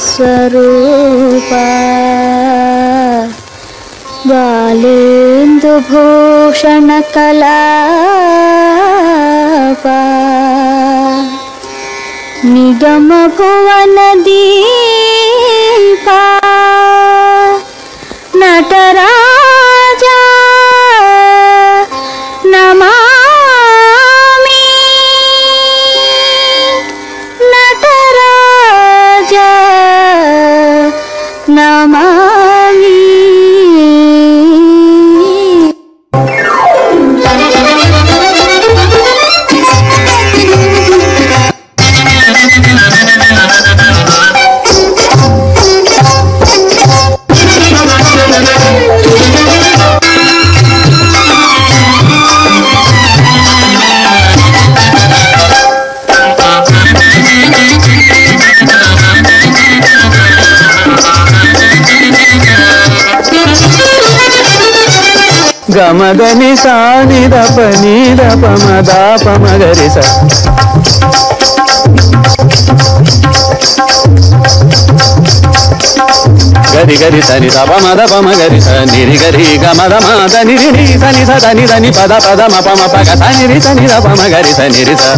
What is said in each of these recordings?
स्वरूपा बालेन्दुभूषण कलापा निगम भुवन दीपा नटराजा नमामि नटराजा नमामि। गमगनि सानि दप नी दप मदा पमगरि सा गरि गरि सनि दप मद पमगरि सा निरि गरि गमद मद निरि नि सनि सा धनि धनि पद पद म प म प ग सा निरि सनि दप मगरि सा निरि सा।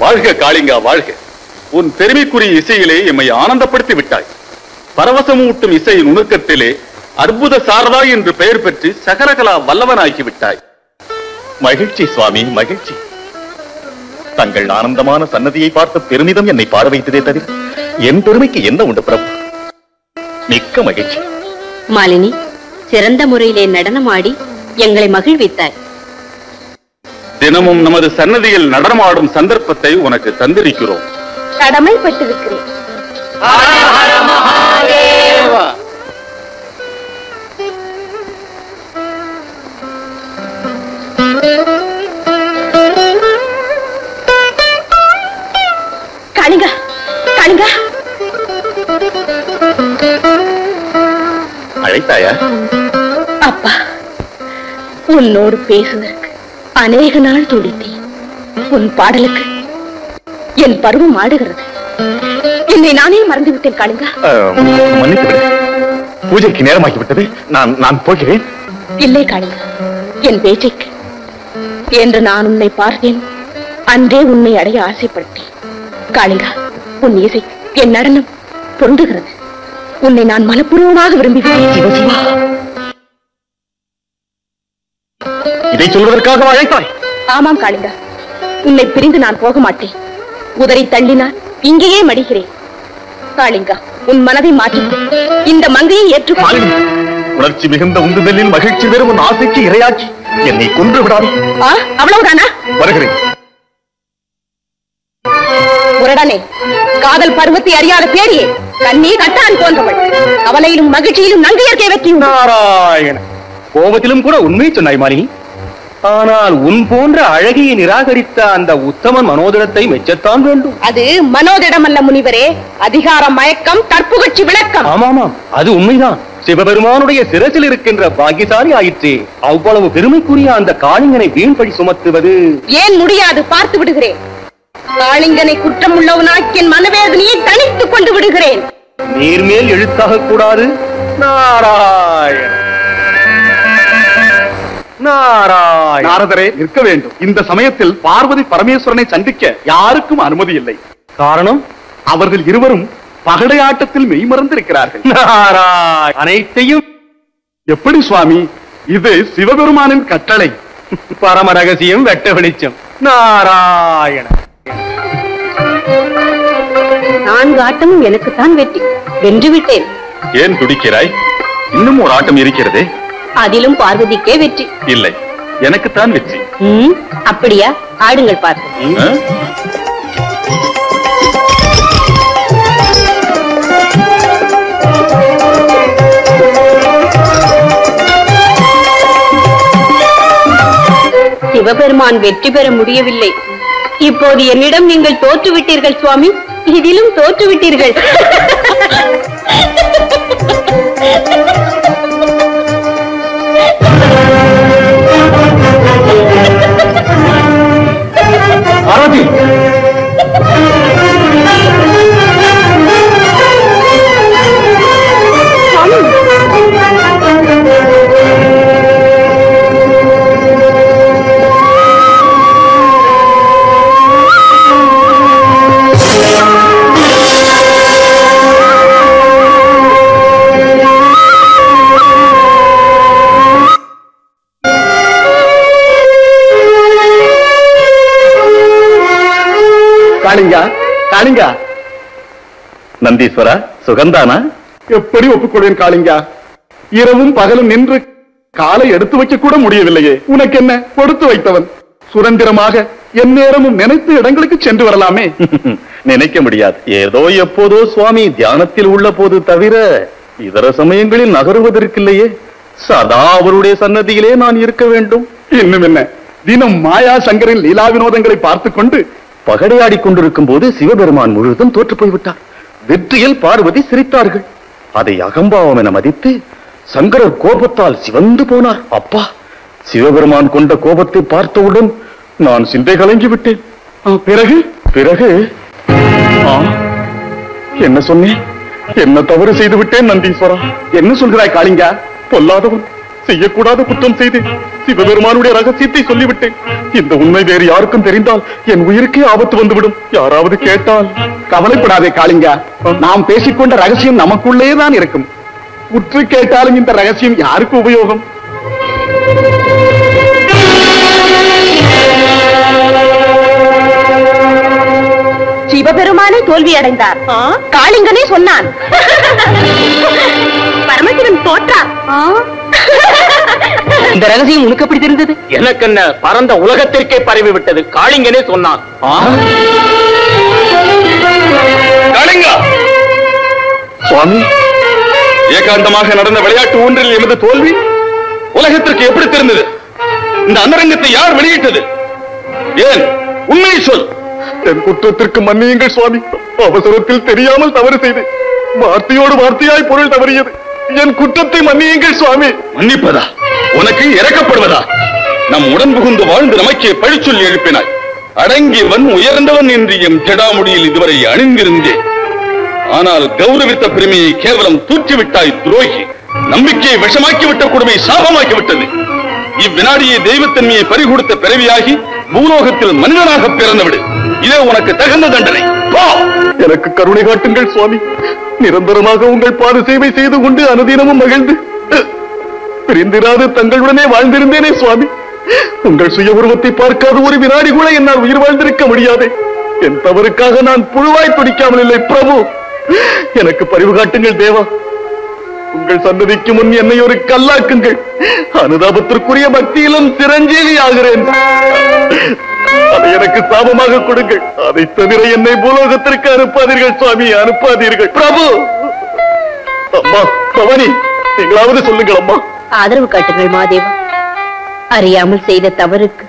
வாழ்க காளிங்கா வாழ்க. உன் பெருமைக்குரிய இசையிலே எம்மை ஆனந்தப்படுத்தி விட்டாய். பரவசமூட்டும் இசையின் நுணுக்கத்திலே அற்புத சாரதா என்று பெயர் பெற்று சகலகலா வல்லவனாக்கி விட்டாய். மகிழ்ச்சி சுவாமி, மகிழ்ச்சி. தங்கள் ஆனந்தமான சன்னதியை பார்த்த பெருமிதம் என்னை பாட வைத்ததே தவிர என் பெருமைக்கு என்ன உண்டு பிரபு? மிக்க மகிழ்ச்சி. மாலினி, சிறந்த முறையிலே நடனமாடி எங்களை மகிழ்வித்தாய். தினமும் நமது சன்னதியில் நடனமாடும் சந்தர்ப்பத்தை உனக்கு தந்திருக்கிறோம். கடமைப்பட்டிருக்கிறேன். காளிங்கா, காளிங்கா, அழைத்தாயா? அப்பா, உன்னோடு பேசுவதற்கு அநேக நாள் துடித்தேன். உன் பாடலுக்கு என் பருவம் ஆடுகிறது. என்னை நானே மறந்துவிட்டேன் காளிங்கா. மன்னித்து விடு. பூஜைக்கு நேரமாகிவிட்டது. நான் போகிறேன். இல்லை காளிங்கா, என் பேச்சைக்கு என்று நான் உன்னை பார்த்தேன். அன்றே உன்னை அடைய ஆசைப்பட்டேன். காளிங்கா, உன் இசை, என் நடனம் பொருந்துகிறது. உன்னை நான் மனப்பூர்வமாக விரும்புகிறேன். இதை சொல்வதற்காக அழைத்தாய்? ஆமாம் காளிங்கா, உன்னை பிரிந்து நான் போக மாட்டேன். உதறி தள்ளினால் இங்கேயே மடிகிறேன். காளிங்கா, உன் மனதை மாற்றி இந்த மங்கையை ஏற்றுக்கொள். உணர்ச்சி மிகுந்த உந்துதலில் மகிழ்ச்சி பெறும் உன் ஆசைக்கு இரையாக்கி என்னை கொன்று விடாது. அவ்வளவுதானா? வருகிறேன். உடனே காதல் பருவத்தை அறியாத பேரியே கண்ணீர் கட்டான் போன்றவள். அவளையிலும் மகிழ்ச்சியிலும் நங்கையர்க்கே வெற்றி. நாராயண, கோபத்திலும் கூட உண்மை சொன்னாய் மாலினி. ஆனால் உன் போன்ற அழகியை நிராகரித்த அந்த உத்தமன் மனோதிடத்தை மெச்சத்தான் வேண்டும். அது மனோதிடம் அல்ல முனிவரே, அதிகார மயக்கம், தற்புகழ்ச்சி விளக்கம். ஆமாமாம், அது உண்மைதான். சிவபெருமானுடைய சிரசில் இருக்கின்ற பாக்கியசாலி ஆயிற்றே. அவ்வளவு பெருமைக்குரிய அந்த காளிங்கனை வீண்படி சுமத்துவது ஏன் முடியாது? பார்த்து விடுகிறேன். காளிங்கனை குற்றம் உள்ளவனாக்கி என் மனவேதனையை தனித்துக் கொண்டு விடுகிறேன். நீர்மேல் எழுத்தாக கூடாது. நாராயண நாராயண. நாரதரே, நிற்க வேண்டும். இந்த சமயத்தில் பார்வதி பரமேஸ்வரனை சந்திக்க யாருக்கும் அனுமதி இல்லை. காரணம், அவர்கள் இருவரும் பகடையாட்டத்தில் மெய்மறந்திருக்கிறார்கள். நாராயண. அனைத்தையும் எப்படி சுவாமி? இது சிவபெருமானின் கட்டளை. பரம ரகசியம், வெட்ட வெளிச்சம். நாராயண. 4 ஆட்டமும் எனக்குத்தான் வெற்றி. வென்று விட்டேன். ஏன் துடிக்கிறாய்? இன்னும் ஒரு ஆட்டம் இருக்கிறதே. அதிலும் பார்வதிக்கே வெற்றி. இல்லை, எனக்குத்தான் வெற்றி. அப்படியா? ஆடுங்கள் பார்த்து. சிவபெருமான் வெற்றி பெற முடியவில்லை. இப்போது என்னிடம் நீங்கள் தோற்றுவிட்டீர்கள் சுவாமி. இதிலும் தோற்றுவிட்டீர்கள். பார்வதி, காளிங்கா, நந்தீஸ்வரா, சுகந்தானா? எப்படி ஒப்புக்கொள்வேன் காளிங்கா? இரவும் பகலும் நின்று காலை எடுத்து வைக்க கூட முடியவில்லையே. உனக்கு என்ன கொடுத்து வைத்தவன்? சுதந்திரமாக எந்நேரமும் நினைத்த இடங்களுக்கு சென்று வரலாமே. நினைக்க முடியாது. ஏதோ எப்போதோ சுவாமி தியானத்தில் உள்ள போது தவிர இதர சமயங்களில் நகருவதற்கில்லையே. சதா அவருடைய சன்னதியிலே நான் இருக்க வேண்டும். இன்னும் என்ன, தினம் மாயா சங்கரின் லீலா வினோதங்களை பார்த்துக் கொண்டு பகடையாடி கொண்டிருக்கும் போது சிவபெருமான் முழுவதும் தோற்று போய்விட்டார். வெற்றியில் பார்வதி சிரித்தார்கள். அதை அகம்பாவம் என மதித்து சங்கரர் கோபத்தால் சிவந்து போனார். அப்பா, சிவபெருமான் கொண்ட கோபத்தை பார்த்தவுடன் நான் சிந்தை கலங்கி விட்டேன். பிறகு பிறகு என்ன சொன்னேன்? என்ன தவறு செய்து விட்டேன் நந்தீஸ்வரா? என்ன சொல்கிறாய் காளிங்கா? பொல்லாதவன், செய்யக்கூடாத குற்றம் செய்து சிவபெருமானுடைய ரகசியத்தை சொல்லிவிட்டேன். இந்த உண்மை வேறு யாருக்கும் தெரிந்தால் என் உயிருக்கே ஆபத்து வந்துவிடும். யாராவது கேட்டால். கவலைப்படாதே காளிங்கா, நாம் பேசிக்கொண்ட ரகசியம் நமக்குள்ளேதான் இருக்கும். உற்று கேட்டாலும் இந்த ரகசியம் யாருக்கு உபயோகம்? சிவபெருமானே தோல்வி அடைந்தார். காளிங்கனே சொன்னான். பரமசிவன் தோற்றார். இந்த ரகசியம் உனக்கு எப்படி தெரிந்தது? எனக்கு என்ன, பரந்த உலகத்திற்கே பரவி விட்டது. காளிங்கனே சொன்னான். காளிங்கா சுவாமி, ஏகாந்தமாக நடந்த விளையாட்டு ஒன்றில் எமது தோல்வி உலகத்திற்கு எப்படி தெரிந்தது? இந்த அந்தரங்கத்தை யார் வெளியிட்டது? ஏன் உண்மையை சொல். என் குற்றத்திற்கு மன்னியுங்கள் சுவாமி. அவசரத்தில் தெரியாமல் தவறு செய்து வார்த்தையோடு வார்த்தையாய் பொருள் தவறியது. என் குற்றத்தை மன்னியுங்கள் சுவாமி. மன்னிப்பதா? உனக்கு இறக்கப்படுவதா? நம் உடன் புகுந்து வாழ்ந்து நமக்கே பழிச்சொல்லி எழுப்பினாய். அடங்கியவன் உயர்ந்தவன் என்று எம் ஜடாமுடியில் இதுவரை அணிந்திருந்தேன். ஆனால் கௌரவித்த பெருமையை கேவலம் தூற்றிவிட்டாய் துரோகி. நம்பிக்கையை விஷமாக்கிவிட்ட கொடுமை சாபமாக்கிவிட்டது. இவ்வினாடியை தெய்வத்தன்மையை பறிகொடுத்த பிறவியாகி பூலோகத்தில் மனிதனாக பிறந்துவிடு. இதே உனக்கு தகுந்த தண்டனை. எனக்கு கருணை காட்டுங்கள் சுவாமி. நிரந்தரமாக உங்கள் பாத சேவை செய்து கொண்டு அனுதினமும் மகிழ்ந்து பிரிந்திராது தங்களுடனே வாழ்ந்திருந்தேனே சுவாமி. உங்கள் சுய உருவத்தை பார்க்காத ஒரு வினாடி கூட என்னால் உயிர் வாழ்ந்திருக்க முடியாது. என் தவறுக்காக நான் புழுவாய் துடிக்காமல் இல்லை பிரபு. எனக்கு பரிவு காட்டுங்கள் தேவா. உங்கள் சன்னதிக்கு முன் என்னை ஒரு கல்லாக்குங்கள். அனுதாபத்திற்குரிய பக்தியிலும் சிரஞ்சீவி ஆகிறேன். அதை எனக்கு சாபமாக கொடுங்கள். அதை தவிர என்னை பூலோகத்திற்கு அனுப்பாதீர்கள் சுவாமி, அனுப்பாதீர்கள். பிரபு, அம்மா பவானி, நீங்களாவது சொல்லுங்கள் அம்மா. ஆதரவு காட்டுங்கள் மாதேவா. அறியாமல் செய்த தவறுக்கு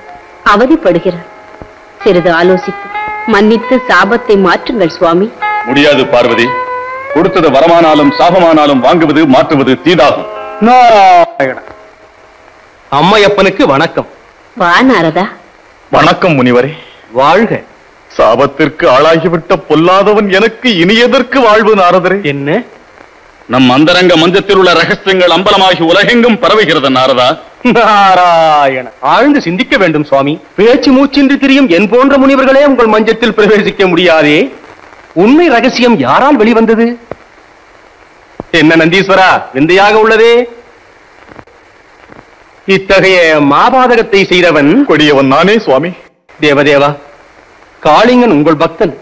அவதிப்படுகிறார். சிறிது ஆலோசித்து மன்னித்து சாபத்தை மாற்றுங்கள் சுவாமி. முடியாது பார்வதி. கொடுத்தது வரமானாலும் சாபமானாலும் வாங்குவது மாற்றுவது தீதாகும். அம்மையப்பனுக்கு வணக்கம். வா நாரதா. வணக்கம் முனிவரே. வாழ்க. சாபத்திற்கு ஆளாகிவிட்ட பொல்லாதவன் எனக்கு இனி எதற்கு வாழ்வு நாரதரே? என்ன? நம் அந்தரங்க மஞ்சத்தில் உள்ள ரகசியங்கள் அம்பலமாகி உலகெங்கும் பரவுகிறது நாரதா. நாராயண, ஆழ்ந்து சிந்திக்க வேண்டும் சுவாமி. பேச்சு மூச்சின்றி திரியும் என் போன்ற முனிவர்களே உங்கள் மஞ்சத்தில் பிரவேசிக்க முடியாதே. உண்மை ரகசியம் யாரால் வெளிவந்தது? என்ன நந்தீஸ்வரா, விந்தையாக உள்ளதே. இத்தகைய மாபாதகத்தை செய்தவன் கொடியவன் நானே சுவாமி. தேவதேவா, காளிங்கன் உங்கள் பக்தன்.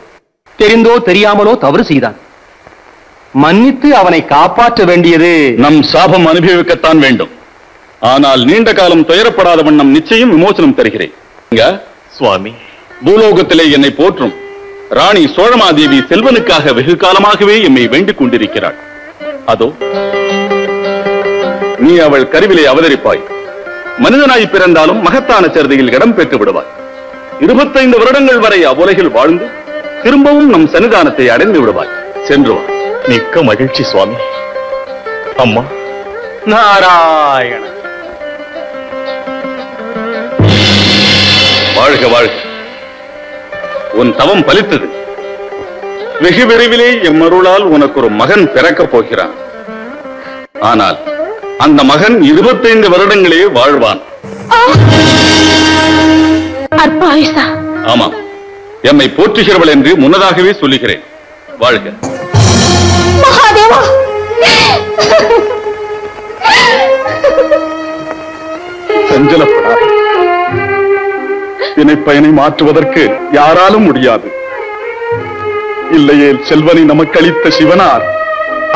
தெரிந்தோ தெரியாமலோ தவறு செய்தான். மன்னித்து அவனை காப்பாற்ற வேண்டியது நம் சாபம் அனுபவிக்கத்தான் வேண்டும். ஆனால் நீண்ட காலம் துயரப்படாத வண்ணம் நிச்சயம் விமோசனம் தருகிறேன். சுவாமி, பூலோகத்திலே என்னை போற்றும் ராணி சோழமாதேவி செல்வனுக்காக வெகு காலமாகவே எம்மை வேண்டிக் கொண்டிருக்கிறாள். அதோ நீ அவள் கருவிலே அவதரிப்பாய். மனிதனாய் பிறந்தாலும் மகத்தான சர்தையில் இடம் பெற்று விடுவாய். 25 வருடங்கள் வரை அவ்வுலகில் வாழ்ந்து திரும்பவும் நம் சன்னிதானத்தை அடைந்து விடுவாய். சென்று வா. மிக்க மகிழ்ச்சி சுவாமி. அம்மா, நாராயண. வாழ்க வாழ்க. உன் தவம் பலித்தது. வெகு விரைவிலே எம்மருளால் உனக்கு ஒரு மகன் பிறக்கப் போகிறான். ஆனால் அந்த மகன் 25 வருடங்களே வாழ்வான். அற்பாயுசா? ஆமாம், எம்மை போற்றுகிறவள் என்று முன்னதாகவே சொல்லுகிறேன். வாழ்க. மகாதேவா, சஞ்சலப்படாது. வினைப்பயனை மாற்றுவதற்கு யாராலும் முடியாது. இல்லையே செல்வனை நமக்கு அளித்த சிவனார்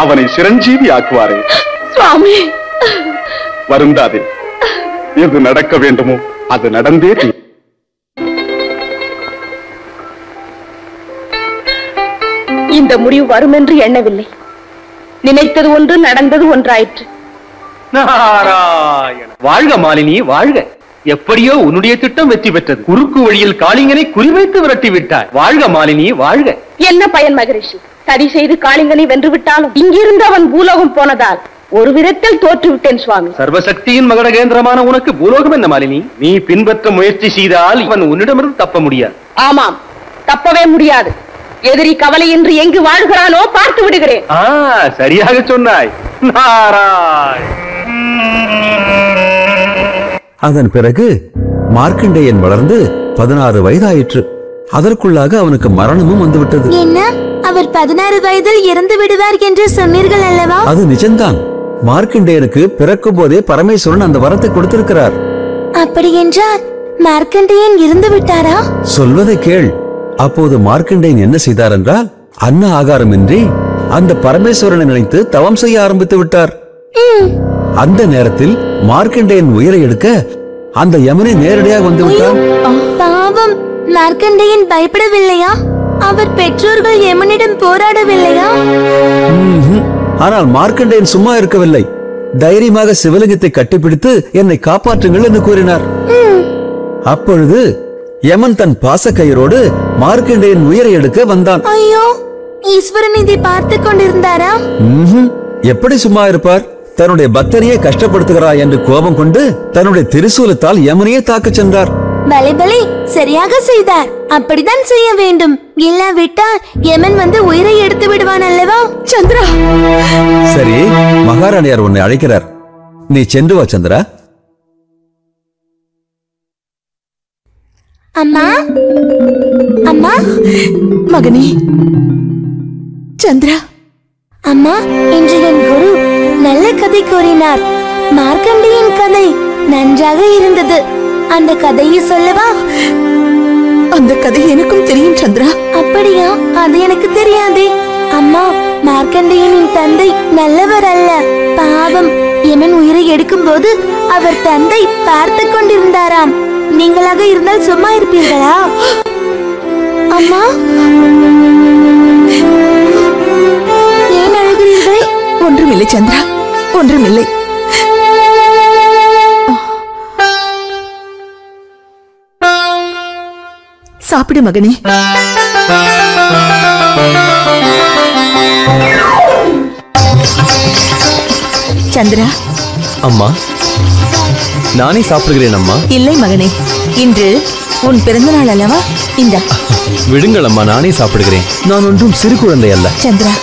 அவனை சிரஞ்சீவி ஆக்குவாரே. சுவாமி, வருந்தாதே. எது நடக்க வேண்டுமோ அது நடந்தே தீரும். இந்த முடிவு வரும் என்று எண்ணவில்லை. நினைத்தது ஒன்று, நடந்தது ஒன்றாயிற்று. நாராயண. வாழ்க மாலினி, வாழ்க. எப்படியோ உன்னுடைய திட்டம் வெற்றி பெற்றது. குறுக்கு வழியில் காளிங்கனை குறிவைத்து விரட்டி விட்டாய். வாழ்க மாலினி, வாழ்க. என்ன பயன் மகரிஷி? சதி செய்து காளிங்கனை வென்று விட்டாலும் இங்கிருந்து அவன் பூலோகம் போனதால் ஒரு விதத்தில் தோற்றுவிட்டேன் சுவாமி. சர்வசக்தியின் மகடகேந்திரமான உனக்கு பூலோகம் என்ன மாலினி? நீ பின்பற்ற முயற்சி செய்தால் இவன் உன்னிடமிருந்து தப்ப முடியாது. ஆமாம், தப்பவே முடியாது. எதிரி கவலையின்றி எங்கு வாழ்கிறானோ பார்த்து விடுகிறேன். சரியாக சொன்னாய். நாராயண. அதன் பிறகு மார்க்கண்டேயன் வளர்ந்து 16 வயதாயிற்று. அதற்குள்ளாக அவனுக்கு மரணமும் வந்துவிட்டது. என்ன, அவர் 16 வயதில் இறந்து விடுவார் என்று சொன்னீர்கள் அல்லவா? அது நிஜம்தான். மார்க்கண்டேயனுக்கு பிறக்கும் போதே பரமேஸ்வரன் அந்த வரத்தை கொடுத்திருக்கிறார். அப்படி என்றால் மார்க்கண்டேயன் இறந்து விட்டாரா? சொல்வதை கேள். அப்போது மார்க்கண்டேயன் என்ன செய்தார் என்றால், அன்ன ஆகாரமின்றி அந்த பரமேஸ்வரனை நினைத்து தவம் செய்ய ஆரம்பித்து விட்டார். அந்த நேரத்தில் மார்க்கண்டேயன் உயிரை எடுக்க அந்த யமனை நேரடியாக வந்து விட்டார். பாவம், மார்க்கண்டேயன் பயப்படவில்லையா? அவர் பெற்றோர்கள் யமனிடம் போராடவில்லையா? ஆனால் மார்க்கண்டேயன் சும்மா இருக்கவில்லை. தைரியமாக சிவலிங்கத்தை கட்டிப்பிடித்து என்னை காப்பாற்றுங்கள் என்று கூறினார். அப்பொழுது யமன் தன் பாசக்கயிறோடு மார்க்கண்டேயன் உயிரை எடுக்க வந்தான். ஐயோ, ஈஸ்வரன் இதை பார்த்து கொண்டிருந்தாரா? எப்படி சும்மா இருப்பார்? தன்னுடைய பக்தரையே கஷ்டப்படுத்துகிறார் என்று கோபம் கொண்டு தன்னுடைய திரிசூலத்தால் யமனையே தாக்கச் சென்றார். பலே பலே, சரியாக செய்தார். அப்படித்தான் செய்ய வேண்டும். இல்லாவிட்டால் யமன் வந்து உயிரை எடுத்து விடுவான் அல்லவா? சந்திரா. சரி, மகாராணியார் உன்னை அழைக்கிறார். நீ சென்று வா சந்திரா. அம்மா, அம்மா. மகனே சந்திரா. அம்மா, இன்று என் குரு நல்ல கதை கூறினார். மார்க்கண்டேயன் கதை நன்றாக இருந்தது. அந்த கதையை சொல்லவா? அந்த கதை எனக்கும் தெரியும் சந்திரா. அப்படியா? அது எனக்கு தெரியாதே. அம்மா, மார்க்கண்டேயனின் தந்தை நல்லவர் அல்ல. பாவம், யமன் உயிரை எடுக்கும் போது அவர் தந்தை பார்த்து கொண்டிருந்தாராம். நீங்களாக இருந்தால் சும்மா இருப்பீர்களா? அம்மா, ஏன் அழுகிறீர்கள்? ஒன்றுமில்லை சந்திரா, ஒன்றுமில்லை. சாப்பிடு மகனே. சந்திரா. அம்மா, நானே சாப்பிடுகிறேன் அம்மா. இல்லை மகனே, இன்று உன் பிறந்த நாள் அல்லவா? இந்த விடுங்கள் அம்மா, நானே சாப்பிடுகிறேன். நான் ஒன்றும் சிறு குழந்தை அல்ல. சந்திரா,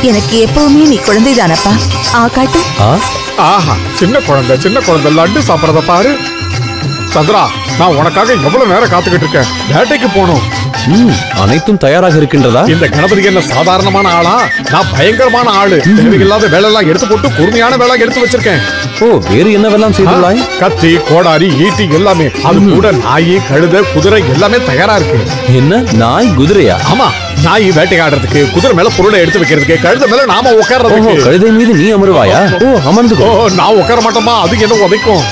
எனக்கு எப்பவுமே நீ குழந்தைதானப்பா. காட்டு. ஆஹா, சின்ன குழந்தை லட்டு சாப்பிடறத பாரு. சந்திரா, நான் உனக்காக எவ்வளவு நேரம் காத்துக்கிட்டு இருக்கேன். வேட்டைக்கு போகணும். அனைத்தும் தயாராக இருக்கின்றதா? இந்த கணபதி என்ன சாதாரணமான ஆளா? நான் பயங்கரமான ஆளு. தேவையில்லாத வேலை எல்லாம் எடுத்து போட்டு கூர்மையான வேலை எடுத்து வச்சிருக்கேன். ஓ, வேறு என்னவெல்லாம் செய்துள்ளாய்? கத்தி, கோடாரி, ஈட்டி எல்லாமே. அது கூட நாய், கழுதை, குதிரை எல்லாமே தயாரா இருக்கு. என்ன, நாய் குதிரையா? ஆமா, நாய் வேட்டையாடுறதுக்கு, குதிரை மேல பொருளை எடுத்து வைக்கிறதுக்கு, கழுதை மேல நாம உட்கார்றதுக்கு. கழுதை மீது நீ அமருவாயா? ஓ, அமர்ந்துக்கோ. நான் உட்கார மாட்டோமா? அது என்ன உதைக்கும்.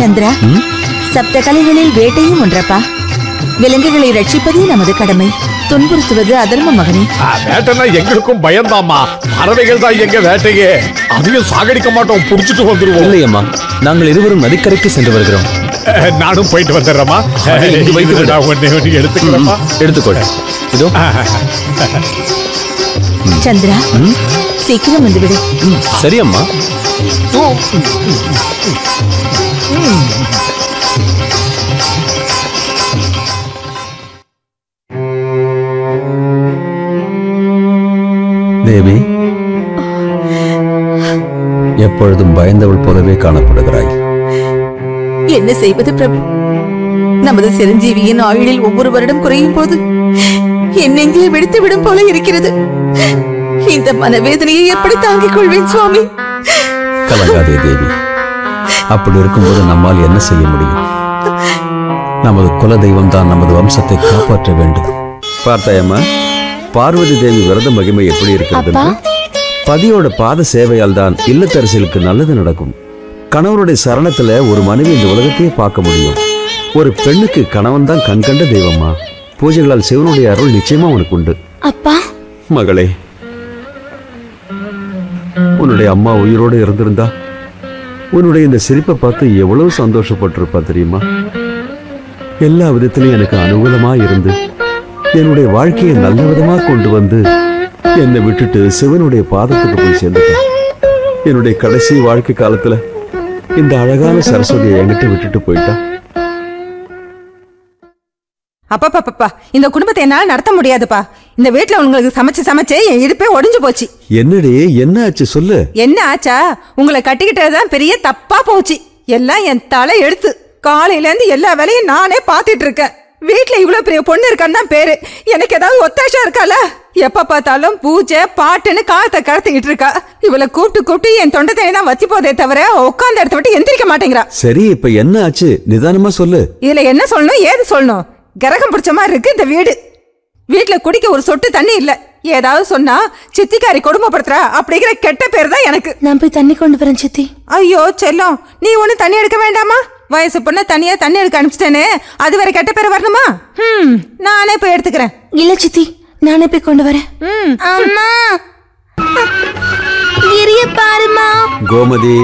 சந்திரா, சப்த கலைகளில் வேட்டையும் ஒன்றப்பா. விலங்குகளை ரட்சிப்பதே நமது கடமை. துன்புறுத்துவது அதர்ம மகனே. வேட்டைனா எங்களுக்கும் பயந்தாமா. பறவைகள் தான் எங்க வேட்டையே. அதையும் சாகடிக்க மாட்டோம், புடிச்சிட்டு வந்துருவோம். இல்லையம்மா, நாங்கள் இருவரும் நதிக்கரைக்கு சென்று வருகிறோம். நானும் போயிட்டு வந்துடுறேம்மா. எடுத்துக்கிறேம்மா. எடுத்துக்கொள். இதோ. சந்திரா, சீக்கிரம் வந்துவிடு. சரி அம்மா. தேவி, எப்பொழுதும் பயந்தவள் போலவே காணப்படுகிறாய். என்ன செய்வது பிரபு? நமது சிரஞ்சீவியின் ஆயுளில் ஒவ்வொரு வருடம் குறையும் போது என் நெஞ்சை வெடித்து விடும் போல இருக்கிறது. இந்த மனவேதனையை எப்படி தாங்கிக் கொள்வேன் சுவாமி? கலங்காதே தேவி. அப்படி இருக்கும்போது நம்மால் என்ன செய்ய முடியும்? நமது குல தெய்வம் தான் நமது வம்சத்தை காப்பாற்ற வேண்டும். பார்த்தாயம்மா, பார்வதி தேவி விரத மகிமை எப்படி இருக்கிறது? பதியோட பாத சேவையால் தான் இல்லத்தரசிகளுக்கு நல்லது நடக்கும். கணவனுடைய சரணத்துல ஒரு மனைவி இந்த உலகத்தையே பார்க்க முடியும். ஒரு பெண்ணுக்கு கணவன் தான் கண்கண்ட தெய்வமா. பூஜைகளால் சிவனுடைய அருள் நிச்சயமா உனக்கு உண்டு. அப்பா, மகளே, உன்னுடைய அம்மா உயிரோடு இருந்திருந்தா உன்னுடைய இந்த சிரிப்பை பார்த்து எவ்வளவு சந்தோஷப்பட்டிருப்பா தெரியுமா? எல்லா விதத்திலையும் எனக்கு அனுகூலமா இருந்து என்னுடைய வாழ்க்கையை நல்ல விதமா கொண்டு வந்து என்னை விட்டுட்டு சிவனுடைய பாதத்துக்கு போய் சேர்ந்துட்டேன். என்னுடைய கடைசி வாழ்க்கை காலத்துல இந்த அழகான சரஸ்வதியை என்கிட்ட விட்டுட்டு போயிட்டா. அப்பா, இந்த குடும்பத்தை என்னால நடத்த முடியாதுப்பா. இந்த வீட்டுல உங்களுக்கு சமைச்சு என் இடுப்பே ஒடிஞ்சு போச்சு. என்னடி, என்ன ஆச்சு சொல்லு. என்ன ஆச்சா? உங்களை கட்டிக்கிட்டதுதான் பெரிய தப்பா போச்சு. எல்லாம் என் தலை எடுத்து. காலையில இருந்து எல்லா வேலையும் நானே பாத்துட்டு இருக்கேன். வீட்டுல இவ்வளவு பெரிய பொண்ணு இருக்கான்னு தான் பேரு. எனக்கு ஏதாவது ஒத்தாசா இருக்கால? எப்ப பார்த்தாலும் பூஜை பாட்டுன்னு காலத்தை கடத்திக்கிட்டு இருக்கா. இவளை கூப்பிட்டு என் தொண்டை தண்ணி தான் வத்தி போதே தவிர உட்கார்ந்த இடத்த விட்டு எந்திரிக்க மாட்டேங்கிறா. சரி, இப்ப என்ன ஆச்சு? நிதானமா சொல்லு. இதுல என்ன சொல்லணும், ஏது சொல்லணும்? கிரகம் பிடிச்ச மாதிரி இருக்கு இந்த வீடு. வீட்டுல குடிக்க ஒரு சொட்டு தண்ணி இல்ல. ஏதாவது சொன்னா சித்திக்காரி கொடுமைப்படுத்துறா அப்படிங்கிற கெட்ட பேர் தான் எனக்கு. நான் போய் தண்ணி கொண்டு வரேன் சித்தி. ஐயோ செல்லம், நீ ஒண்ணு தண்ணி எடுக்க வேண்டாமா? வயசு பொண்ண தனியா தண்ணி எடுக்க அனுப்பிச்சிட்டேனே, அது வேற கெட்ட பேர் வரணுமா? நானே போய் எடுத்துக்கிறேன். இல்ல சித்தி, நானே போய் கொண்டு வரேன். அம்மா, கிரிய பாருமா. கோமதி,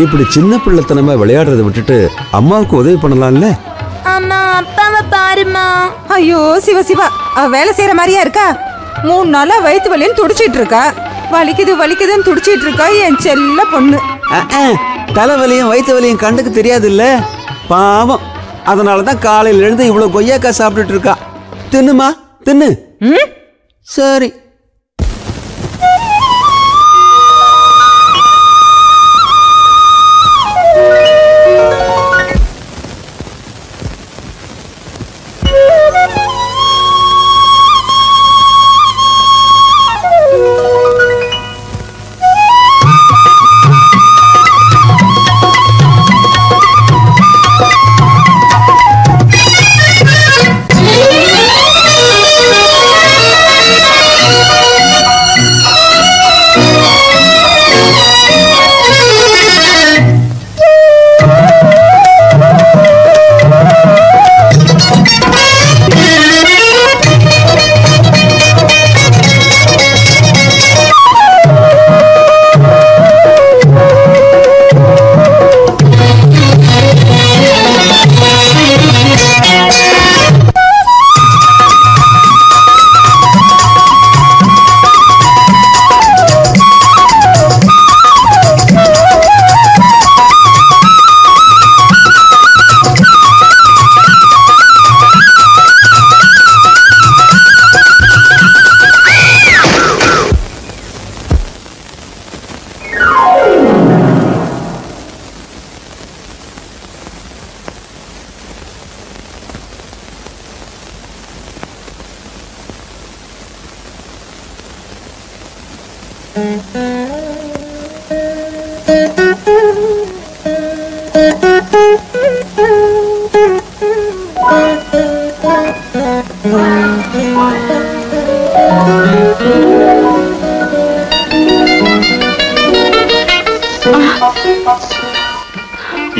இப்படி சின்ன பிள்ளைத்தனமா விளையாடுறதை விட்டுட்டு அம்மாவுக்கு உதவி பண்ணலாம்ல? அம்மா, அப்பாவை பாருமா. ஐயோ சிவா, அவ வேலை செய்யற மாதிரியா இருக்கா? 3 நாளா வயிற்று வலின்னு துடிச்சிட்டு இருக்கா. வலிக்குதுன்னு துடிச்சிட்டு இருக்கா என் செல்ல பொண்ணு. தலைவலியும் வயிற்று வலியும் கண்டுக்கு தெரியாது இல்ல, பாவம். அதனாலதான் காலையில எழுந்து இவ்வளவு கொய்யாக்காய் சாப்பிட்டுட்டு இருக்கா. தின்னுமா, தின்னு. சரி.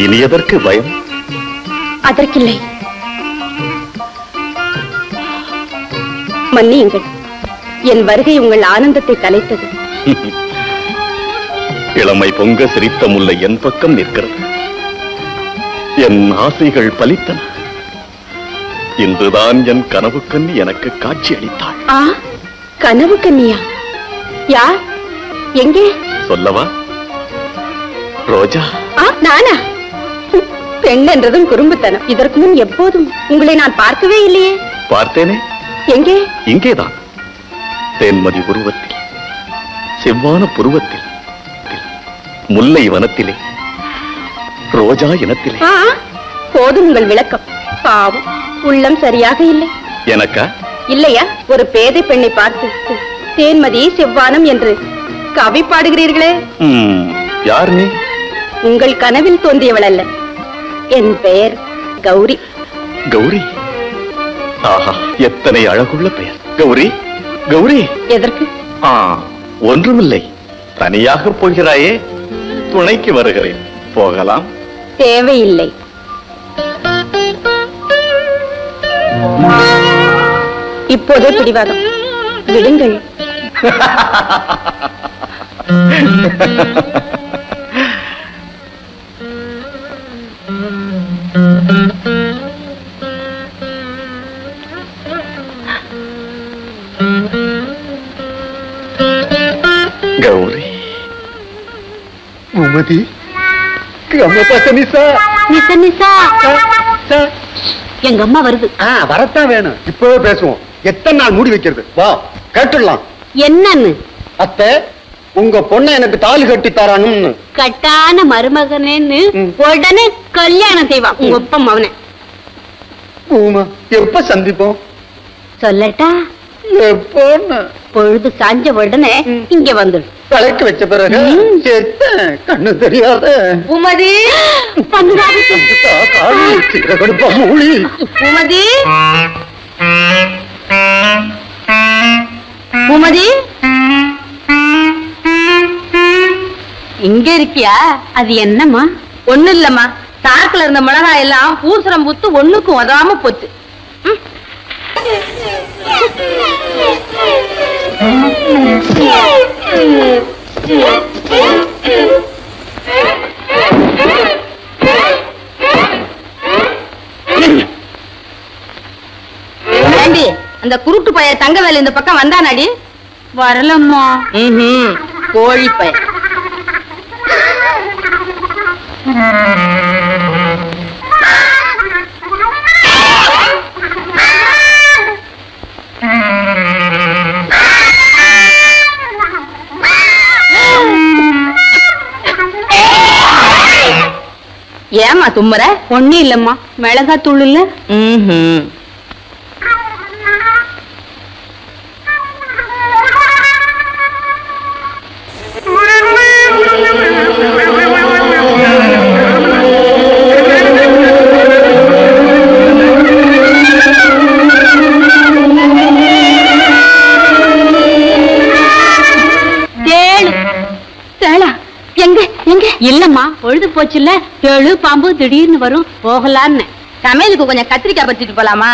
இனி எதற்கு பயம்? அதற்கில்லை. மன்னியுங்கள், என் வருகை உங்கள் ஆனந்தத்தை கலைத்தது. இளமை பொங்க சிரித்த முல்லை என் பக்கம் நிற்கிறது. என் ஆசைகள் பலித்தன. இன்றுதான் என் கனவு கண்ணி எனக்கு காட்சி அளித்தாள். கனவு கண்ணியா? யார்? எங்கே? சொல்லவா? ரோஜா. நானா? பெண் என்றதும் குறும்புத்தனம். இதற்கு முன் எப்போதும் உங்களை நான் பார்க்கவே இல்லையே. பார்த்தேனே. எங்கே? இங்கேதான். தேன்மதி உருவத்தில், செவ்வான புருவத்தில், முல்லை வனத்திலே, ரோஜா இனத்திலே. போதும் உங்கள் விளக்கம். பாவம், உள்ளம் சரியாக இல்லை. எனக்கா? இல்லையா? ஒரு பேதை பெண்ணை பார்த்து தேன்மதி செவ்வானம் என்று கவி பாடுகிறீர்களே. யார் நீ? உங்கள் கனவில் தோன்றியவள் அல்ல. என் பெயர் கௌரி. கௌரி? ஆஹா, எத்தனை அழகுள்ள பெயர். கௌரி, கௌரி. எதற்கு? ஒன்றுமில்லை. தனியாக போகிறாயே, துணைக்கு வருகிறேன். போகலாம். தேவையில்லை. இப்போதே பிடிவாதம் விடுங்கள். கௌரி. உமதி. எங்க அம்மா வருது. வரத்தான் வேணும். இப்பவே பேசுவோம். எத்தனை நாள் மூடி வைக்கிறது? வா, கேட்டுடலாம். என்னன்னு? அத்தை, உங்க பொண்ணை எனக்கு தாலி கட்டி தரானும்னு. கட்டான மருமகனேன்னு உடனே கல்யாணம் செய்வான் உங்க அப்பா மகனை. எப்ப சந்திப்போம்? சொல்லட்டா? பொழுது சாஞ்ச உடனே இங்க வந்துடு. தலைக்கு வச்ச பிறகு கண்ணு தெரியாத உமதி. மூலி. உமதி, உமதி, இங்க இருக்கியா? அது என்னம்மா? ஒண்ணு இல்லம்மா, சாக்குல இருந்த மிளகாய் எல்லாம் பூசரம் பூத்து ஒண்ணுக்கு உதவாம போச்சு. ஏண்டி, அந்த குருட்டு பைய தங்க வேலை இந்த பக்கம் வந்தானாடி? வரலம்மா. கோழி பைய. ஏமா தும்மற? ஒண்ணு இல்லம்மா, மிளகாத்தூள் இல்ல. இல்லம்மா, பொழுது போச்சுல்ல, தேழு பாம்பு திடீர்னு வரும், போகலான்னு. சமையலுக்கு கொஞ்சம் கத்திரிக்காய் பறிச்சுட்டு போலாமா?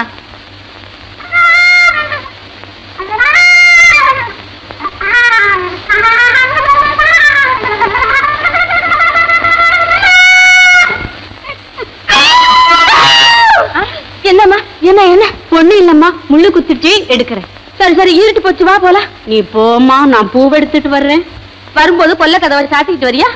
என்னம்மா? என்ன என்ன? ஒண்ணு இல்லம்மா, முள்ளு குத்திட்டு எடுக்கிறேன். சரி சரி, இருட்டு போச்சு, வா போலாம். நீ போமா, நான் பூவை எடுத்துட்டு வர்றேன். வரும்போது கொல்ல கதவை சாத்திக்கிட்டு வரியா?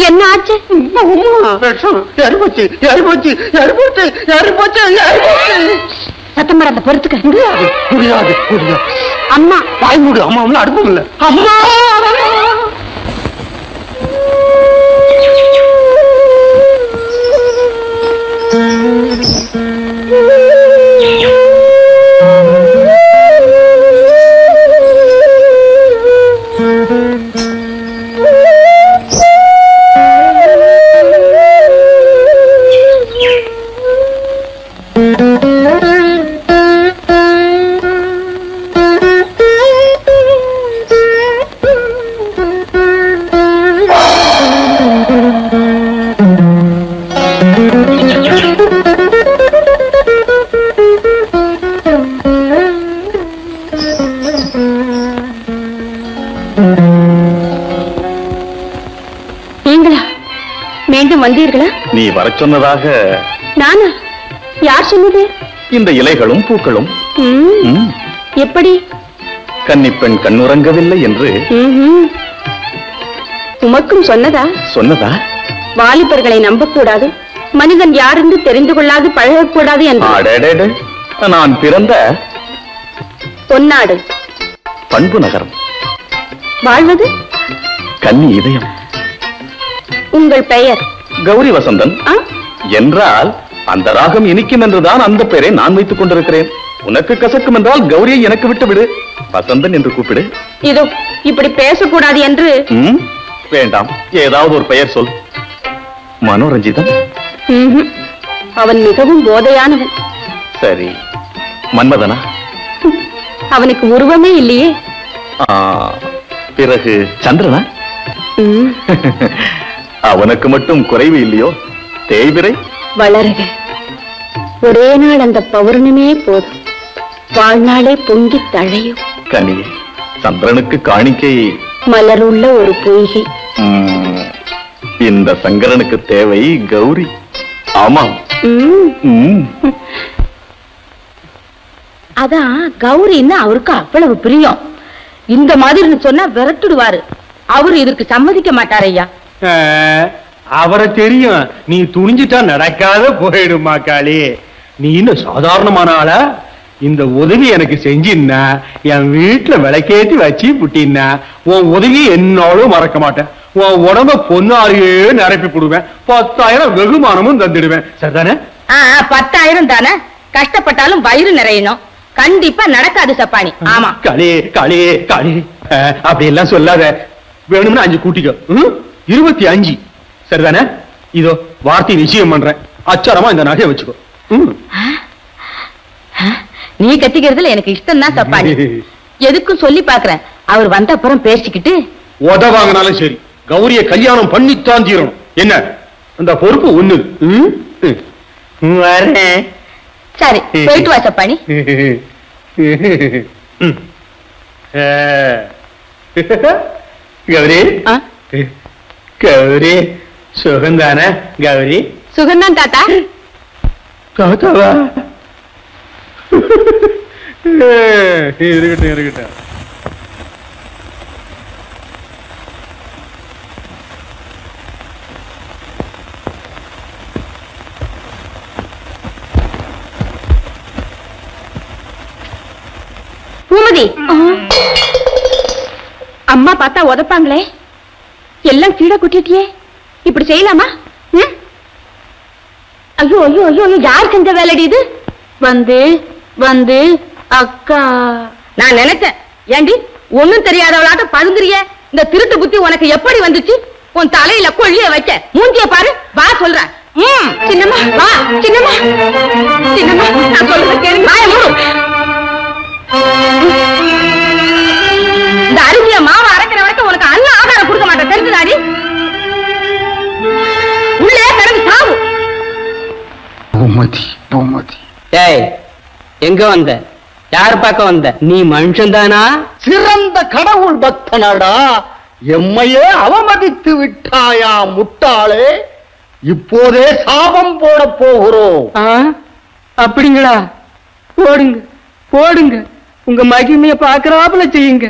என்ன ஆச்சு? சத்தம் போட அந்த பொறுத்துக்க. முடியாது முடியாது முடியாது. அம்மா வாய் மூடு. அம்மா ஒன்னும் அடுப்பம் இல்ல. அம்மா வந்தீர்களா? நீ வர சொன்னதாக. நானா? யார் சொன்னது? இந்த இலைகளும் பூக்களும். எப்படி? கன்னிப்பெண் கண்ணுறங்கவில்லை என்று உமக்கும் சொன்னதா? சொன்னதா? வாலிபர்களை நம்பக்கூடாது, மனிதன் யாரென்று தெரிந்து கொள்ளாது பழகக்கூடாது என்று. நான் பிறந்த பொன்னாடு பண்பு நகரம், வாழ்வது கன்னி இதயம். உங்கள் பெயர்? கௌரி வசந்தன். என்றால் அந்த ராகம் இனிக்கும் என்றுதான் அந்த பெயரை நான் வைத்துக் கொண்டிருக்கிறேன். உனக்கு கசக்கும் என்றால் கௌரியை எனக்கு விட்டு விடு, வசந்தன் என்று கூப்பிடு. இதோ இப்படி பேசக்கூடாது என்று. வேண்டாம், ஏதாவது ஒரு பெயர் சொல். மனோரஞ்சிதம். அவன் மிகவும் போதையானவன். சரி, மன்மதனா? அவனுக்கு உருவமே இல்லையே. பிறகு சந்திரனா? அவனுக்கு மட்டும் குறைவு இல்லையோ? தேய்பிரை? வளருக, ஒரே நாள் அந்த பௌர்ணமே போதும், வாழ்நாளே பொங்கி தழையும். கனியே, சந்திரனுக்கு காணிக்கை மலர் உள்ள ஒரு பொய்கை. இந்த சங்கரனுக்கு தேவை கௌரி. ஆமாம். அதான் கௌரின்னு அவருக்கு அவ்வளவு பிரியம். இந்த மாதிரி சொன்னா விரட்டுடுவாரு. அவரு இதற்கு சம்மதிக்க மாட்டார் ஐயா. அவரை தெரியும், நீ துணிஞ்சிட்டா நடக்காத போயிடுமா காளி. நீ இன்னும் சாதாரணமான ஆளா? இந்த உதவி எனக்கு செஞ்சின்னா, என் வீட்டுல விளக்கேற்றி வச்சு புட்டின்னா, உன் உதவி என்னாலும் மறக்க மாட்டேன். உன் உடம்ப பொன்னாரியே நிரப்பி போடுவேன். 10,000 வெகுமானமும் தந்துடுவேன். சரிதானே? 10,000 தானே? கஷ்டப்பட்டாலும் வயிறு நிறையணும். கண்டிப்பா நடக்காது சப்பானி. ஆமா. காளி காளி காளி, அப்படி எல்லாம் சொல்லாத. வேணும்னா 5 கூட்டிக்கோ. 25. சரிதானே? இதோ வார்த்தை நிச்சயம் பண்றேன். அச்சாரமா இந்த நகையை வச்சுக்கோ. நீ கத்திக்கிறதுல எனக்கு இஷ்டம் தான் சப்பானி. எதுக்கும் சொல்லி பாக்குறேன். அவர் வந்த அப்புறம் பேசிக்கிட்டு உத வாங்கினாலும் சரி, கௌரிய கல்யாணம் பண்ணித்தான் தீரணும். என்ன அந்த பொறுப்பு ஒண்ணு. வரேன். சரி, போயிட்டு வா சப்பானி. கௌரி கௌரி, சுகந்தானே? கௌரி சுகந்தான் தாத்தா. தாத்தாவா? இருக்கட்டும் இருக்கட்டும். பூமதி, அம்மா பார்த்தா உதப்பாங்களே. எல்லாம் கீழே கொட்டிட்டியே, இப்படி செய்யலாமா? ஐயோ ஐயோ ஐயோ, யார் செஞ்ச வேலைடி இது? வந்து வந்து அக்கா, நான் நினைச்சேன். ஏண்டி ஒண்ணும் தெரியாதவளாட்ட பதுங்குறிய? இந்த திருட்டு புத்தி உனக்கு எப்படி வந்துச்சு? உன் தலையில கொள்ளிய வச்ச மூஞ்சிய பாரு. வா சொல்றேன். சின்னம்மா வா. சின்னம்மா சின்னம்மா, நான் சொல்றேன் கேளுங்க. இந்த அரிசிய மாவு அரைக்கிற வரைக்கும் உனக்கு அன்ன ஆகாரம் கொடுக்க மாட்டேன், தெரிஞ்சுதாடி? உள்ளே கிடந்து சாவு. பூமதி பூமதி. ஏய், எங்க வந்த? யார் பார்க்க வந்த? நீ மனுஷன் தானா? சிறந்த கடவுள் பக்தனடா. எம்மையே அவமதித்து விட்டாயா முட்டாளே. இப்போதே சாபம் போட போகிறோம். அப்படிங்களா? போடுங்க போடுங்க, உங்க மகிமைய பாக்குறாப்புல செய்யுங்க.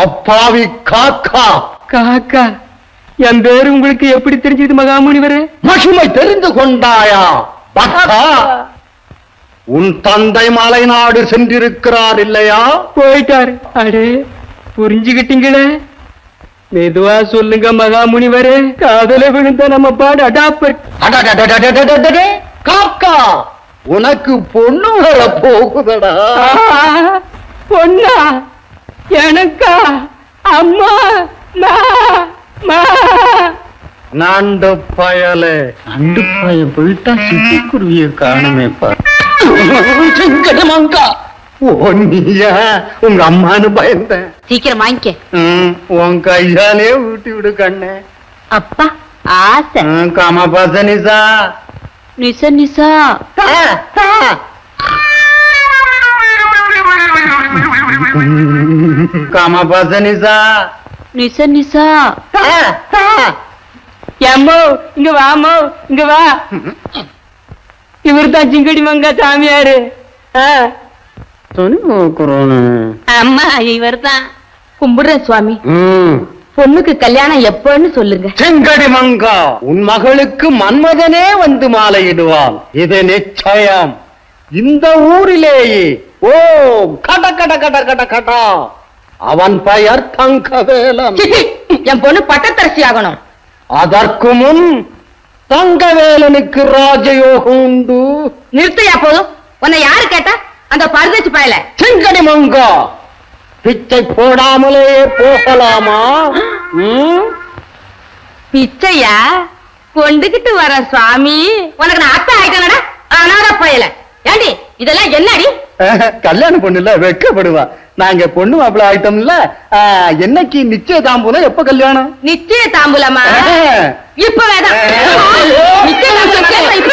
அப்பாவி காக்கா. காக்கா? என் பேரு உங்களுக்கு எப்படி தெரிஞ்சது மகாமுனிவரே? மகிமை தெரிந்து கொண்டாயா பக்தா? உன் தந்தை மலைநாடு சென்றிருக்கிறார் இல்லையா? போயிட்டாரு. அடே புரிஞ்சுக்கிட்டீங்களே? மெதுவா சொல்லுங்க மகாமுனிவரே, காதல விழுந்த நம்ம பாடு அடாப்பட். காக்கா, உனக்கு பொண்ணு வர போகுதடா. பொண்ணா? எனக்கா? அம்மா நண்டு பயலே, நண்டு பய போயிட்டா சிட்டுக்குருவிய காணுமே பாரு. நீயா உங்க அம்மானு பயந்தேன். சீக்கிரம் வாங்கிக்க. உன் கையாலே ஊட்டி விடு கண்ணே. அப்பா ஆசை. காமபாச நிசா நிசா நிசா. காமபாச நிசா நிசா நிசா. எம்மோ இங்க வாமோ, இங்க வா. இவர் தான் சிங்கடி மங்கா சாமியாரு. அம்மா இவர் தான். கும்பிடுறேன் சுவாமி. பொண்ணுக்கு கல்யாணம் எப்பன்னு சொல்லுங்க. செங்கடி மங்கா, உன் மகளுக்கு மன்மதனே வந்து மாலையிடுவான், இது நிச்சயம். இந்த ஊரிலேயே ஓ கட கட கட கட கடா, அவன் பெயர் தங்கவேலன். என் பொண்ணு பட்டத்தரசி ஆகணும். அதற்கு முன் தங்கவேலனுக்கு ராஜயோகம் உண்டு. நிறுத்தையா போதும். உன்னை யாரு கேட்டா? அந்த பரதேசி பயல. செங்கடி மங்கா, பிச்சை போடாமலே போகலாமா? பிச்சையா? கொண்டுகிட்டு வர சுவாமி. உனக்கு நான் அத்தை ஆயிட்டேனடா அனாத பயல. ஏண்டி இதெல்லாம் என்னடி? கல்யாணம் பொண்ணுல வெட்கப்படுவா. நாங்க பொண்ணு மாப்பிள்ள ஆயிட்டோம்ல. என்னைக்கு நிச்சய தாம்பூலம், எப்ப கல்யாணம்? நிச்சய தாம்பூலமா? இப்பவேதான். நிச்சய தாம்பூலம் இப்ப.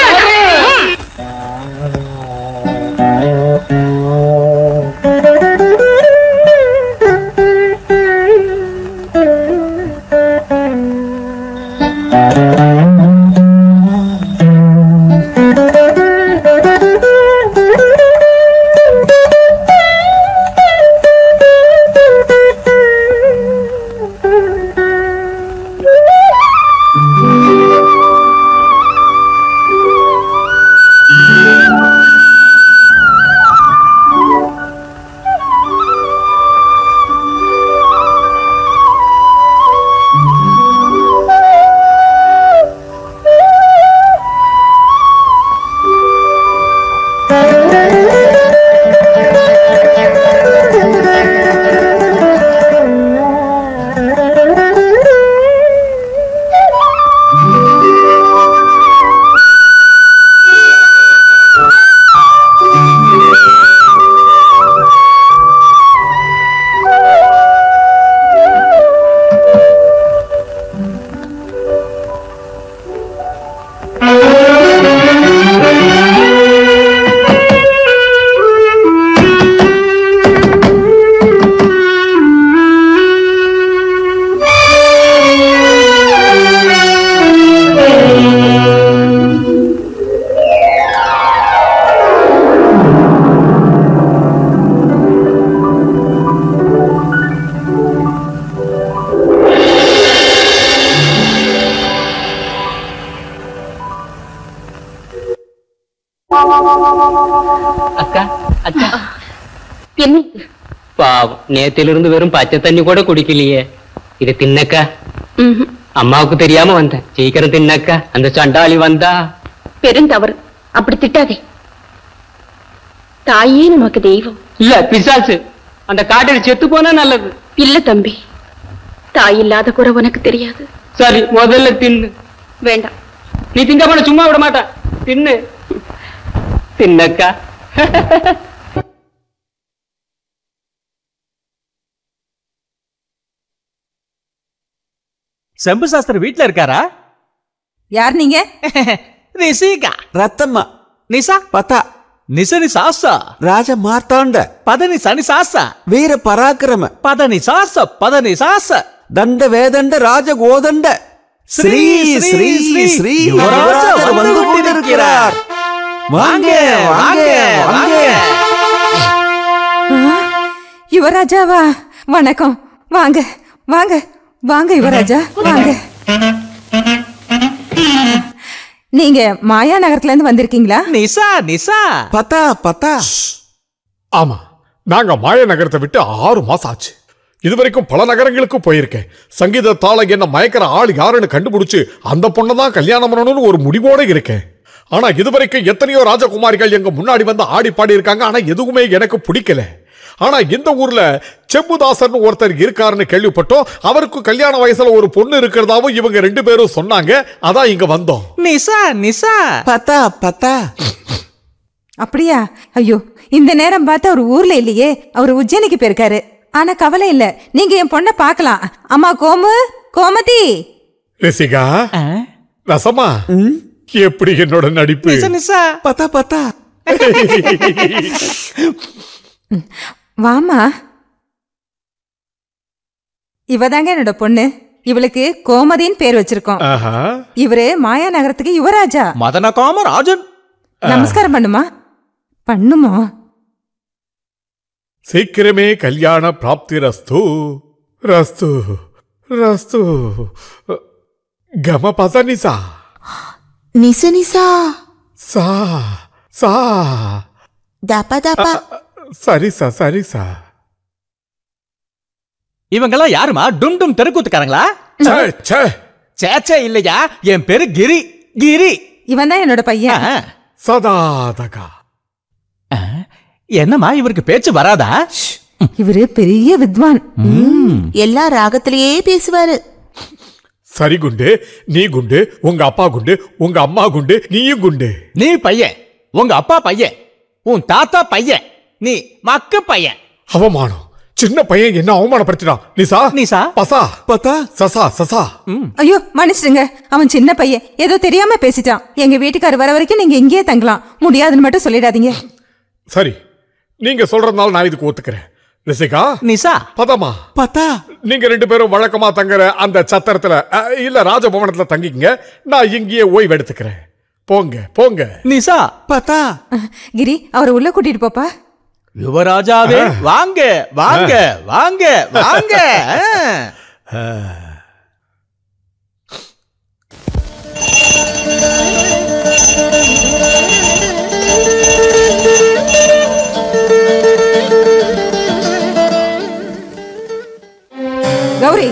அக்கா அக்கா, என்ன பாவம் நேத்திலிருந்து வெறும் பச்சை தண்ணி கூட குடிக்கலையே. இது தின்னக்கா. அம்மாவுக்கு தெரியாம வந்தேன். சீக்கிரம் தின்னக்கா, அந்த சண்டாளி வந்தா. பெருந்தவறு. அப்படி திட்டாதே. தாயே நமக்கு தெய்வம். இல்ல பிசாசு. அந்த காட்டில் செத்து போனா நல்லது. இல்ல தம்பி, தாய் இல்லாத குறை உனக்கு தெரியாது. சரி முதல்ல தின்னு. வேண்டாம். நீ திங்க போன சும்மா விட மாட்டா. தின்னு தின்னக்கா. செம்பு சாஸ்திரி வீட்ல இருக்காரா? யார் நீங்க? ரிஷிகா ரத்தம்மா நிசா பத்தா நிசனி சாசா ராஜ மார்த்தாண்ட பதனி சனி சாசா வீர பராக்கிரம பதனி சாச தண்ட வேதண்ட ராஜ கோதண்ட ஸ்ரீ ஸ்ரீ ஸ்ரீ யுவராஜர் வந்து கொண்டிருக்கிறார். வாங்க வாங்க வாங்க. யுவராஜாவா? வணக்கம். வாங்க வாங்க வாங்க யுவராஜா வாங்க. நீங்க மாயா நகரத்துல இருந்து வந்திருக்கீங்களா? நிசா நிசா பத்தா பத்தா. ஆமா, நாங்க மாய நகரத்தை விட்டு 6 மாசம் ஆச்சு. இதுவரைக்கும் பல நகரங்களுக்கு போயிருக்கேன். சங்கீதத்தால என்ன மயக்கிற ஆள் யாருன்னு கண்டுபிடிச்சு அந்த பொண்ணதான் கல்யாணம் பண்ணணும்னு ஒரு முடிவோட இருக்கேன். ஆனா இதுவரைக்கும் எத்தனையோ ராஜகுமாரிகள் எங்க முன்னாடி வந்து ஆடி பாடி இருக்காங்க. ஆனா எதுவுமே எனக்கு பிடிக்கல. ஆனா இந்த ஊர்ல செம்புதாசன் ஒருத்தர் இருக்காருன்னு கேள்விப்பட்டோம். அவருக்கு கல்யாண வயசுல ஒரு பொண்ணு இருக்கிறதாவும் இவங்க 2 பேரும் சொன்னாங்க. அதான் இங்க வந்தோம். நிசா நிசா பத்தா பத்தா. அப்படியா? ஐயோ, இந்த நேரம் பார்த்து அவர் ஊர்ல இல்லையே. அவர் உஜ்ஜயினிக்கு போயிருக்காரு. ஆனா கவலை இல்ல, நீங்க என் பொண்ண பார்க்கலாம். அம்மா கோமதி. ரிசிகா, ரசமா, எப்படி என்னோட நடிப்பு? நிசா பத்தா பத்தா. வாமா. இவதாங்க என்னோட பொண்ணு. இவளுக்கு கோமதின்னு பேர் வச்சிருக்கோம். இவரு மாயா நகரத்துக்கு யுவராஜா. மதன காமராஜன். நமஸ்காரம் பண்ணுமா? பண்ணுமா? சீக்கிரமே கல்யாண பிராப்தி ரஸ்து ரஸ்து ரஸ்து. கம பச நிசா நிசா சா சா தப்பா தப்பா. சரிசா சரிசா. இவங்கெல்லாம் யாருமா? டும் டும் தெருக்கூத்துக்காரங்களா? சேச்சே இல்லையா, என் பேரு கிரி. கிரி. இவன் தான் என்னோட பையன். சதாதகா. என்னம்மா இவருக்கு பேச்சு வராதா? இவரு பெரிய வித்வான். எல்லா ராகத்திலேயே பேசுவாரு. சரி குண்டு, நீ குண்டு, உங்க அப்பா குண்டு, உங்க அம்மா குண்டு, நீயும் குண்டு. நீ பையன், உங்க அப்பா பையன், உன் தாத்தா பையன், நீ மக்கு பையன். அவமானம். சின்ன பையன் என்ன அவமானப்படுத்தினான். நிசா நிசா பசா பத்தா சசா சசா. ஐயோ மன்னிச்சிடுங்க, அவன் சின்ன பையன், ஏதோ தெரியாம பேசிட்டான். எங்க வீட்டுக்காரர் வர வரைக்கும் நீங்க இங்கேயே தங்கலாம். முடியாதுன்னு மட்டும் சொல்லிடாதீங்க. சரி, நீங்க சொல்றதுனால நான் இதுக்கு ஒத்துக்கிறேன். ரிசிகா நிசா பதமா பத்தா. நீங்க 2 பேரும் வழக்கமா தங்குற அந்த சத்திரத்துல இல்ல ராஜபவனத்துல தங்கிக்கங்க. நான் இங்கேயே ஓய்வு எடுத்துக்கிறேன். போங்க போங்க. நிசா பத்தா. கிரி, அவரை உள்ள கூட்டிட்டு போப்பா. யுவராஜாவே வாங்க வாங்க வாங்க வாங்க. கௌரி,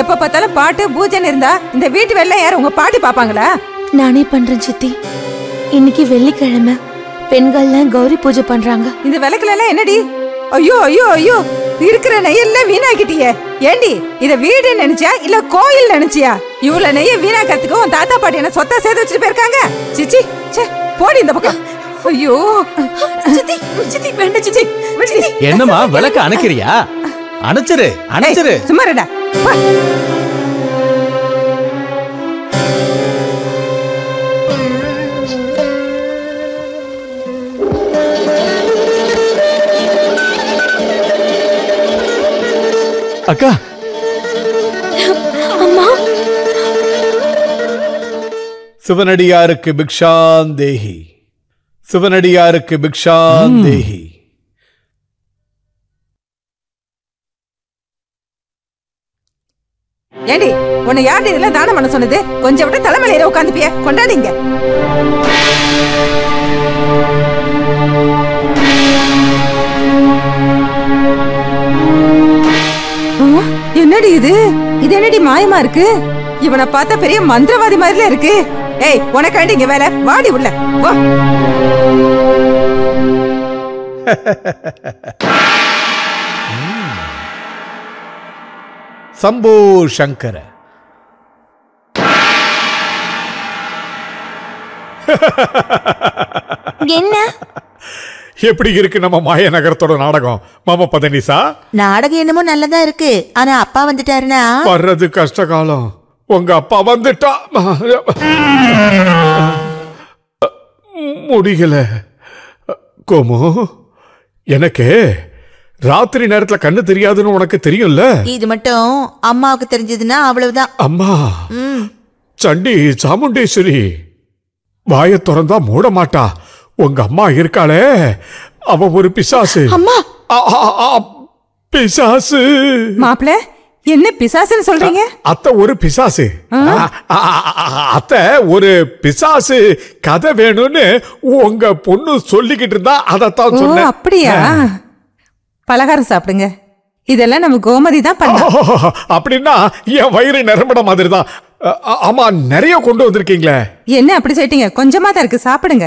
எப்ப பார்த்தாலும் பாட்டு பூஜைன்னு இருந்தா இந்த வீட்டு வெள்ளை யாரும் உங்க பாட்டி பாப்பாங்களா? நானே பண்றேன் சித்தி. இன்னைக்கு வெள்ளிக்கிழமை, பெண்கள்லாம் கௌரி பூஜை பண்றாங்க. இந்த விளக்குல எல்லாம் என்னடி? ஐயோ ஐயோ ஐயோ, இருக்கிற நெய்யெல்லாம் வீணாக்கிட்டியே. ஏண்டி, இத வீடு நினைச்சியா இல்ல கோயில் நினைச்சியா? இவ்வளவு நெய்ய வீணாக்கிறதுக்கு உன் தாத்தா பாட்டி என்ன சொத்தா சேர்த்து வச்சுட்டு போயிருக்காங்க. சிச்சி, போடி இந்த பக்கம். ஐயோ சித்தி, சித்தி வேண்டாம் சித்தி. என்னம்மா விளக்க அணைக்கிறியா? அணைச்சிரு அணைச்சிரு. சும்மா இருடா. அக்கா. அம்மா. சிவனடியாருக்கு பிக்ஷான் தேஹி, சிவனடியாருக்கு பிக்ஷான் தேஹி. ஏண்டி, உன்னை யாரு இதெல்லாம் தானம் பண்ண சொன்னது? கொஞ்சம் விட தலைமையில உட்காந்துப்பிய. கொண்டாடிங்க. என்னடி இது? இது என்னடி மாயமா இருக்கு? இவனை பார்த்தா பெரிய மந்திரவாதி மாதிரில இருக்கு. ஏய், உனக்காண்டி இங்க வேலை. வாடி உள்ள வா. சம்போ சங்கர. என்ன எப்படி இருக்கு நம்ம மாய நகரத்தோட நாடகம்? மாமா பதனிசா, நாடகம் என்னமோ நல்லதா இருக்கு. ஆனா அப்பா வந்துட்டாருன்னா வர்றது கஷ்ட காலம். உங்க அப்பா வந்துட்டா முடியல. கோமு, எனக்கு ராத்திரி நேரத்துல கண்ணு தெரியாதுன்னு உனக்கு தெரியும்ல. இது மட்டும் அம்மாவுக்கு தெரிஞ்சதுன்னா அவ்வளவுதான். அம்மா சண்டி சாமுண்டேஸ்வரி வாய திறந்தா மூட மாட்டா. உங்க அம்மா இருக்காளே, அவ ஒரு பிசாசு. அம்மா பிசாசு. மாப்பிள்ள, என்ன பிசாசுன்னு சொல்றீங்க? அத்தை ஒரு பிசாசு. அத்தை ஒரு பிசாசு கதை வேணும்னு உங்க பொண்ணு சொல்லிக்கிட்டு இருந்தா அதத்தான் சொன்னேன். அப்படியா? பலகாரம் சாப்பிடுங்க. இதெல்லாம் நம்ம கோமதி தான் பண்ணா. அப்படின்னா என் வயிறு நிரம்பிட மாதிரி தான். ஆமா, நிறைய கொண்டு வந்திருக்கீங்களே. என்ன அப்படி சொல்லிட்டீங்க? கொஞ்சமா தான் இருக்கு, சாப்பிடுங்க.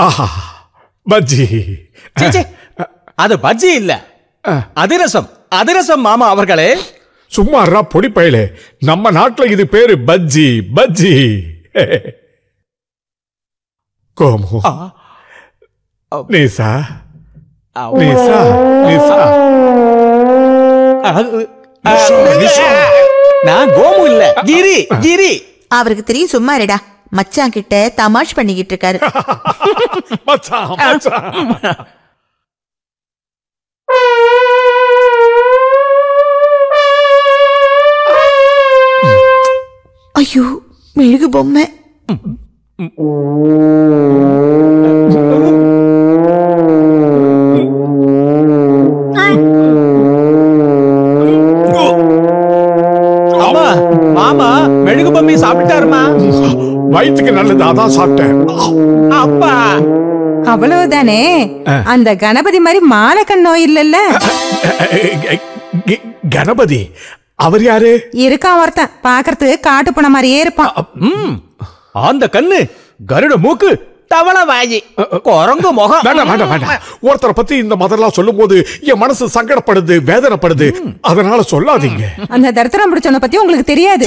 ஆஹா, பஜ்ஜி. அது பஜ்ஜி இல்ல, அதிரசம். அதிரசம் மாமா அவர்களே. சும்மாறா பொடி பயலே, நம்ம நாட்டுல இது பேரு பஜ்ஜி. பஜ்ஜி. கோமு, நீசா நீசா நீசா. நான் கோமு இல்ல, கிரி. கிரி அவருக்கு தெரியும். சும்மா இருடா. மச்சான் கிட்ட தமாஷ் பண்ணிக்கிட்டு இருக்காரு. மச்சான் மச்சான். ஐயோ, மெழுகு பொம்மை. மாமா மெழுகு பொம்மை சாப்பிட்டாருமா? வயிற்றுக்கு நல்லது, அதான் சாப்பிட்டேன். அப்பா அவ்வளவுதானே? அந்த கணபதி மாதிரி மானக்கண் நோய் இல்லல்ல? கணபதி அவர் யாரு? இருக்கான் ஒருத்தன், பாக்குறதுக்கு காட்டு போன மாதிரியே இருப்பான். அந்த கண்ணு, கருட மூக்கு, தவள வாயி, குரங்கு முகம். வேண்டாம் வேண்டாம் வேண்டாம். ஒருத்தரை பத்தி இந்த மாதிரிலாம் சொல்லும் போது என் மனசு சங்கடப்படுது, வேதனைப்படுது. அதனால சொல்லாதீங்க. அந்த தரித்திரம் பிடிச்சவனை பத்தி உங்களுக்கு தெரியாது.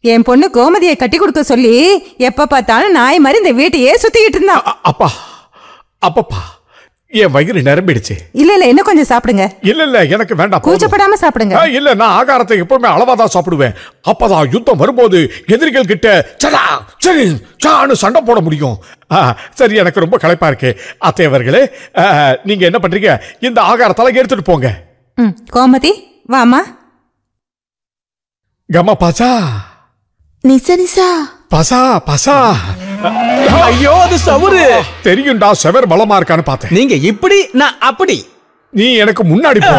என் பொண்ணு கோமதியை கட்டி கொடுக்க சொல்லி எப்ப பார்த்தாலும் நாய் மாதிரி இந்த வீட்டையே சுத்திக்கிட்டு இருந்தான். அப்பா அப்பப்பா, என் வயிறு நிரம்பிடுச்சு. இல்ல இல்ல, இன்னும் கொஞ்சம் சாப்பிடுங்க. இல்ல இல்ல, எனக்கு வேண்டாம். கூச்சப்படாம சாப்பிடுங்க. இல்ல, நான் ஆகாரத்தை எப்பவுமே அளவாதான் சாப்பிடுவேன். அப்பதான் யுத்தம் வரும்போது எதிரிகள் கிட்ட சண்டை போட முடியும். சரி, எனக்கு ரொம்ப களைப்பா இருக்கு. அத்தையவர்களே, நீங்க என்ன பண்றீங்க? இந்த ஆகாரத்தெல்லாம் எடுத்துட்டு போங்க. கோமதி வாமா. கமா பாசா நிசா நிசா பசா பசா. ஐயோ, அது சவுரு. தெரியும்டா, செவர் பலமா இருக்கான்னு பார்த்தேன். நீங்க இப்படி, நான் அப்படி. நீ எனக்கு முன்னாடி போ.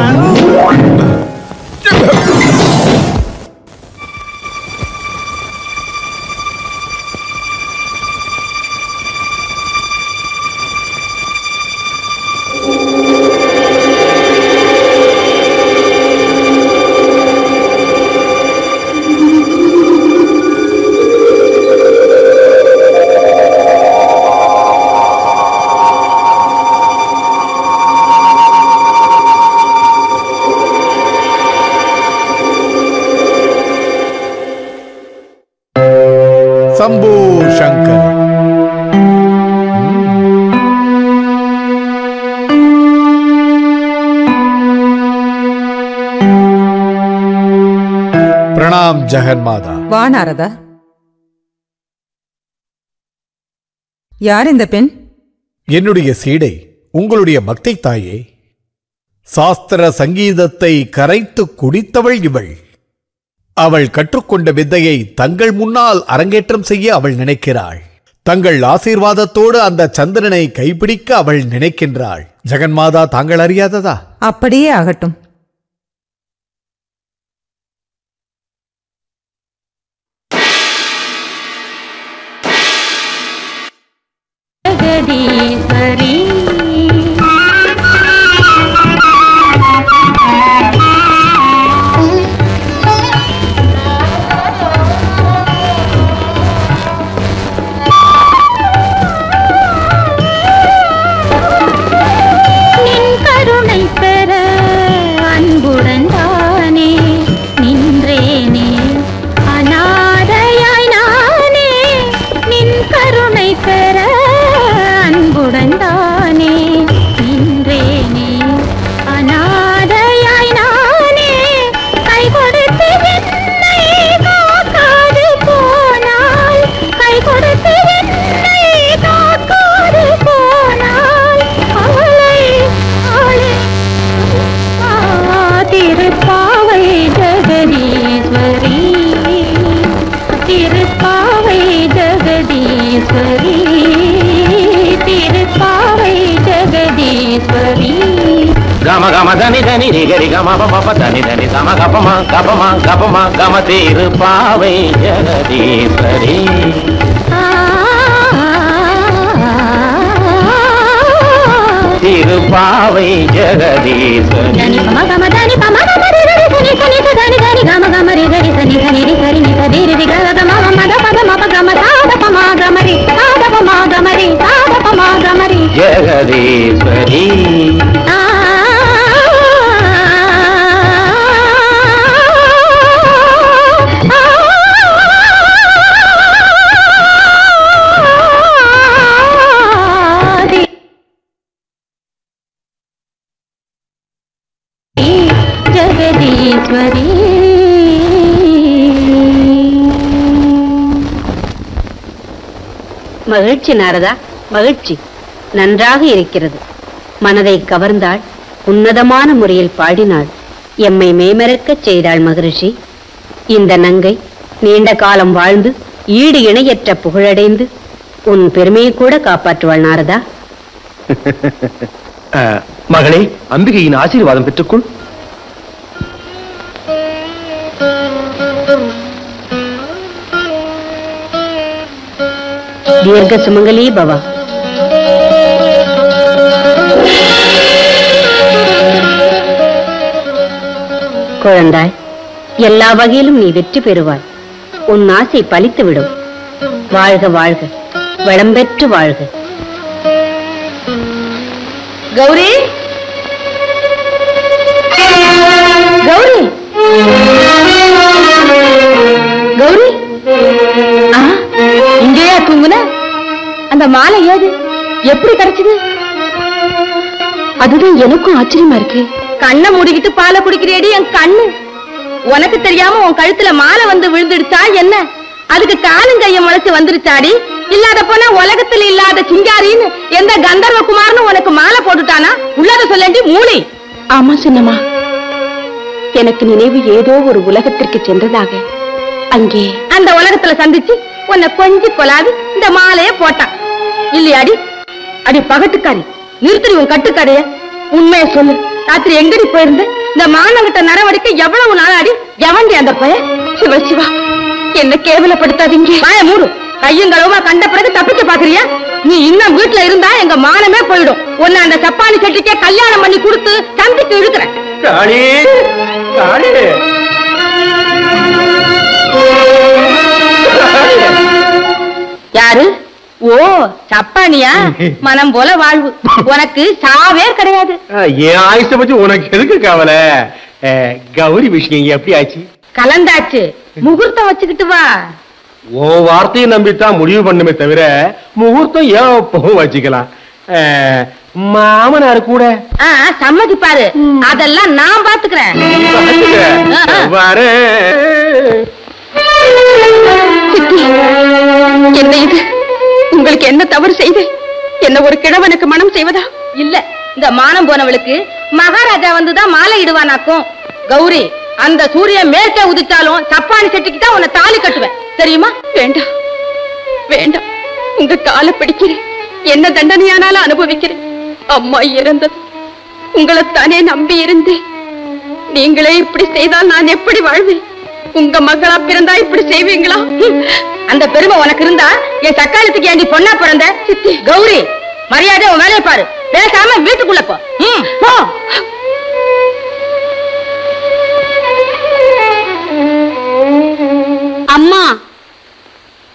சம்பு சங்கர். பிரணாம் ஜெகன் மாதா. வா நாரதா. யார் இந்த பெண்? என்னுடைய சீடை, உங்களுடைய பக்தை தாயே. சாஸ்திர சங்கீதத்தை கரைத்து குடித்தவள் இவள். அவள் கற்றுக்கொண்ட வித்தையை தங்கள் முன்னால் அரங்கேற்றம் செய்ய அவள் நினைக்கிறாள். தங்கள் ஆசீர்வாதத்தோடு அந்த சந்திரனை கைப்பிடிக்க அவள் நினைக்கின்றாள். ஜெகன்மாதா, தாங்கள் அறியாததா? அப்படியே ஆகட்டும். ஜெகதீஸ்வரி பெற அன்புடன் கம தனி தனி ரிகரி கம பம தனி தனி சம கபமா கபமா கபமா கம திருப்பாவை ஜெகதீஸ்வரி திருப்பாவை ஜெகதீஸ்வரி ஜெகதீஸ்வரி ஜெகதீஸ்வரி மகிழ்ச்சி நாரதா, மகிழ்ச்சி. நன்றாக இருக்கிறது. மனதை கவர்ந்தாள், உன்னதமான முறையில் பாடினாள், எம்மை மேமறக்கச் செய்தாள் மகரிஷி. இந்த நங்கை நீண்ட காலம் வாழ்ந்து ஈடு இணையற்ற புகழடைந்து உன் பெருமையை கூட காப்பாற்றுவாள் நாரதா. மகளே, அம்பிகையின் ஆசீர்வாதம் பெற்றுக்கொள். தீர்க்க சுமங்கலி பவா. குழந்தாய், எல்லா வகையிலும் நீ வெற்றி பெறுவாய். உன் ஆசை பலித்துவிடும். வாழ்க வாழ்க, வளம் பெற்று வாழ்க. கௌரி, கௌரி, கௌரி, இங்கேயா தூங்குன? அந்த மாலை ஏது? எப்படி கிடைச்சது? அதுதான் எனக்கும் ஆச்சரியமா இருக்கு. கண்ணை மூடிக்கிட்டு பாலை குடிக்கிறேடி என் கண்ணு. உனக்கு தெரியாம உன் கழுத்துல மாலை வந்து விழுந்துடுச்சா என்ன? அதுக்கு காலும் கைய முளைச்சு வந்துருச்சாடி? இல்லாத போனா உலகத்துல இல்லாத சிங்காரின்னு எந்த கந்தர்வ குமாரனும் உனக்கு மாலை போட்டுட்டானா? உள்ளத சொல்லி மூளை. ஆமா சின்னம்மா, எனக்கு நினைவு ஏதோ ஒரு உலகத்திற்கு சென்றதாக. அங்கே அந்த உலகத்துல சந்திச்சு உன்னை கொஞ்சி கொலாது இந்த மாலைய போட்டான் இல்லையாடி? அடி பகட்டுக்காரி, நிறுத்தி உன் கட்டுக்காரிய. உண்மைய சொல்லு, ராத்திரி எங்கடி போயிருந்த? இந்த மானங்கிட்ட நடவடிக்கை எவ்வளவு நாளாடி? எவண்டி அந்த பையன்? சிவ சிவா, என்ன கேவலப்படுத்தாதீங்க. வாய மூடு. கையும் களவுமா கண்ட பிறகு தப்பிக்க பாக்குறியா? நீ இன்னும் வீட்டுல இருந்தா எங்க மானமே போயிடும். உன்னை அந்த சப்பானி செட்டிக்கே கல்யாணம் பண்ணி கொடுத்து சந்திக்கு இழுக்கிறேன். யாரு? ஓ, சப்பானியா? மனம் போல வாழ்வு. உனக்கு சாவே கிடையாது. என் ஆயுஷ பத்தி உனக்கு எதுக்கு கவலை? கௌரி விஷயம் எப்படி ஆச்சு? கலந்தாச்சு. முகூர்த்தம் வச்சுக்கிட்டு வா. ஓ வார்த்தையை நம்பித்தான் முடிவு பண்ணுமே தவிர முகூர்த்தம் எப்பவும் வச்சுக்கலாம். மாமனார் கூட சம்மதிப்பாரு. அதெல்லாம் நான் பாத்துக்கிறேன். என்ன இது? உங்களுக்கு என்ன தவறு செய்து என்ன ஒரு கிழவனுக்கு மனம் செய்வதா? இல்ல, இந்த மானம் போனவளுக்கு மகாராஜா வந்துதான் மாலை இடுவானாக்கும். கௌரி, அந்த சூரியன் மேற்கே உதிச்சாலும் சப்பானி செட்டிக்கு தான் உன்னை தாலி கட்டுவேன், தெரியுமா? வேண்டாம் வேண்டாம், உங்க காலை பிடிக்கிறேன். என்ன தண்டனையானாலும் அனுபவிக்கிறேன். அம்மா இறந்தது உங்களைத்தானே நம்பி இருந்தேன். நீங்களே இப்படி செய்தால் நான் எப்படி வாழ்வேன்? உங்க மகளா பிறந்தா இப்படி செய்வீங்களா? அந்த பெருமை உனக்கு இருந்தா என் சக்காலத்துக்கு ஏண்டி பொண்ணா பிறந்த? சித்தி, கௌரி, மரியாதை உன் வேலையை பாரு. பேசாம வீட்டுக்குள்ள போ. போ. அம்மா.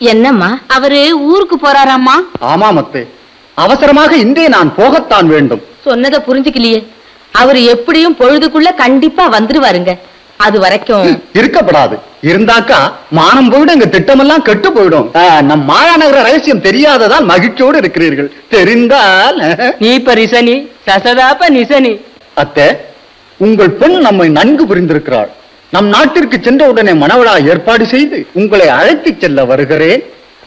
என்னம்மா? அவரு ஊருக்கு போறாராம்மா? ஆமா மத்தே, அவசரமாக இன்றே நான் போகத்தான் வேண்டும். சொன்னதை புரிஞ்சுக்கலையே. அவரு எப்படியும் பொழுதுக்குள்ள கண்டிப்பா வந்துருவாருங்க. அது வரைக்கும் இருக்கப்படாது. இருந்தாக்கா மானம் போயிடும், எங்க திட்டமெல்லாம் கெட்டு போயிடும். நம் மாயாநகர ரகசியம் தெரியாததால் மகிழ்ச்சியோடு இருக்கிறீர்கள். தெரிந்தால் நீ பரிசனி சசதாப்ப நிசனி. அத்தை, உங்கள் பெண் நம்மை நன்கு புரிந்திருக்கிறாள். நம் நாட்டிற்கு சென்ற உடனே மணவிழா ஏற்பாடு செய்து உங்களை அழைத்து செல்ல வருகிறேன்.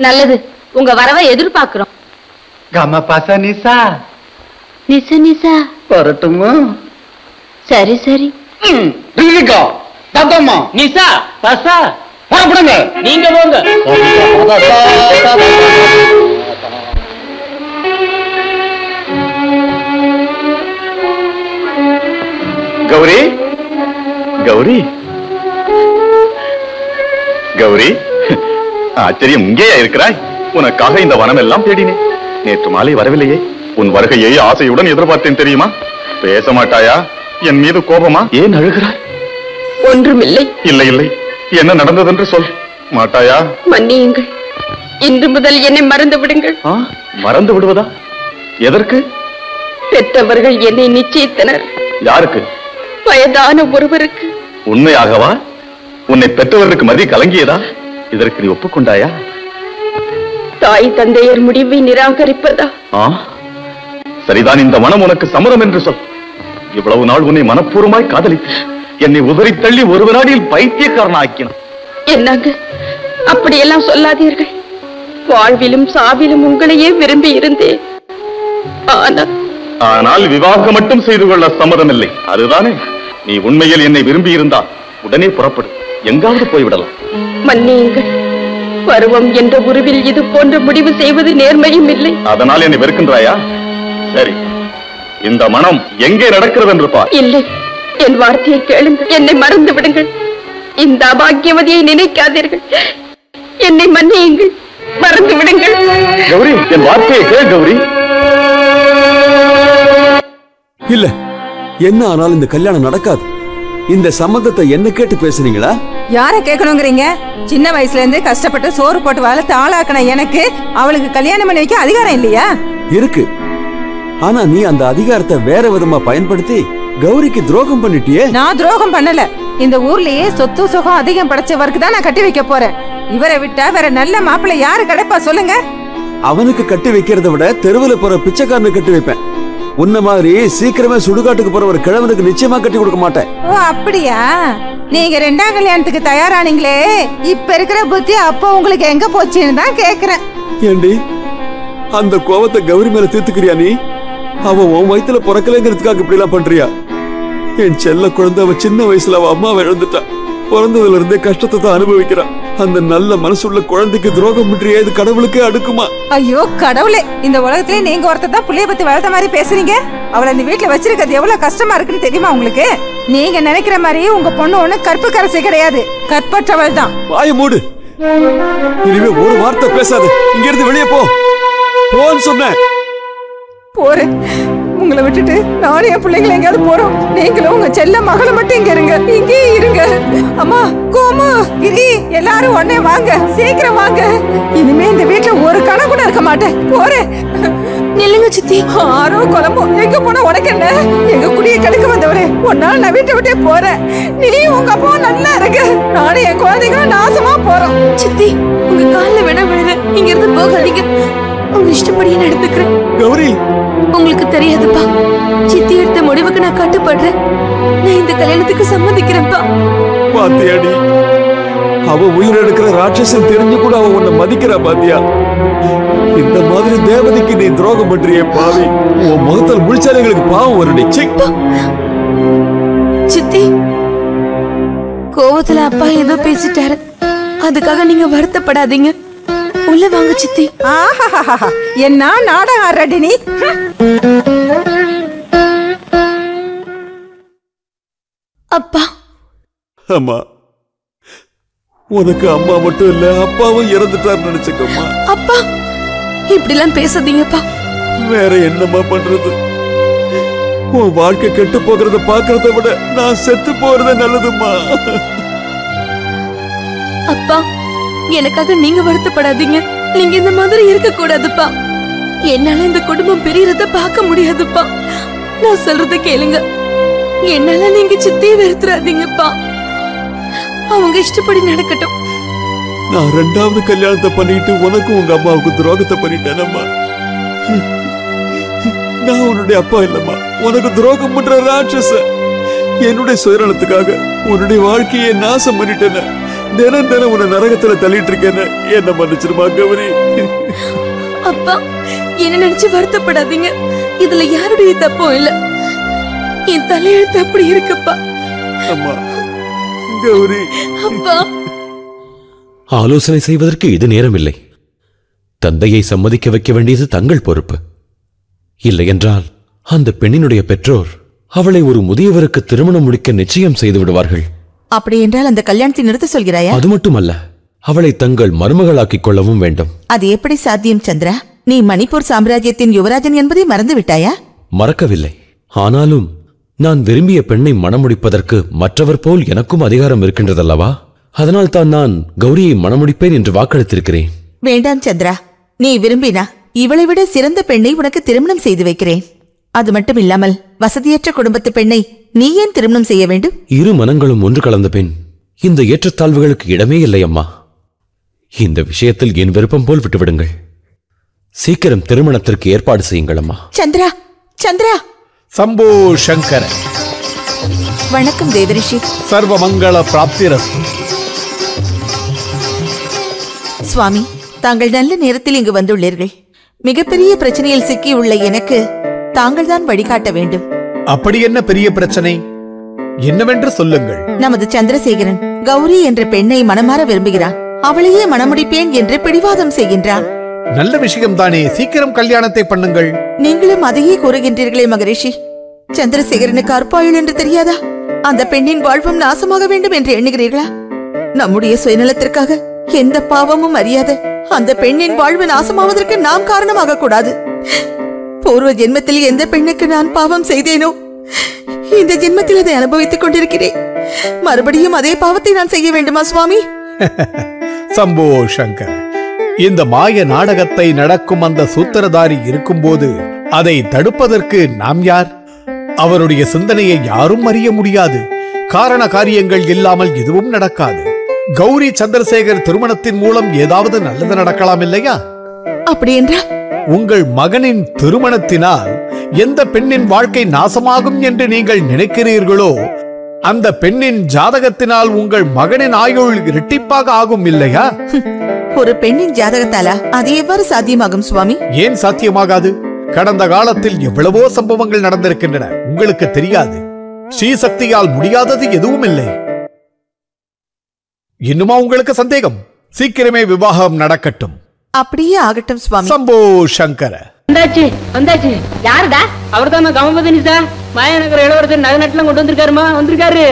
நல்லது, உங்க வரவை எதிர்பார்க்கிறோம். கம பச நிசா நிச நிசா வரட்டுமா? சரி சரி. தத்தம்மா நிசா பசா புறப்படுங்க. நீங்க போங்க. கௌரி கௌரி, ஆச்சரியம், இங்கேயா இருக்கிறாய்? உனக்காக இந்த வனம் எல்லாம் தேடினேன். நேற்று மாலை வரவில்லையே. உன் வருகையை ஆசையுடன் எதிர்பார்த்தேன் தெரியுமா? பேச மாட்டாயா? என் மீது கோபமா? ஏன் அழுகிறாய்? ஒன்றுமில்லை. இல்லை இல்லை, என்ன நடந்ததென்று சொல். மாட்டாயா? மன்னியுங்கள், இன்று முதல் என்னை மறந்து விடுங்கள். மறந்து விடுவதா? எதற்கு? பெற்றவர்கள் என்னை நிச்சயித்தனர். யாருக்கு? வயதான ஒருவருக்கு. உண்மையாகவா? உன்னை பெற்றவருக்கு மதி கலங்கியதா? இதற்கு நீ ஒப்புக்கொண்டாயா? தாய் தந்தையர் முடிவை நிராகரிப்பதா? சரிதான், இந்த மனம் உனக்கு சம்மதம் என்று சொல். இவ்வளவு நாள் உன்னை மனப்பூர்வமாய் காதலித்து என்னை உதறி தள்ளி ஒரு வினாடியில் பைத்தியக்காரன் ஆக்கினான். என்னங்க, அப்படியெல்லாம் சொல்லாதீர்கள். வாழ்விலும் சாவிலும் உங்களையே விரும்பி இருந்தேன். ஆனால் விவாகம் மட்டும் செய்து கொள்ள சம்மதம் இல்லை, அதுதானே? நீ உண்மையில் என்னை விரும்பி இருந்தால் உடனே புறப்படு, எங்காவது போய்விடலாம். மன்னியுங்கள், பருவம் என்ற உருவில் இது போன்ற முடிவு செய்வது நேர்மையும் இல்லை. அதனால் என்னை வெறுக்கின்றாயா? சரி, இந்த மனம் எங்கே நடக்கிறது என்று பார். இல்லை, என் வார்த்தையை கேளுங்கள். என்னை மறந்து விடுங்கள். இந்த அபாக்கியவதியை நினைக்காதீர்கள். என்னை மன்னியுங்கள், மறந்து விடுங்கள். கௌரி, என் வார்த்தையை கேள் கௌரி. இல்ல, என்ன ஆனாலும் இந்த கல்யாணம் நடக்காது. இந்த சம்பந்தத்தை என்ன கேட்டு பேசுறீங்களா? யார கேட்கணுங்கிறீங்க? சின்ன வயசுல இருந்து கஷ்டப்பட்டு சோறு போட்டு வளர்த்து ஆளாக்கின எனக்கு அவளுக்கு கல்யாணம் பண்ணி வைக்க அதிகாரம் இல்லையா? இருக்கு. ஆனா நீ அந்த அதிகாரத்தை வேற விதமா பயன்படுத்தி கௌரிக்கு துரோகம் பண்ணிட்டியே. நான் துரோகம் பண்ணல. இந்த ஊர்லயே சொத்து சுகம் அதிகம் படைச்சவருக்கு தான் நான் கட்டி வைக்க போறேன். இவரை விட்டா வேற நல்ல மாப்பிள்ளை யாரு கிடைப்பா சொல்லுங்க? அவனுக்கு கட்டி வைக்கிறத விட தெருவில் போற பிச்சைக்காரனுக்கு கட்டி வைப்பேன். உன்ன மாதிரி சீக்கிரமே சுடுகாட்டுக்கு போற ஒரு கிழவனுக்கு நிச்சயமா கட்டி கொடுக்க மாட்டேன். ஓ அப்படியா? நீங்க ரெண்டாம் கல்யாணத்துக்கு தயாரானீங்களே, இப்ப இருக்கிற புத்தி அப்போ உங்களுக்கு எங்க போச்சுன்னு தான் கேக்குறேன். ஏண்டி, அந்த கோவத்தை கௌரி மேல தீர்த்துக்கிறியா நீ? அவ உன் வயித்துல பிறக்கலைங்கிறதுக்காக இப்படி எல்லாம் பண்றியா? என் செல்ல குழந்தை அவ சின்ன வயசுல அவ அம்மாவை இழந்துட்டா. பிறந்ததுல இருந்தே கஷ்டத்தை தான் அனுபவிக்கிறான். அந்த நல்ல மனசுள்ள குழந்தைக்கு துரோகம் பண்றியே, இது கடவுளுக்கே அடுக்குமா? ஐயோ கடவுளே, இந்த உலகத்திலே நீங்க ஒருத்தர் தான் புள்ளைய பத்தி வளர்த்த மாதிரி பேசுறீங்க. அவளை இந்த வீட்டுல வச்சிருக்கிறது எவ்வளவு கஷ்டமா இருக்குன்னு தெரியுமா உங்களுக்கு? நீங்க நினைக்கிற மாதிரி உங்க பொண்ணு ஒண்ணு கற்பு கரசி கிடையாது, கற்பற்றவள் தான். வாய மூடு. இனிமே ஒரு வார்த்தை பேசாத. இங்க இருந்து வெளியே போ. போன்னு சொன்னேன். போறேன். உங்களை விட்டுட்டு நானும் என் பிள்ளைங்களை எங்கேயாவது போறோம். நீங்களும் உங்க செல்ல மகளை மட்டும் இங்க இருங்க, இங்கே இருங்க. அம்மா, கோமு, கிரி, எல்லாரும் உடனே வாங்க, சீக்கிரம் வாங்க. இனிமே இந்த வீட்டுல ஒரு கணம் கூட இருக்க மாட்டேன். போறேன். நில்லுங்க சித்தி. ஆரோ குழம்போ எங்க போனா உனக்கு என்ன? எங்க குடியை கெடுக்க வந்தவரே, ஒன்னால நான் வீட்டை விட்டே போறேன். நீ உங்க அப்பாவும் நல்லா இருங்க, நானும் என் குழந்தைங்களும் நாசமா போறோம். சித்தி, உங்க காலில் வேணா விழுற, இங்க இருந்து போகாதீங்க. உங்க இஷ்டப்படியே நடந்துக்கிறேன். கௌரி, உங்களுக்கு தெரியாதுப்பா, சித்தி எடுத்த முடிவுக்கு நான் கட்டுப்படுறேன். நான் இந்த கல்யாணத்துக்கு சம்மதிக்கிறேன்ப்பா. பாத்தியாடி, அவ உயிர் எடுக்கிற ராட்சசன் தெரிஞ்சு கூட அவ உன்னை மதிக்கிறா பாத்தியா? இந்த மாதிரி தேவதைக்கு நீ துரோகம் பண்றியே பாவி. உன் முகத்தில் முழிச்சாலே எங்களுக்கு பாவம் வருடி. சித்தி, கோவத்துல அப்பா ஏதோ பேசிட்டாரு, அதுக்காக நீங்க வருத்தப்படாதீங்க. உள்ள வாங்க சித்தி. என்ன நாடகம் ஆடுறடி நீ? அப்பா. அம்மா, உனக்கு அம்மா மட்டும் இல்ல, அப்பாவும் இறந்துட்டார் நினைச்சுக்கம்மா. அப்பா, இப்படிலாம் பேசாதீங்கப்பா. வேற என்னம்மா பண்றது? உன் வாழ்க்கை கெட்டு போகிறத பாக்குறத விட நான் செத்து போறதே நல்லதும்மா. அப்பா, எனக்காக நீங்க வருத்தப்படாதீங்க. நீங்க இந்த மாதிரி இருக்க கூடாதுப்பா. என்னால இந்த குடும்பம் பிரியறத பார்க்க முடியாதுப்பா. நான் சொல்றத கேளுங்க. என்னால நீங்க சித்தியை வெறுத்துறாதீங்கப்பா. அவங்க இஷ்டப்படி நடக்கட்டும். நான் ரெண்டாவது கல்யாணத்தை பண்ணிட்டு உனக்கும் உங்க அம்மாவுக்கு துரோகத்தை பண்ணிட்டேனம்மா. நான் உன்னுடைய அப்பா இல்லம்மா, உனக்கு துரோகம் பண்ற ராட்சச. என்னுடைய சுயநலத்துக்காக உன்னுடைய வாழ்க்கையை நாசம் பண்ணிட்டேன. தினம் தினம் உன்னை நரகத்துல தள்ளிட்டு இருக்கேன்னு என்ன மன்னிச்சிருமா கௌரி. அப்பா, என்ன நினைச்சு வருத்தப்படாதீங்க. இதுல யாருடைய தப்பும் இல்ல. என் தலையெழுத்து அப்படி இருக்குப்பா. அம்மா, கௌரி. அப்பா, ஆலோசனை செய்வதற்கு இது நேரமில்லை. தந்தையை சம்மதிக்க வைக்க வேண்டியது தங்கள் பொறுப்பு. இல்லை என்றால் அந்த பெண்ணினுடைய பெற்றோர் அவளை ஒரு முதியவருக்கு திருமணம் முடிக்க நிச்சயம் செய்து விடுவார்கள். அப்படி என்றால் அந்த கல்யாணத்தை நிறுத்த சொல்கிறாயா? அது மட்டுமல்ல, அவளை தங்கள் மருமகளாக்கிக் கொள்ளவும் வேண்டும். அது எப்படி சாத்தியம் சந்திரா? நீ மணிப்பூர் சாம்ராஜ்யத்தின் யுவராஜன் என்பதை மறந்து விட்டாயா? மறக்கவில்லை. ஆனாலும் நான் விரும்பிய பெண்ணை மணமுடிப்பதற்கு மற்றவர் போல் எனக்கும் அதிகாரம் இருக்கின்றதல்லவா? அதனால் தான் நான் கௌரியை மணமுடிப்பேன் என்று வாக்களித்திருக்கிறேன். வேண்டாம் சந்திரா, நீ விரும்பினா இவளை விட சிறந்த பெண்ணை உனக்கு திருமணம் செய்து வைக்கிறேன். அது மட்டும் இல்லாமல் வசதியற்ற குடும்பத்து பெண்ணை நீ ஏன் திருமணம் செய்ய வேண்டும்? இரு மனங்களும் ஒன்று கலந்த பின் இந்த ஏற்றத்தாழ்வுகளுக்கு இடமே இல்லை அம்மா. இந்த விஷயத்தில் என் விருப்பம் போல் விட்டுவிடுங்கள். சீக்கிரம் திருமணத்திற்கு ஏற்பாடு செய்யுங்கள் அம்மா. சந்திரா, சந்திரா. சம்போ சங்கர. வணக்கம் தேவரிஷி. சர்வ மங்கள பிராப்திரஸ்து. சுவாமி, தாங்கள் நல்ல நேரத்தில் இங்கு வந்துள்ளீர்கள். மிகப்பெரிய பிரச்சனையில் சிக்கியுள்ள எனக்கு தாங்கள் தான் வழிகாட்ட வேண்டும். அப்படி என்ன பெரிய பிரச்சனை? என்னவென்று சொல்லுங்கள். நமது சந்திரசேகரன் கௌரி என்ற பெண்ணை மனமாற விரும்புகிறான். அவளையே மணமுடிப்பேன் என்று பிடிவாதம் செய்கின்றான். நல்ல விஷயம் தானே, சீக்கிரம் கல்யாணத்தை பண்ணுங்கள். நீங்களும் அதையே கூறுகின்றீர்களே மகரிஷி. சந்திரசேகரனுக்கு அற்பாயுள் என்று தெரியாதா? அந்த பெண்ணின் வாழ்வும் நாசமாக வேண்டும் என்று எண்ணுகிறீர்களா? நம்முடைய சுயநலத்திற்காக எந்த பாவமும் அறியாத அந்த பெண்ணின் வாழ்வு நாசமாவதற்கு நாம் காரணமாக கூடாது. பூர்வ ஜென்மத்தில் எந்த பெண்ணுக்கு நான் பாவம் செய்தேனோ இந்த ஜென்மத்தில் அதை அனுபவித்துக் கொண்டிருக்கிறேன். மறுபடியும் அதே பாவத்தை நான் செய்ய வேண்டுமா சுவாமி? சம்போ சங்கர், இந்த மாய நாடகத்தை நடக்கும் அந்த சூத்திரதாரி இருக்கும்போது அதை தடுப்பதற்கு நாம் யார்? அவருடைய சிந்தனையை யாரும் அறிய முடியாது. காரண காரியங்கள் இல்லாமல் எதுவும் நடக்காது. கௌரி சந்திரசேகர் திருமணத்தின் மூலம் ஏதாவது நல்லது நடக்கலாம் இல்லையா? அப்படி என்றால் உங்கள் மகனின் திருமணத்தினால் எந்த பெண்ணின் வாழ்க்கை நாசமாகும் என்று நீங்கள் நினைக்கிறீர்களோ அந்த பெண்ணின் ஜாதகத்தினால் உங்கள் மகனின் ஆயுள் இரட்டிப்பாக ஆகும் இல்லையா? ஒரு பெண்ணின் ஜாதகத்தாலா அது எவ்வாறு சாத்தியமாகும் சுவாமி? ஏன் சாத்தியமாகாது? கடந்த காலத்தில் எவ்வளவோ சம்பவங்கள் நடந்திருக்கின்றன, உங்களுக்கு தெரியாது. ஸ்ரீசக்தியால் முடியாதது எதுவும் இல்லை. இன்னுமா உங்களுக்கு சந்தேகம்? சீக்கிரமே விவாகம் நடக்கட்டும். அப்படியே ஆகட்டும் சுவாமி. சம்போ சங்கர. வந்தாச்சு வந்தாச்சு. யாருடா? அவர்தான் கமபதினிசா, மாயநகர இளவரசர் நகநட்டெல்லாம் கொண்டு வந்திருக்காருமா. வந்திருக்காரு.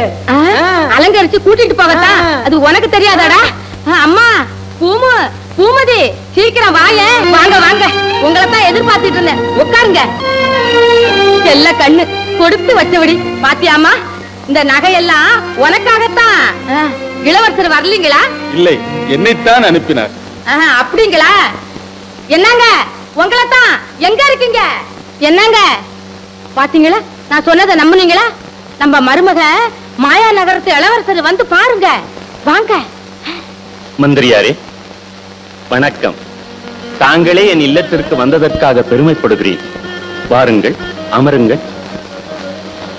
அலங்கரிச்சு கூட்டிட்டு போகத்தான். அது உனக்கு தெரியாதாடா? அம்மா பூமு, பூமதி, சீக்கிரம் வாங்க. வாங்க வாங்க, உங்களை தான் எதிர்பார்த்துட்டு இருந்தேன். உட்காருங்க. செல்ல கண்ணு கொடுத்து வச்சபடி பாத்தியாமா? இந்த நகையெல்லாம் உனக்காகத்தான். இளவரசர் வரலீங்களா? இல்லை, என்னைத்தான் அனுப்பினார். அப்படிங்களா? என்னங்க உங்களைத்தான். எங்க இருக்கீங்க? என்னங்க பாத்தீங்களா? நான் சொன்னதை நம்புனீங்களா? நம்ம மருமக மாயா நகரத்து இளவரசர் வந்து பாருங்க. வாங்க. மந்திரியாரே வணக்கம். தாங்களே என் இல்லத்திற்கு வந்ததற்காக பெருமைப்படுகிறேன். வாருங்கள், அமருங்கள்.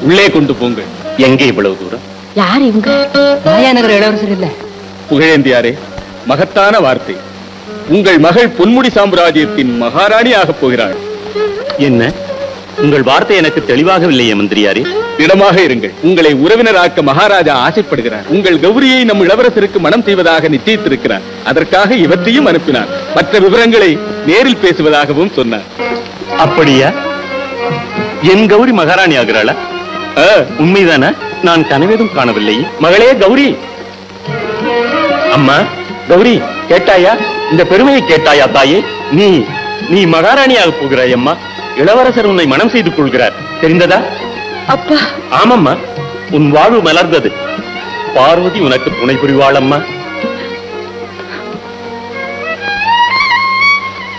உள்ளே கொண்டு போங்கள். எங்கே இவ்வளவு தூரம்? யார் இவங்க? மாயாநகர இளவரசர் இல்ல. புகழேந்தியாரே, மகத்தான வார்த்தை. உங்கள் மகள் பொன்முடி சாம்ராஜ்யத்தின் மகாராணி ஆகப் போகிறாள். என்ன, உங்கள் வார்த்தை எனக்கு தெளிவாகவில்லையே மந்திரியாரே. இடமாக இருங்கள். உங்களை உறவினராக்க மகாராஜா ஆசைப்படுகிறார். உங்கள் கௌரியை நம் இளவரசருக்கு மனம் செய்வதாக நிச்சயித்திருக்கிறார். அதற்காக இவற்றையும் அனுப்பினார். மற்ற விவரங்களை நேரில் பேசுவதாகவும் சொன்னார். அப்படியா? என் கௌரி மகாராணி ஆகிறாளா? உண்மைதானா? நான் கனவேதும் காணவில்லை. மகளே கௌரி. அம்மா கௌரி, கேட்டாயா? இந்த பெருமையை கேட்டாயா தாயே? நீ மகாராணியாக போகிறாய் அம்மா. இளவரசர் உன்னை மனம் செய்து கொள்கிறார், தெரிந்ததா? அப்பா. ஆமம்மா, உன் வாழ்வு மலர்ந்தது. பார்வதி உனக்கு துணை புரிவாள் அம்மா.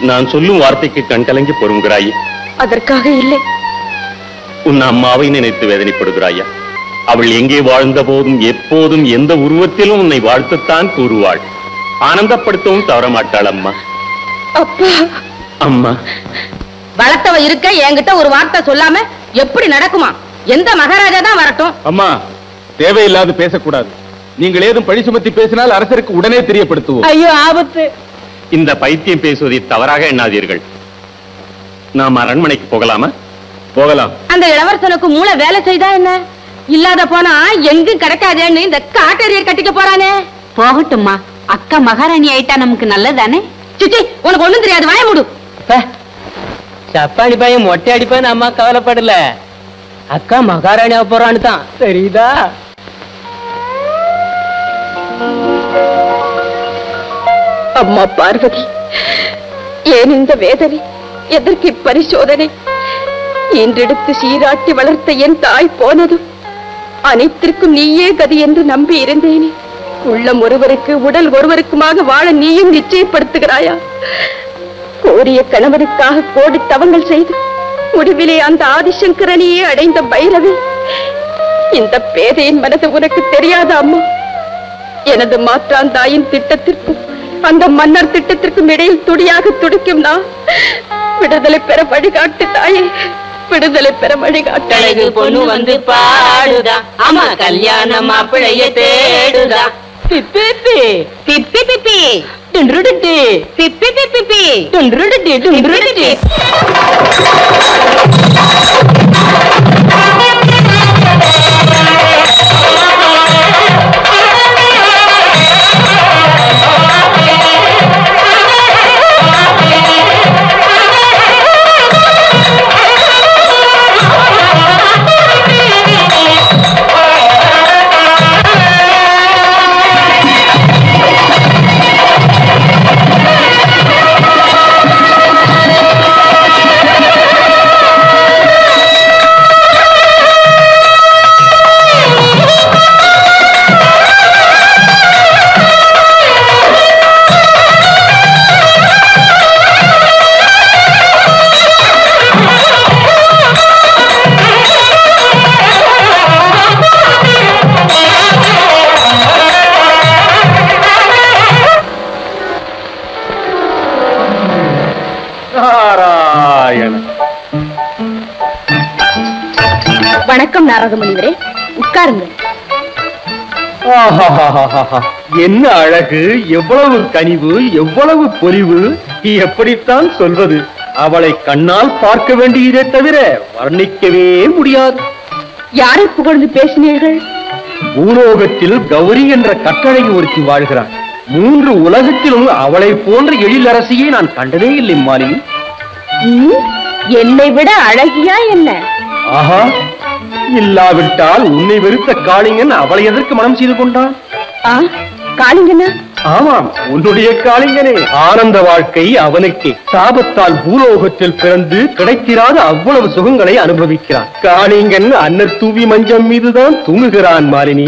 நான் சொல்லும் வார்த்தைக்கு கண்கலங்கி பொறுங்கிறாயே. அதற்காக இல்லை. உன் அம்மாவை நினைத்து வேதனைப்படுகிறாயா? அவள் எங்கே வாழ்ந்த போதும் எப்போதும் எந்த உருவத்திலும் உன்னை வாழ்த்துத்தான் கூறுவாள். ஆனந்தப்படுத்தவும் தவறமாட்டாள் அம்மா. அப்பா. அம்மா, வளர்த்தவ இருக்க என்கிட்ட ஒரு வார்த்தை சொல்லாம எப்படி நடக்குமா? எந்த மகாராஜா தான் வரட்டும். அம்மா, தேவையில்லாது பேசக்கூடாது. நீங்கள் ஏதும் பழி சுமத்தி பேசினால் அரசருக்கு உடனே தெரியப்படுத்துவோம். ஐயோ ஆபத்து. இந்த பைத்தியம் பேசுவதை தவறாக எண்ணாதீர்கள். நாம் அரண்மனைக்கு போகலாமா? போகலாம். அந்த இளவரசனுக்கு மூளை வேலை செய்தா என்ன? இல்லாத போனா எங்கும் கிடைக்காதேன்னு இந்த காட்டேரியர் கட்டிக்க போறானே. போகட்டும்மா, அக்கா மகாராணி ஆயிட்டா நமக்கு நல்லதானே? சிச்சி, உனக்கு ஒண்ணும் தெரியாது, வாய மூடு. சப்பாடி பையன் மொட்டை அடிப்பான்னு அம்மா கவலைப்படல. அக்கா மகாராணியா போறான்னு தான் தெரியுதா? அம்மா பார்வதி, ஏன் இந்த வேதனை? எதற்கு பரிசோதனை? இன்றெடுத்து சீராட்டி வளர்த்த என் தாய் போனதும் அனைத்திற்கும் நீயே கதி என்று நம்பி இருந்தேனே. உள்ளம் ஒருவருக்கு உடல் ஒருவருக்குமாக வாழ நீயும் நிச்சயப்படுத்துகிறாயா? கோரிய கணவனுக்காக கோடி தவங்கள் செய்து முடிவிலே அந்த ஆதிசங்கரனையே அடைந்த பைரவி, இந்த பேதையின் மனது உனக்கு தெரியாத அம்மா? எனது மாற்றான் தாயின் திட்டத்திற்கும் அந்த மன்னர் திட்டத்திற்கும் இடையில் துடியாக துடிக்கும் நான் விடுதலை பெற வழிகாட்டு தாயே, விடுதலை பெற வழிகாட்டு. பொண்ணு வந்து பாடுதா, ஆமா கல்யாண மாப்பிளைய தேடுதா. பிப்பி பிப்பி பிப்பி டுன்றுடுடி பிப்பி பிப்பி டுன்றுடுடி டுன்றுடுடி. வணக்கம் நாரதமுனிவரே, உட்காருங்கள். என்ன அழகு, எவ்வளவு கனிவு, எவ்வளவு பொலிவு! எப்படித்தான் சொல்வது? அவளை கண்ணால் பார்க்க வேண்டியதே தவிர வர்ணிக்கவே முடியாது. யாரை புகழ்ந்து பேசினீர்கள்? பூலோகத்தில் கௌரி என்ற கட்டளை ஒருத்தி வாழ்கிறாள். 3 உலகத்திலும் அவளை போன்ற எழிலரசியை நான் கண்டதே இல்லை மாலினி. என்னை விட அழகியா என்ன? ஆஹா, இல்லாவிட்டால் உன்னை வெறுத்த காளிங்கன் அவளை எதற்கு மனம் செய்து கொண்டான்? காளிங்கனா? ஆமாம், உன்னுடைய காளிங்கனே. ஆனந்த வாழ்க்கை அவனுக்கே. சாபத்தால் பூலோகத்தில் பிறந்து கிடைத்திராத அவ்வளவு சுகங்களை அனுபவிக்கிறான். காளிங்கன் அன்னர் தூவி மஞ்சம் மீதுதான் தூங்குகிறான் மாலினி.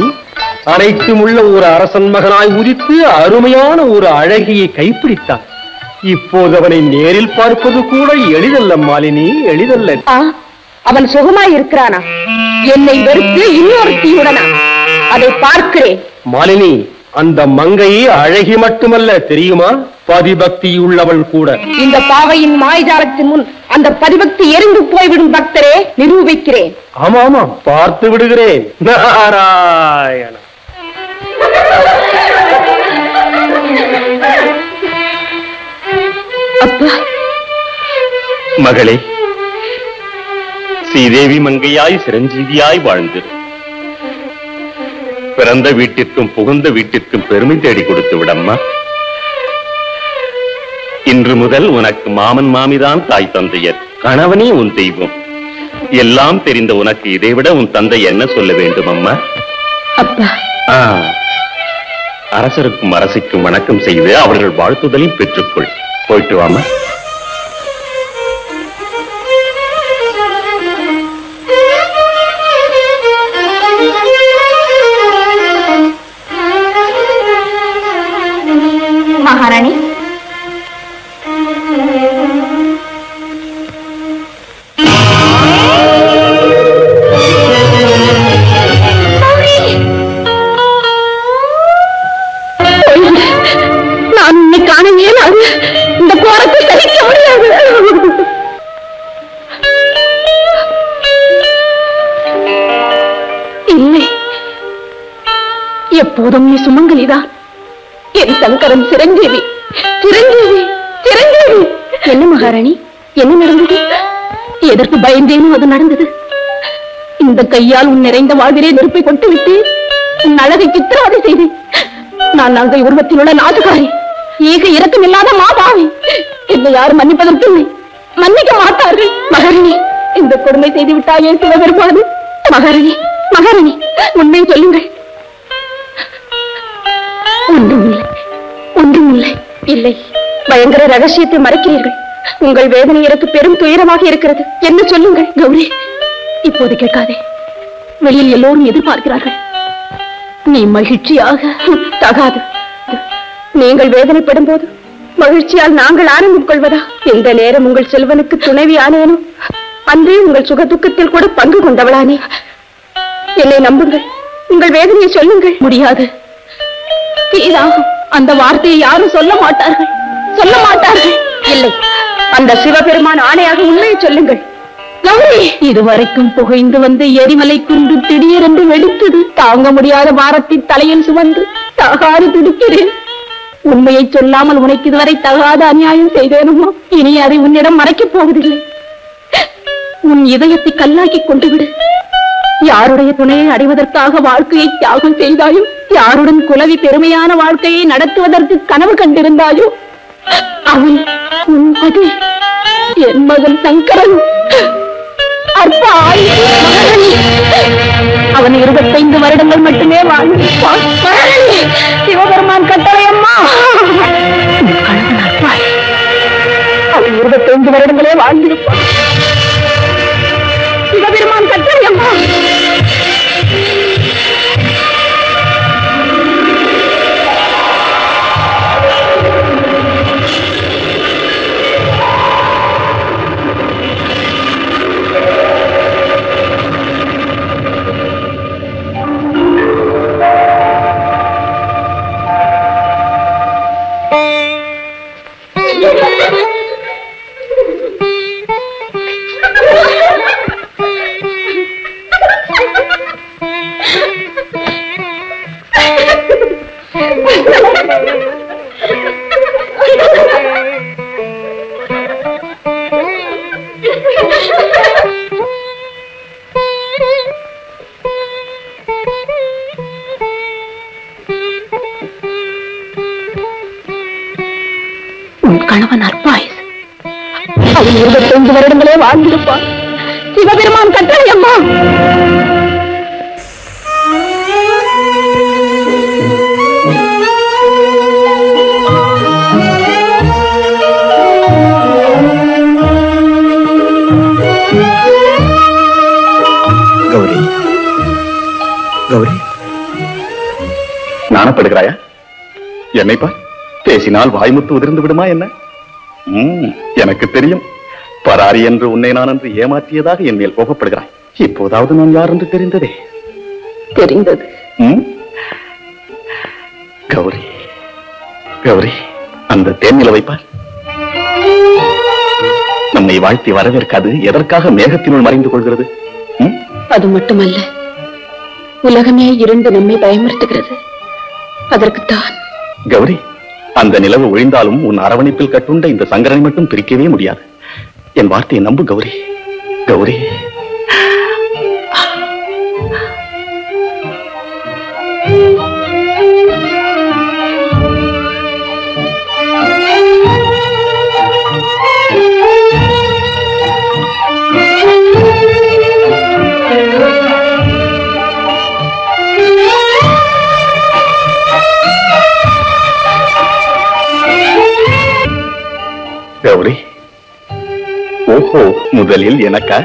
அனைத்தும் உள்ள ஒரு அரசன் மகனாய் உதித்து அருமையான ஒரு அழகியை கைப்பிடித்தான். இப்போது அவனை நேரில் பார்ப்பது கூட எளிதல்ல மாலினி, எளிதல்ல. அவன் சுகமாய் இருக்கிறானா? என்னை வெறுத்து இன்னொரு தீயுடனா? அதை பார்க்கிறேன். மாலினி, அந்த மங்கை அழகி மட்டுமல்ல தெரியுமா, பதிபக்தி உள்ளவள் கூட. இந்த பாவையின் மாய்ஜாலத்தின் முன் அந்த பதிபக்தி எரிந்து போய்விடும் பக்தரே, நிரூபிக்கிறேன். ஆமா, பார்த்து விடுகிறேன். நாராயண. அப்பா. மகளே, ஸ்ரீதேவி மங்கையாய் சிரஞ்சீவியாய் வாழ்ந்திரு. பிறந்த வீட்டிற்கும் புகுந்த வீட்டிற்கும் பெருமை தேடி கொடுத்து விடம்மா. இன்று முதல் உனக்கு மாமன் மாமிதான் தாய் தந்தையர், கணவனே உன் தெய்வம். எல்லாம் தெரிந்த உனக்கு இதைவிட உன் தந்தை என்ன சொல்ல வேண்டும் அம்மா? அப்பா. அரசருக்கும் அரசிக்கும் வணக்கம் செய்து அவர்கள் வாழ்த்துதலை பெற்றுக்கொள். போயிட்டு வாமா. மகாராணி, நான் உன்னை காண இயலாது. இந்த கோரத்தை சகிக்க முடியாது. இல்லை, எப்போதும் நீ சுமங்கலிதான். என் சங்கரம் சிரஞ்சீவி, சிரஞ்சீவி, சிரஞ்சீவி. என்ன மகாராணி, என்ன நடந்தது? எதற்கு பயந்தேனும் அது நடந்தது. இந்த கையால் உன் நிறைந்த வாழ்விலே நெருப்பை கொட்டு விட்டு உன் அழகை சித்திரவதை செய்தேன். நான் நாங்கள் உருவத்தில் உள்ள நாட்டுக்காரி, ஈக இரக்கம் இல்லாத மாபாவி. என்னை யாரும் மன்னிப்பதற்கு மன்னிக்க மாட்டார்கள். மகாராணி, இந்த கொடுமை செய்து விட்டாயே சிவபெருமானே. மகாராணி, மகாராணி, உண்மையை சொல்லுங்கள். ஒன்றுமில்லை, ஒன்றுமில்லை. இல்லை, பயங்கர ரகசியத்தை மறைக்கிறீர்கள். உங்கள் வேதனை எனக்கு பெரும் துயரமாக இருக்கிறது. என்ன சொல்லுங்கள். கௌரி, இப்போது கேட்காதே. வெளியில் எல்லோரும் எதிர்பார்க்கிறார்கள். நீ மகிழ்ச்சியாக தகாது. நீங்கள் வேதனைப்படும் போது மகிழ்ச்சியால் நாங்கள் ஆனந்தம் கொள்வதா? எந்த நேரம் உங்கள் செல்வனுக்கு துணைவி ஆனேனோ அன்றே உங்கள் சுக துக்கத்தில் கூட பங்கு கொண்டவளானே. என்னை நம்புங்கள், உங்கள் வேதனையை சொல்லுங்கள். முடியாது, தீராகும். அந்த வார்த்தையை யாரும் சொல்ல மாட்டார்கள், சொல்ல மாட்டார்கள். இல்லை, அந்த சிவபெருமான் ஆணையாக உண்மையை சொல்லுங்கள். கௌரி, இதுவரைக்கும் புகைந்து வந்து எரிமலை குண்டு திடீரென்று வெடித்தது. தாங்க முடியாத பாரத்தின் தலையில் சுமந்து தகாது துடிக்கிறேன். உண்மையை சொல்லாமல் உனக்கு இதுவரை தகாத அநியாயம் செய்தேனுமா? இனி அதை உன்னிடம் மறைக்கப் போவதில்லை. உன் இதயத்தை கல்லாக்கி கொண்டு விடு. யாருடைய துணையை அடைவதற்காக வாழ்க்கையை தியாகம் செய்தாயோ, யாருடன் குலவி பெருமையான வாழ்க்கையை நடத்துவதற்கு கனவு கண்டிருந்தாயோ, அவன் உன் மதி, என் மகன் சங்கரன். அற்ப ஆயுள் மகாராணி. அவன் 25 வருடங்கள் மட்டுமே வாழ்ந்தான். சிவபெருமான் கட்டளை அம்மா. கணவன் அற்பாய். அவன் 25 வருடங்களே வாழ்ந்திருப்பான். சிவபெருமான் கட்டளை அம்மா. கணவன் அற்பாயுஸ். அவன் 25 வருடங்களே வாழ்ந்திருப்பான். சிவபெருமான் கட்டளை அம்மா. கௌரி, கௌரி, நாணப்படுகிறாயா? என்னை பார், பேசினால் வாய்முத்து உதிர்ந்து விடுமா என்ன? எனக்கு தெரியும். பராரி என்று உன்னை நான் என்று ஏமாற்றியதாக என் மேல் கோபப்படுகிறாய். இப்போதாவது நான் யார் என்று தெரிந்ததே. தெரிந்தது. கௌரி, கௌரி, அந்த தேன்நிலவை பார். நம்மை வாழ்த்தி வரவேற்காது எதற்காக மேகத்தினுள் மறைந்து கொள்கிறது? அது மட்டுமல்ல, உலகமே இருண்டு நம்மை பயமுறுத்துகிறது. அதற்குத்தான். கௌரி, அந்த நிலவு ஒழிந்தாலும் உன் அரவணைப்பில் கட்டுண்ட இந்த சங்கரனை மட்டும் பிரிக்கவே முடியாது. என் வார்த்தையை நம்பு கௌரி. கௌரி, கௌரி, ஓஹோ, முதலில் எனக்கா?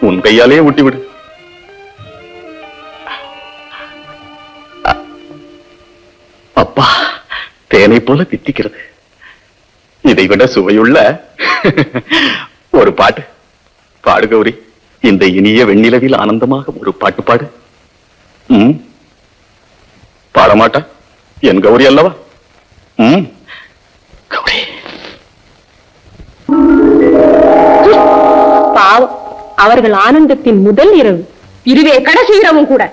உன் கையாலே ஊட்டிவிடு. அப்பா, தேனை போல தித்திக்கிறது. இதைவிட சுவையுள்ள ஒரு பாட்டு பாடு கௌரி. இந்த இனிய வெண்ணிலவில் ஆனந்தமாக ஒரு பாட்டு பாடு. பாடமாட்டா? என் கௌரி அல்லவா? கௌரி, பாவம், அவர்கள் ஆனந்தத்தின் முதல் இரவு, இதுவே கடைசி இரவும் கூட.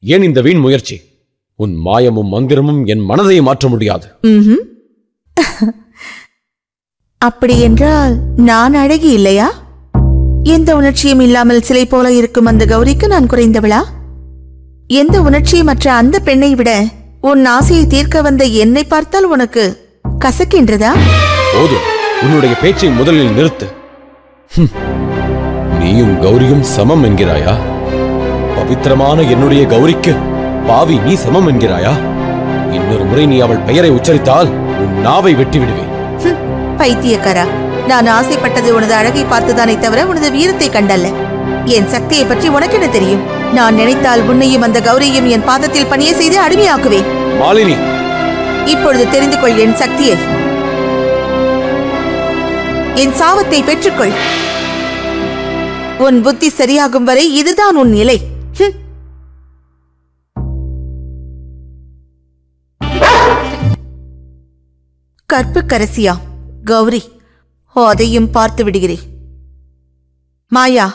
ஏன் இந்த வீண் முயற்சி? உன் மாயமும் மந்திரமும் என் மனதை மாற்ற முடியாது. அப்படி என்றால் நான் அழகி இல்லையா? எந்த உணர்ச்சியும் இல்லாமல் சிலை போல இருக்கும் அந்த கௌரிக்கு நான் குறைந்தவளா? எந்த உணர்ச்சியும் மற்ற அந்த பெண்ணை விட உன் ஆசையை தீர்க்க வந்த என்னை பார்த்தால் உனக்கு கசக்கின்றதா? போதும், உன்னுடைய பேச்சை முதலில் நிறுத்து. நீயும் கௌரியும் சமம் என்கிறாயா? பவித்திரமான என்னுடைய கௌரிக்கு பாவி நீ சமம் என்கிறாயா? இன்னொரு முறை நீ அவள் பெயரை உச்சரித்தால் உன் நாவை வெட்டி விடுவேன். பைத்தியக்காரா, நான் ஆசைப்பட்டது உனது அழகை பார்த்துதானே தவிர உனது வீரத்தை கண்டல்ல. என் சக்தியை பற்றி உனக்கு என்ன தெரியும்? நான் நினைத்தால் உன்னையும் அந்த கௌரியையும் என் பாதத்தில் பணிய செய்து அடிமையாக்குவேன். மாலினி, இப்பொழுது தெரிந்து கொள் என் சக்தியை. என் சாபத்தை பெற்றுக்கொள். உன் புத்தி சரியாகும் வரை இதுதான் உன் நிலை. கற்புக்கரசியா கௌரி, அதையும் பார்த்து விடுகிறேன். மாயா,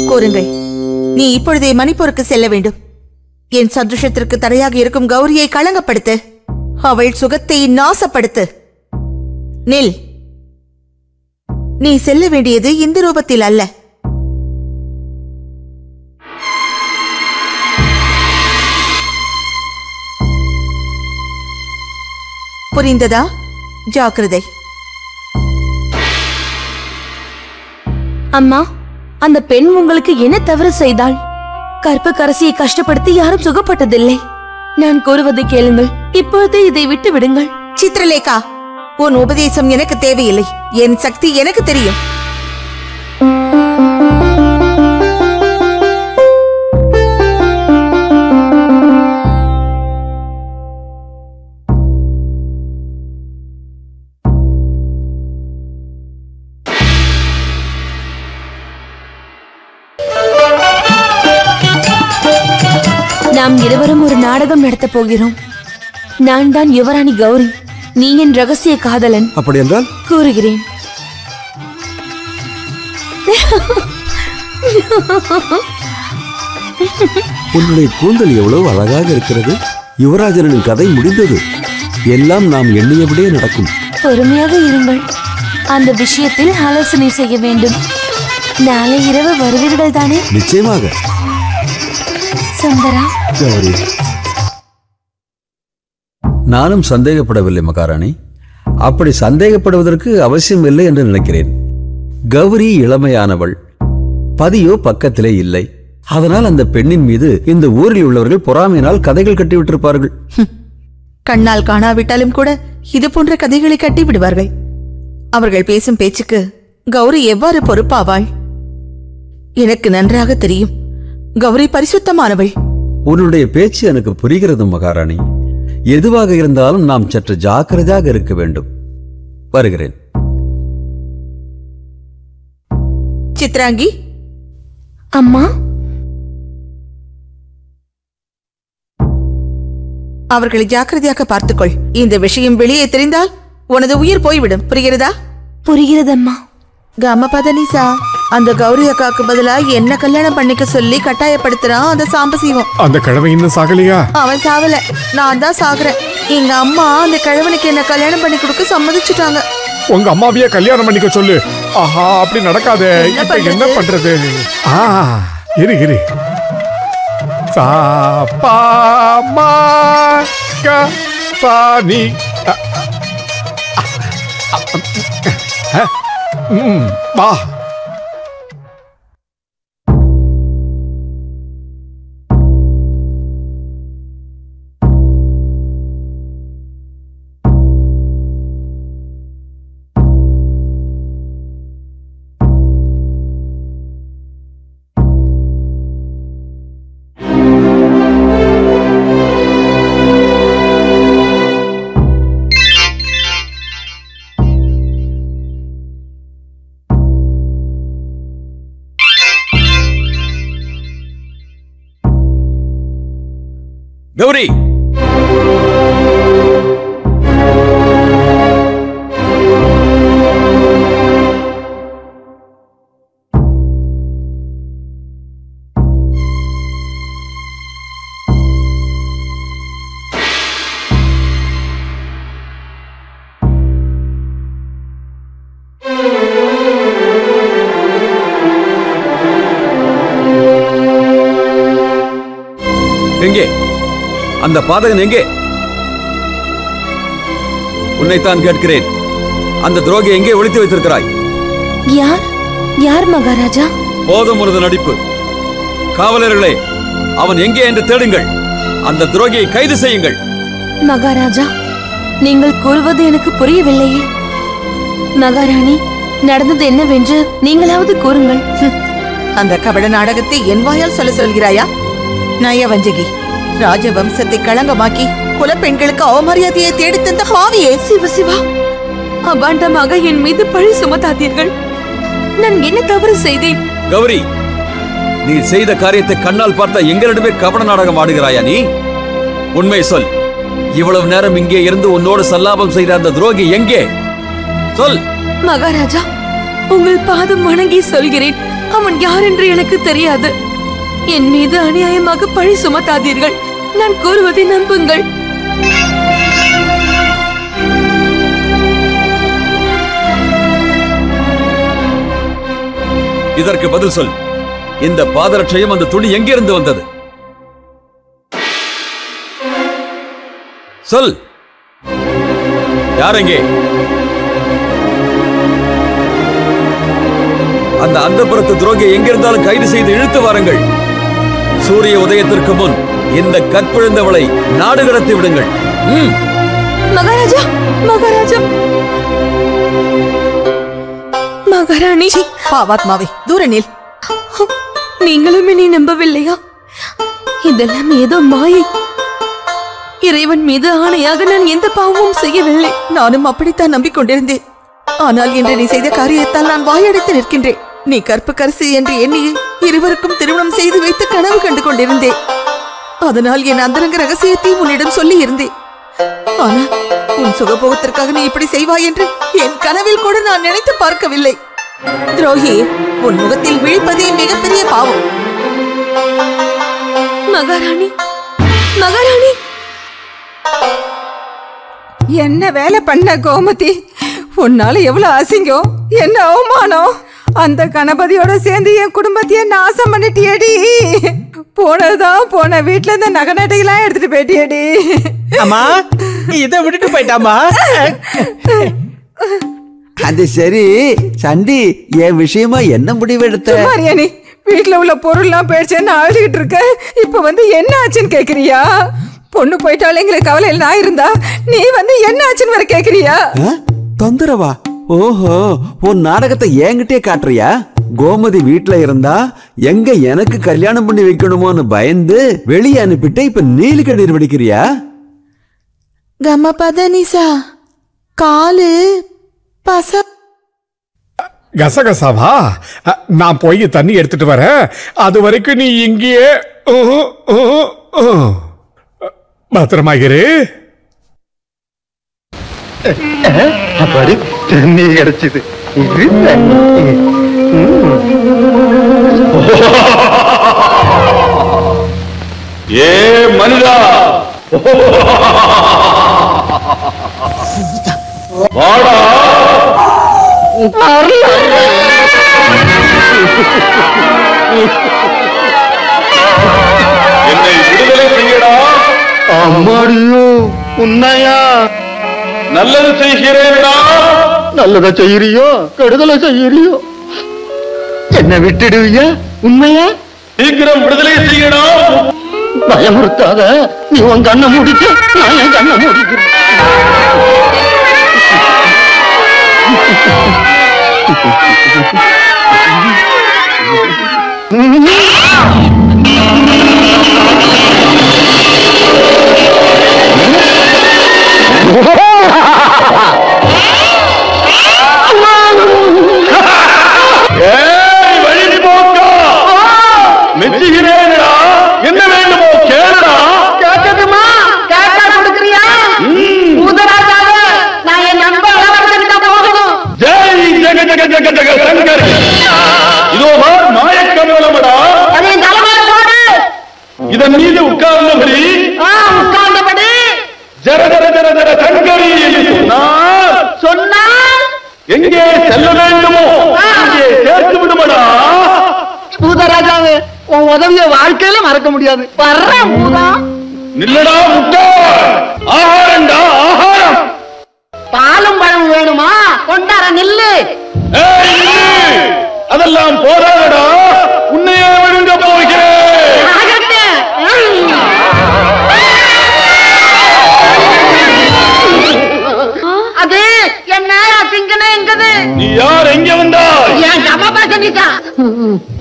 கூறுங்கள். நீ இப்பொழுதே மணிப்பூருக்கு செல்ல வேண்டும். என் சந்தோஷத்திற்கு தடையாக இருக்கும் கௌரியை களங்கப்படுத்து. அவள் சுகத்தை நாசப்படுத்து. நில். நீ செல்ல வேண்டியது இந்த ரூபத்தில் அல்ல. புரிந்ததா? ஜாக்கிரதை. அம்மா, அந்த பெண் உங்களுக்கு என்ன தவறு செய்தாள்? கற்புக்கரசியை கஷ்டப்படுத்தி யாரும் சுகப்பட்டதில்லை. நான் கூறுவதை கேளுங்கள். இப்பொழுதே இதை விட்டு விடுங்கள். சித்ரலேகா, உன் உபதேசம் எனக்கு தேவையில்லை. என் சக்தி எனக்கு தெரியும். நாம் இருவரும் ஒரு நாடகம் நடத்தப் போகிறோம். நான் தான் யுவராணி கௌரி, நீ என் ரகசிய காதலன். அப்படி என்றால் கூறுகிறேன். உன்னுடைய கூந்தல் எவ்வளவு அழகாக இருக்கிறது. யுவராஜனின் கதை முடிந்தது. எல்லாம் நாம் எண்ணியபடியே நடக்கும். பொறுமையாக இருங்கள். அந்த விஷயத்தில் ஆலோசனை செய்ய வேண்டும். நாளை இரவு வருவீர்கள் தானே? நிச்சயமாக. சுந்தரா, கௌரி, நானும் சந்தேகப்படவில்லை மகாராணி. அப்படி சந்தேகப்படுவதற்கு அவசியம் இல்லை என்று நினைக்கிறேன். கௌரி இளமையானவள், பதியோ பக்கத்திலே இல்லை. அதனால் அந்த பெண்ணின் மீது இந்த ஊரில் உள்ளவர்கள் பொறாமையினால் கதைகள் கட்டிவிட்டிருப்பார்கள். கண்ணால் காணாவிட்டாலும் கூட இது போன்ற கதைகளை கட்டி விடுவார்கள். அவர்கள் பேசும் பேச்சுக்கு கௌரி எவ்வாறு பொறுப்பாவாள்? எனக்கு நன்றாக தெரியும். கௌரி பரிசுத்தமானவள். உன்னுடைய பேச்சு எனக்கு புரிகிறது மகாராணி. எதுவாக இருந்தாலும் நாம் சற்று ஜாக்கிரதையாக இருக்க வேண்டும். வருகிறேன். சித்ராங்கி. அம்மா, அவர்களை ஜாக்கிரதையாக பார்த்துக்கொள். இந்த விஷயம் வெளியே தெரிந்தால் உனது உயிர் போய்விடும். புரிகிறதா? புரிகிறதம்மா. கமபதனிசா, அந்த கௌரி அக்காக்கு பதிலா என்ன கல்யாணம் பண்ணிக்க சொல்லி கட்டாயப்படுத்துறான் அந்த சாம்பசிவம். அந்த கிழமை இன்னும் சாகலையா? அவன் சாவல, நான் தான் சாகுறேன். எங்க அம்மா அந்த கிழவனுக்கு என்ன கல்யாணம் பண்ணி கொடுக்க சம்மதிச்சுட்டாங்க. உங்க அம்மாவையே கல்யாணம் பண்ணிக்க சொல்லு. ஆஹா, அப்படி நடக்காதே. இப்ப என்ன பண்றது? இரு இரு. சா பா மா க சா நீ. வா. கௌரி, எங்கே அந்த பாதகன்? எங்கே? உன்னைத்தான் கேட்கிறேன். அந்த துரோகி எங்கே ஒளித்து வைத்திருக்கிறாய்? யார் யார் மகாராஜா? போதும் உனது நடிப்பு. காவலர்களே, அவன் எங்கே என்று தேடுங்கள். அந்த துரோகியை கைது செய்யுங்கள். மகாராஜா, நீங்கள் கூறுவது எனக்கு புரியவில்லையே. மகாராணி, நடந்தது என்னவென்று நீங்களாவது கூறுங்கள். அந்த கபட நாடகத்தை என் வாயால் சொல்கிறாயா? நயவஞ்சகி, ராஜவம்சத்தை களங்கமாக்கி குலப்பெண்களுக்கு அவமரியாதையை தேடி தந்த பாவியே! சிவசிவா, அபாண்டமாக என் மீது பழி சுமத்தாதீர்கள். நான் என்ன தவறு செய்தேன்? கௌரி, நீ செய்த காரியத்தை கண்ணால் பார்த்த எங்களிடமே கபட நாடகம் ஆடுகிறாயா? நீ உண்மை சொல். இவ்வளவு நேரம் இங்கே இருந்து உன்னோடு சல்லாபம் செய்த அந்த துரோகி எங்கே? சொல். மகாராஜா, உங்கள் பாதம் வணங்கி சொல்கிறேன், அவன் யார் என்று எனக்கு தெரியாது. என் மீது அநியாயமாக பழி சுமத்தாதீர்கள். நான் கூறுவதை நம்புங்கள். இதற்கு பதில் சொல். இந்த பாதரட்சையும் அந்த துணி எங்கிருந்து வந்தது? சொல். யார் எங்கே? அந்த அந்தப்புறத்து துரோகியை எங்கிருந்தாலும் கைது செய்து இழுத்து வாருங்கள். சூரிய உதயத்திற்கு முன் இந்த கற்பிழந்தவளை நாடு கடத்தி விடுங்கள். மகாராஜா, மகாராஜா, மகாராணி! பாவாத்மாவே, தூர நில். நீங்களும் என்னை நம்பவில்லையா? இதெல்லாம் ஏதோ மாயை. இறைவன் மீது ஆணையாக நான் எந்த பாவமும் செய்யவில்லை. நானும் அப்படித்தான் நம்பிக்கொண்டிருந்தேன். ஆனால் இன்று நீ செய்த காரியத்தால் நான் வாயடைத்து நிற்கின்றேன். நீ கற்புக்கரசி என்று எண்ணி இருவருக்கும் திருமணம் செய்து வைத்து கனவு கண்டு கொண்டிருந்தேன். அதனால் என் அந்தரங்க ரகசியத்தை உன்னிடம் சொல்லி இருந்தேன். ஆனால் உன் சுகபோகத்திற்காக நீ இப்படி செய்வாய் என்று என் கனவில் கூட நான் நினைத்து பார்க்கவில்லை. துரோகி, உன் முகத்தில் விழிப்பதே மிகப்பெரிய பாவம். மகாராணி, மகாராணி! என்ன வேலை பண்ண கோமதி? உன்னால எவ்வளவு அசிங்கம், என்ன அவமானம்! அந்த கணபதியோட சேர்ந்து என் குடும்பத்தையே நாசம் பண்ணிட்டியடி. போனதுதான் போன வீட்டுல இருந்த நகை நட்டையெல்லாம் எடுத்துட்டு போயிட்டியடி. அம்மா, இதை விட்டுட்டு போயிட்டாமா? அது சரி சண்டி, என் விஷயமா என்ன முடிவெடுத்த? மாரியாணி, வீட்டுல உள்ள பொருள்லாம் போயிடுச்சேன்னு அழுதுகிட்டு இருக்க. இப்ப வந்து என்ன ஆச்சுன்னு கேக்குறியா? பொண்ணு போயிட்டாலும் எங்களுக்கு கவலை நான் இருந்தா நீ வந்து என்ன ஆச்சுன்னு வர கேக்குறியா? தொந்தரவா? ஓஹோ, உன் நாடகத்தை என்கிட்டே காட்டுறியா? கோமதி வீட்டுல இருந்தா எங்க எனக்கு கல்யாணம் பண்ணி வைக்கணுமோன்னு பயந்து வெளியே அனுப்பிட்டு இப்ப நீலி கண்ணீர் வடிக்கிறியா? கம பதனிசா காலு பச கசகசாவா? நான் போய் தண்ணி எடுத்துட்டு வரேன். அது வரைக்கும் நீ இங்கேயே பத்திரமாகிரு. அப்படி தண்ணி கிடைச்சது. ஏ மனிதா, வாடா. என்னை விடுதலை செய்யடா. அம்மாடியோ, உன்னையா? நல்லது செய்கிறேன்டா. நல்லதை செய்யறியோ கெடுதலை செய்யறியோ? என்ன விட்டுடுவியா? உண்மையா? சீக்கிரம் விடுதலை செய்யடா. பயமுறுத்தாத. நீ உன் கண்ணை முடிச்சு, நான் என் கண்ணை முடிக்கிறேன். வழி போக்கா, மெச்சுகிறேன்டா. என்ன வேண்டுமோ கேளுடா. கேட்கட்டுமா? கேட்டா கொடுக்குறியா? பூதராஜாவே, நான் என் நண்பர் இளவரசன்கிட்ட போகணும். ஜெய் ஜெக ஜெக ஜெக ஜெக சங்கர். இதோ மாயக்கமலமடா. அதை தலைமையில போடு. இதன் மீது உட்கார்ந்தபடி உட்கார்ந்தபடி ஜர ஜர ஜர ஜர சங்கரி என்று சொன்னால் எங்கே செல்ல வேண்டுமோ அங்கே சேர்த்து விடுமடா. பூதராஜாவே, உன் உதவிய வாழ்க்கையில மறக்க முடியாது. வர்ற மூதா. நில்லடா முட்டா, ஆகாரம்டா ஆகாரம். பாலும் பழம் வேணுமா? கொண்டார நில்லு. அதெல்லாம் போராடா, உன்னையே விழுங்க போகிறேன். அது என்ன திங்கனே எங்கது? நீ யார், எங்க வந்தாய்? என் அம்மா பாசனிக்கா.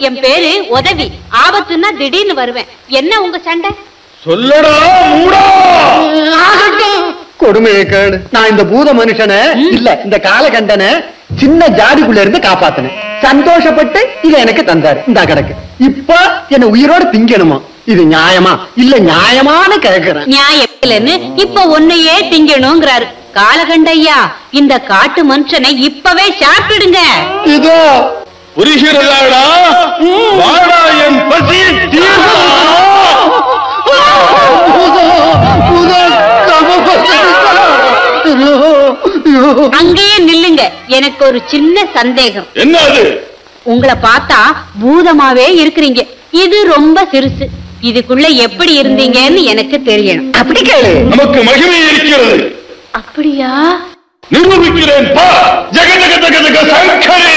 என் பேரு உதவி. ஆபத்துன்னா திடீர்னு வருவேன். என்ன உங்க சண்டை? சொல்லடா மூடா. கொடுமையை கேடு. நான் இந்த பூத மனுஷனை இல்ல இந்த காலகண்டனை சின்ன ஜாடிக்குள்ள இருந்து காப்பாத்தினேன். சந்தோஷப்பட்டு இத எனக்கு தந்தாரு. இந்த கிடக்கு. இப்ப என்ன உயிரோட திங்கணுமா? இது நியாயமா இல்ல நியாயமானு கேக்குறேன். நியாயம் இல்லைன்னு இப்ப ஒன்னையே திங்கணுங்கிறாரு காலகண்டையா. இந்த காட்டு மனுஷனை இப்பவே சாப்பிடுங்க. இதோ புரிகிறதாடா? வாடா, என் பசி அங்கேயே நில்லுங்க. எனக்கு ஒரு சின்ன சந்தேகம். என்னது? உங்களை பார்த்தா பூதமாவே இருக்கிறீங்க. இது ரொம்ப சிறுசு. இதுக்குள்ள எப்படி இருந்தீங்கன்னு எனக்கு தெரியணும். அப்படி கேளு. நமக்கு மகிமை இருக்கிறது. அப்படியா? நிரூபிக்கிறேன். பா, ஜக ஜக ஜக ஜக சங்கரி.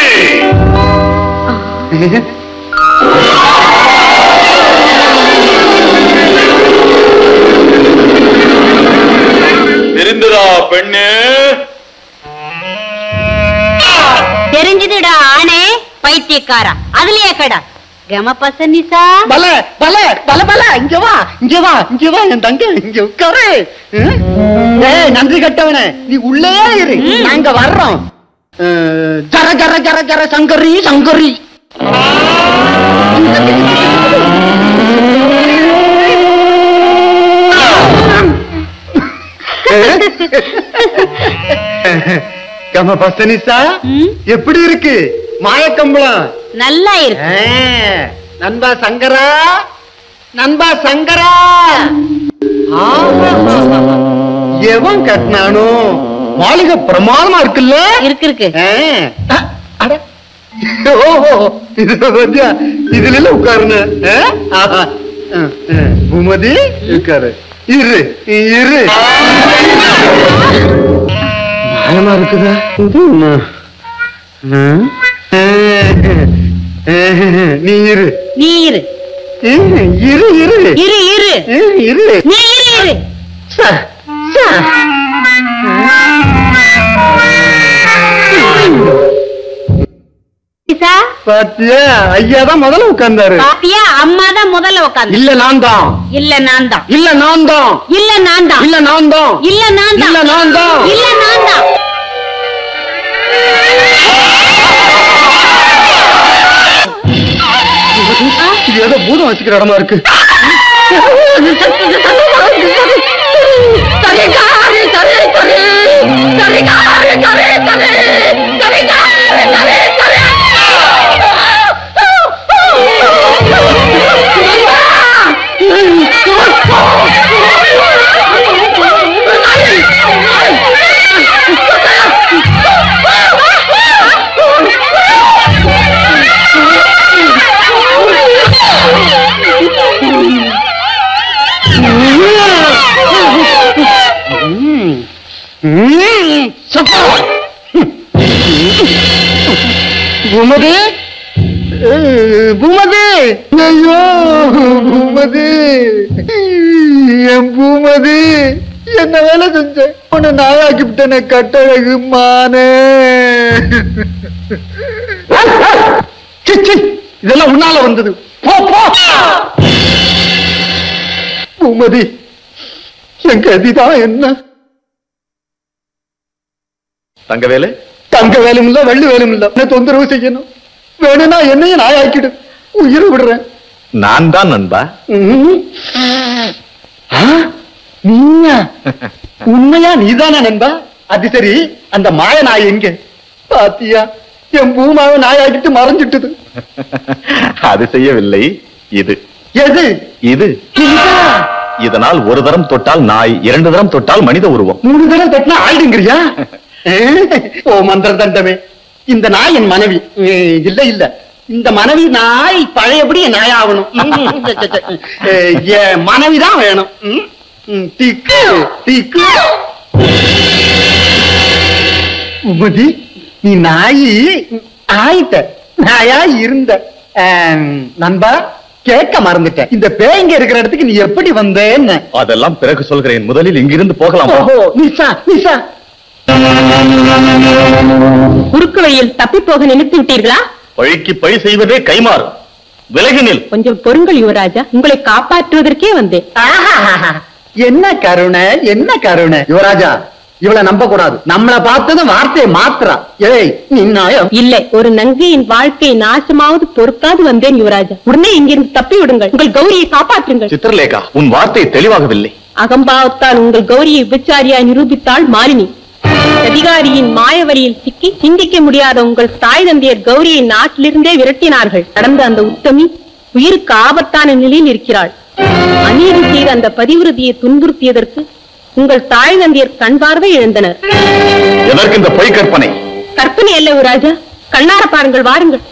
தெரிந்ததா பெண்ணே? தெரிஞ்சதுடா ஆனே பைத்தியக்காரா. அதுலயே கடா கம பசனிசா. பல பல பல பல. இங்க வா இங்க வா இங்க வா என் தங்க. இங்க உட்காரு. ஏய் நன்றி கட்டவனே, நீ உள்ளே இரு. நாங்க வர்றோம். ஜர ஜர ஜர ஜர சங்கரி சங்கரி. கம பசனிசா எப்படி இருக்கு மாயக்கம்பளம்? நல்லா இருக்கு. நண்பா சங்கரா, நண்பா சங்கரா. எவன் கட்டினானோ? மாளிகை பிரமாதமா இருக்குல்ல? இருக்கு இருக்கு. இதுல உட்காருன்னு பூமதி உட்காரு. இரு இரு. பயமா இருக்குதா? நீ இரு. நீ இரு. இரு இரு இரு இரு. இரு. நீ இரு இரு. பாத்தியா, ஐயா தான் முதல்ல உட்கார்ந்தாரு. பாத்தியா, அம்மா தான் முதல்ல உட்கார்ந்து. இல்ல நான் தான். இல்ல நான் தான். இல்ல நான் தான். இல்ல நான் தான். இல்ல நான் தான். இல்ல நான் தான். இல்ல நான் தான். இல்ல நான் தான். இது ஏதோ பூதம் வச்சுக்கிற இடமா இருக்கு. பூமதி, பூமதி, ஐயோ பூமதி, என் பூமதி, என்ன வேலை செஞ்ச? உன்னை நாயாக்கி விட்டன கட்டழகு மானே. இதெல்லாம் உன்னால வந்தது. போ போ. பூமதி, என் கதிதான் என்ன? தங்கவேலு, தங்க வேலும் இல்ல வெள்ளி வேலும் இல்ல. என்ன தொந்தரவு செய்யணும்? வேணும்னா என்னையும் நாயாக்கிடு, உயிரை விடுறேன். நான் தான் நண்பா. நீயா? உண்மையா நீதானா நண்பா? அது சரி, அந்த மாய நாய் எங்க? பாத்தியா, என் பூமாவை நாயாக்கிட்டு மறைஞ்சிட்டுது. அது செய்யவில்லை. இது எது? இது. இதனால் ஒரு தரம் தொட்டால் நாய், 2 தரம் தொட்டால் மனித உருவம், 3 தரம் தொட்டினா ஆயிடுங்கிறியா? ஓ மந்திர தண்டமே, இந்த நாய் என் மனைவி. இல்ல இல்ல, இந்த மனைவி நாய் பழையபடி நாயாகணும். என் மனைவிதான் வேணும். டிக்கு டிக்கு. உமதி, நீ நாயி ஆயிட்ட, நாயா இருந்த. நண்பா, கேட்க மறந்துட்டேன். இந்த பேய்ங்க இருக்கிற இடத்துக்கு நீ எப்படி வந்தேன்னு? அதெல்லாம் பிறகு சொல்கிறேன். முதலில் இங்கிருந்து போகலாம். நிஷா நிஷா, குறுக்கு வழியில் தப்பி போக நினைத்து விட்டீர்களா? பழிக்கு பழி செய்வதே கைமாறும். விலகினில். கொஞ்சம் பொறுங்கள் யுவராஜா, உங்களை காப்பாற்றுவதற்கே வந்தேன். என்ன கருணை, என்ன கருணை. யுவராஜா, இவளை நம்ப கூடாது. நம்மளை பார்த்ததும் வார்த்தையை மாத்திரா. ஏய், நின்னாயம் இல்லை, ஒரு நங்கையின் வாழ்க்கை நாசமாவது பொறுக்காது வந்தேன் யுவராஜா. உடனே இங்கிருந்து தப்பி விடுங்கள், உங்கள் கௌரியை காப்பாற்றுங்கள். சித்திரலேகா, உன் வார்த்தை தெளிவாகவில்லை. அகம்பாவத்தால் உங்கள் கௌரியை விபச்சாரியாய் நிரூபித்தாள் மாலினி. அதிகாரியின் மாயவரியில் சிக்கி சிந்திக்க முடியாத உங்கள் தாய் தந்தையர் கௌரியை நாட்டிலிருந்தே விரட்டினார்கள். நடந்த அந்த உத்தமி உயிருக்கு ஆபத்தான நிலையில் இருக்கிறாள். அநீதி செய்த அந்த பதிவிரதியை துன்புறுத்தியதற்கு உங்கள் தாய் தந்தையர் கண் பார்வை இழந்தனர். எதற்கு இந்த பொய் கற்பனை? கற்பனை அல்ல யுவராஜா, கண்ணார பாருங்கள், வாருங்கள்.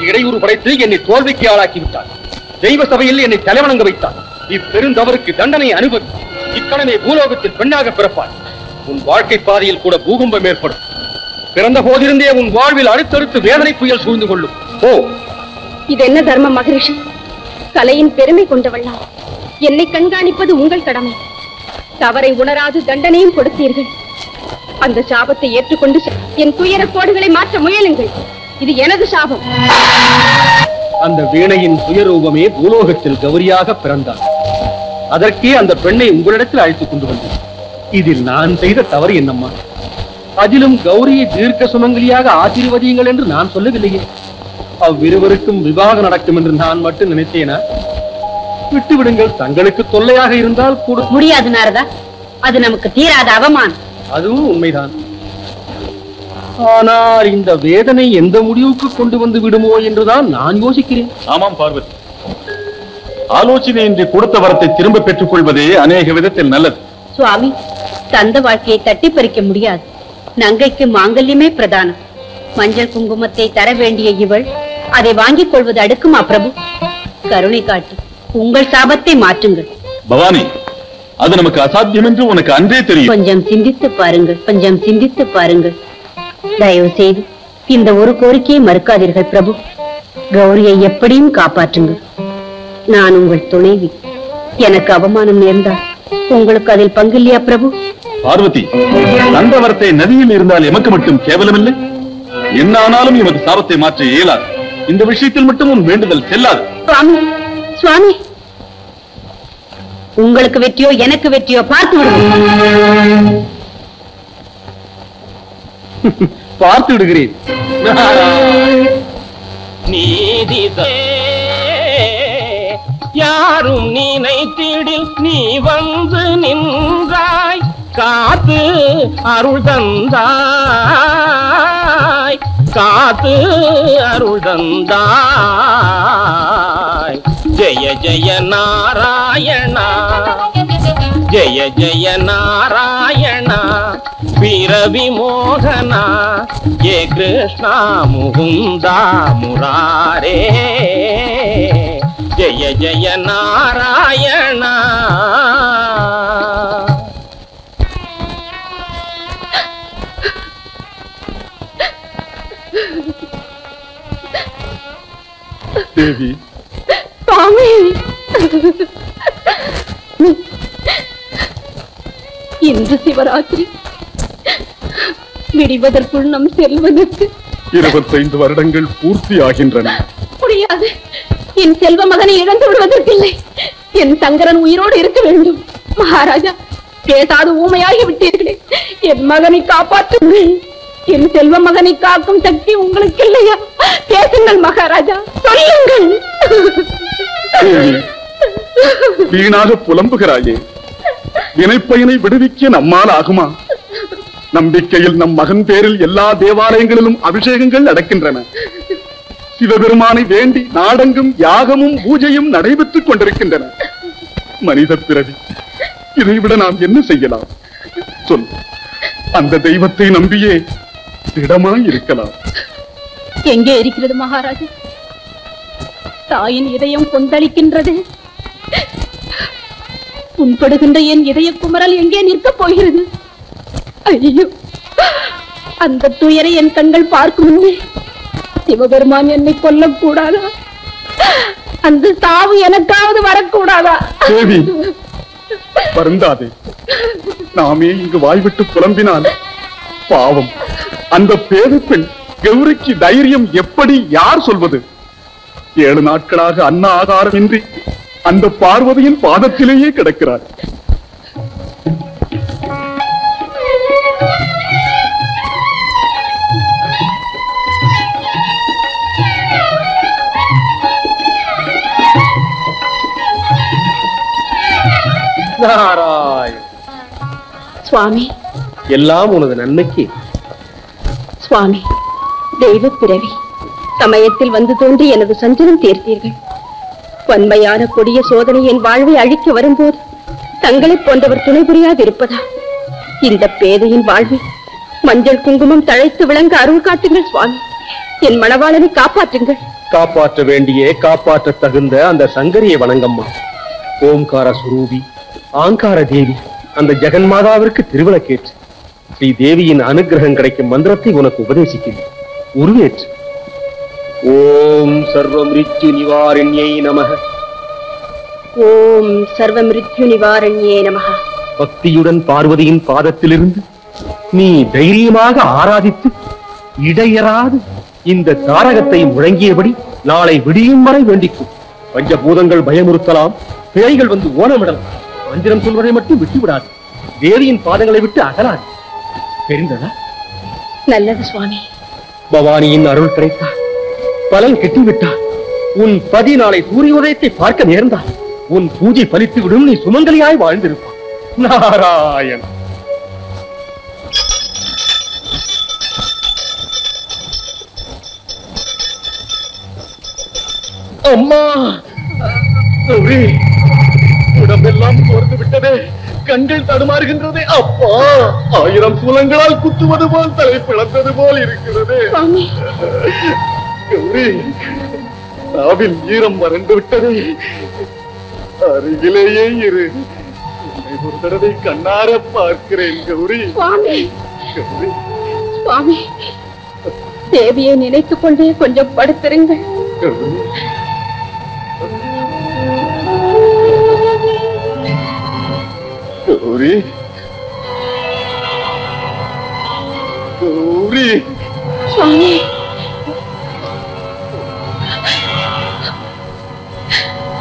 இடையூறு படைத்து என்னை தோல்விக்கு ஆளாக்கி விட்டார். தெய்வ சபையில் என்னை தலைவணங்க வைத்தார். இப்பெருந்தவருக்கு தண்டனை அனுபவி இக்கணமே பூலோகத்தில் பெண்ணாக பிறப்பார். உன் வாழ்க்கை பாதையில் கூட பூகம்பம் ஏற்படும். பிறந்த போதிருந்தே உன் வாழ்வில் அடுத்தடுத்து வேதனை புயல் சூழ்ந்து கொள்ளும். ஓ, இது என்ன தர்மம் மகரிஷி? கலையின் பெருமை கொண்டவள்ளா, என்னை கண்காணிப்பது உங்கள் கடமை. தவறை உணராது தண்டனையும் கொடுத்தீர்கள். அந்த சாபத்தை ஏற்றுக்கொண்டு என் துயர கோடுகளை மாற்ற முயலுங்கள். இது எனது சாபம். அந்த வீணையின் சுயரூபமே பூலோகத்தில் கௌரியாக பிறந்தார். அதற்கே அந்த பெண்ணை உங்களிடத்தில் அழைத்துக் கொண்டு வந்தேன். இதில் நான் செய்த தவறு என்னம்மா? அதிலும் கௌரியை தீர்க்க சுமங்கலியாக ஆசீர்வதியுங்கள் என்று நான் சொல்லவில்லையே. அவ்விருவருக்கும் விவாகம் நடக்கும் என்று நான் மட்டும் நினைத்தேனா? விட்டுவிடுங்கள், தங்களுக்கு தொல்லையாக இருந்தால் கூட. முடியாது நாரதா, அது நமக்கு தீராத அவமானம். அதுவும் உண்மைதான். ஆனால் இந்த வேதனை எந்த முடிவுக்கு கொண்டு வந்து விடுமோ என்றுதான் நான் யோசிக்கிறேன். ஆமாம் பார்வதி, ஆலோசனையின்றி கொடுத்த வரத்தை திரும்ப பெற்றுக் கொள்வதே அநேக விதத்தில் நல்லது. சுவாமி, தந்த வாழ்க்கையை தட்டி பறிக்க முடியாது. நங்கைக்கு மாங்கல்யமே பிரதானம். மஞ்சள் குங்குமத்தை தர வேண்டிய இவள் அதை வாங்கிக் கொள்வது அடுக்குமா பிரபு? கருணை காட்டி உங்கள் சாபத்தை மாற்றுங்கள். பவானி, அது நமக்கு அசாத்தியம் என்று உனக்கு அன்றே தெரியும். கொஞ்சம் சிந்தித்து பாருங்கள், கொஞ்சம் சிந்தித்து பாருங்கள். தயவு செய்து இந்த ஒரு கோரிக்கையை மறுக்காதீர்கள் பிரபு. கௌரியை எப்படியும் காப்பாற்றுங்கள். நான் உங்கள் துணைவி. எனக்கு அவமானம் நேர்ந்தால் உங்களுக்கு அதில் பங்கில்லையா பிரபு? பார்வதி, அந்த வரத்தை நதியில் இருந்தால் எமக்கு மட்டும் கேவலமில்லை. என்ன ஆனாலும் எமது சாபத்தை மாற்ற இயலாது. இந்த விஷயத்தில் மட்டும் உன் வேண்டுதல் செல்லாது. சுவாமி, சுவாமி, உங்களுக்கு வெற்றியோ எனக்கு வெற்றியோ பார்த்து விடுவோம். பார்த்து விடுகிறேன். யாரும் நினைத்திடில் நீ வந்து நின்றாய், காத்து அருள் தந்தாய், காத்து அருள் தந்தாய். ஜெய ஜெய நாராயணா, ஜெய ஜெய நாராயணா, வீரவி மோகனா, ஏ கிருஷ்ணா முகுந்தா முராரே, ஜெய ஜெய நாராயணா. தேவி, சுவாமி, இன்று சிவராத்திரி விடிவதற்குள் நம் செல்வதற்கு 25 வருடங்கள் பூர்த்தி ஆகின்றன. முடியாது. என் செல்வ மகனை இழந்து விடுவதற்கில்லை. என் சங்கரன் உயிரோடு இருக்க வேண்டும். மகாராஜா, பேசாது ஊமையாகி விட்டீர்களே. என் மகனை காப்பாற்றுங்கள். என் செல்வ மகனை காக்கும் சக்தி உங்களுக்கு இல்லையா? பேசுங்கள் மகாராஜா, சொல்லுங்கள். வீணாக புலம்புகிறாயே. வினைப்பயனை விடுவிக்க நம்மால் ஆகுமா? நம்பிக்கையில் நம் மகன் பேரில் எல்லா தேவாலயங்களிலும் அபிஷேகங்கள் நடக்கின்றன. சிவபெருமானை வேண்டி நாடெங்கும் யாகமும் பூஜையும் நடைபெற்றுக் கொண்டிருக்கின்றன. மனித பிறவி, இதைவிட நாம் என்ன செய்யலாம்? சொல். அந்த தெய்வத்தை நம்பியே திடமாய் இருக்கலாம். எங்கே இருக்கிறது மகாராஜா? தாயின் இதயம் கொந்தளிக்கின்றது. புண்படுகின்ற என் இதய குமரல் எங்கே நிற்கப் போகிறது? ஐயோ, அந்த துயரை என் கண்கள் பார்க்கும் முன்னே சிவபெருமான் என்னை கொல்லக்கூடாதா? அந்த சாவு எனக்காவது வரக்கூடாதா? தேவி, வருந்தாதே. நாமே இங்கு வாய்விட்டு புலம்பினால் பாவம் அந்த பேரு பெண் கௌரிக்கு தைரியம் எப்படி யார் சொல்வது? 7 நாட்களாக அன்ன ஆகாரமின்றி அந்த பார்வதியின் பாதத்திலேயே கிடக்கிறார். நாராயண் சுவாமி, எல்லாம் உனது நன்மைக்கு. சுவாமி, தெய்வ பிறவி சமயத்தில் வந்து தோன்றி எனது சஞ்சலம் தீர்த்தீர்கள். வன்மையான கொடிய சோதனை என் வாழ்வை அழிக்க வரும்போது தங்களைப் போன்றவர் துணை புரியாது இருப்பதா? இந்த பேதையின் வாழ்வை மஞ்சள் குங்குமம் தழைத்து விளங்க அருள் காட்டுங்கள் சுவாமி. என் மணவாளனை காப்பாற்றுங்கள். காப்பாற்ற வேண்டிய காப்பாற்ற தகுந்த அந்த சங்கரியை வணங்கம்மா. ஓம்கார சுரூபி ஆங்கார தேவி அந்த ஜெகன்மாதாவிற்கு திருவிளக்கேற்று ஸ்ரீ தேவியின் அனுகிரகம் கிடைக்கும் மந்திரத்தை உனக்கு உபதேசிக்கிறேன். உருவேற்று. ஓம் சர்வ மிருத்யு நிவாரண்யை நமக. ஓம் சர்வ மிருத்யு நிவாரண்யே நமக. பக்தியுடன் பார்வதியின் பாதத்திலிருந்து நீ தைரியமாக ஆராதித்து இடையறாது இந்த தாரகத்தை முழங்கியபடி நாளை விடியும் வரை வேண்டிக்கும். பஞ்சபூதங்கள் பயமுறுத்தலாம், பிழைகள் வந்து ஓனமிடலாம். மந்திரம் சொல்வதை மட்டும் விட்டுவிடாது. தேவியின் பாதங்களை விட்டு அகலாது. தெரிந்ததா? நல்லது சுவாமி. பவானியின் அருள் கிடைத்தார், பலன் கெட்டிவிட்டார். உன் பதி நாளை சூரிய உதயத்தை பார்க்க நேர்ந்தால் உன் பூஜை பலித்து விடும். நீ சுமங்கலியாய் வாழ்ந்திருப்பான். நாராயண். அம்மா, உடம்பெல்லாம் சோர்ந்து விட்டதே, கண்கள் தடுமாறுகின்றதே. அப்பா, 1000 சூலங்களால் குத்துவது போல் தலை பிளந்தது போல் இருக்கிறது. கௌரி, நாவில் ஈரம் வறண்டு விட்டதே. அருகிலேயே இரு, உன்னை ஒரு தடவை கண்ணார பார்க்கிறேன் கௌரி. சுவாமி, கௌரி, சுவாமி, தேவியை நினைத்துக் கொண்டே கொஞ்சம் படுத்திருங்கள். கௌரி, கௌரி, கௌரி. சுவாமி,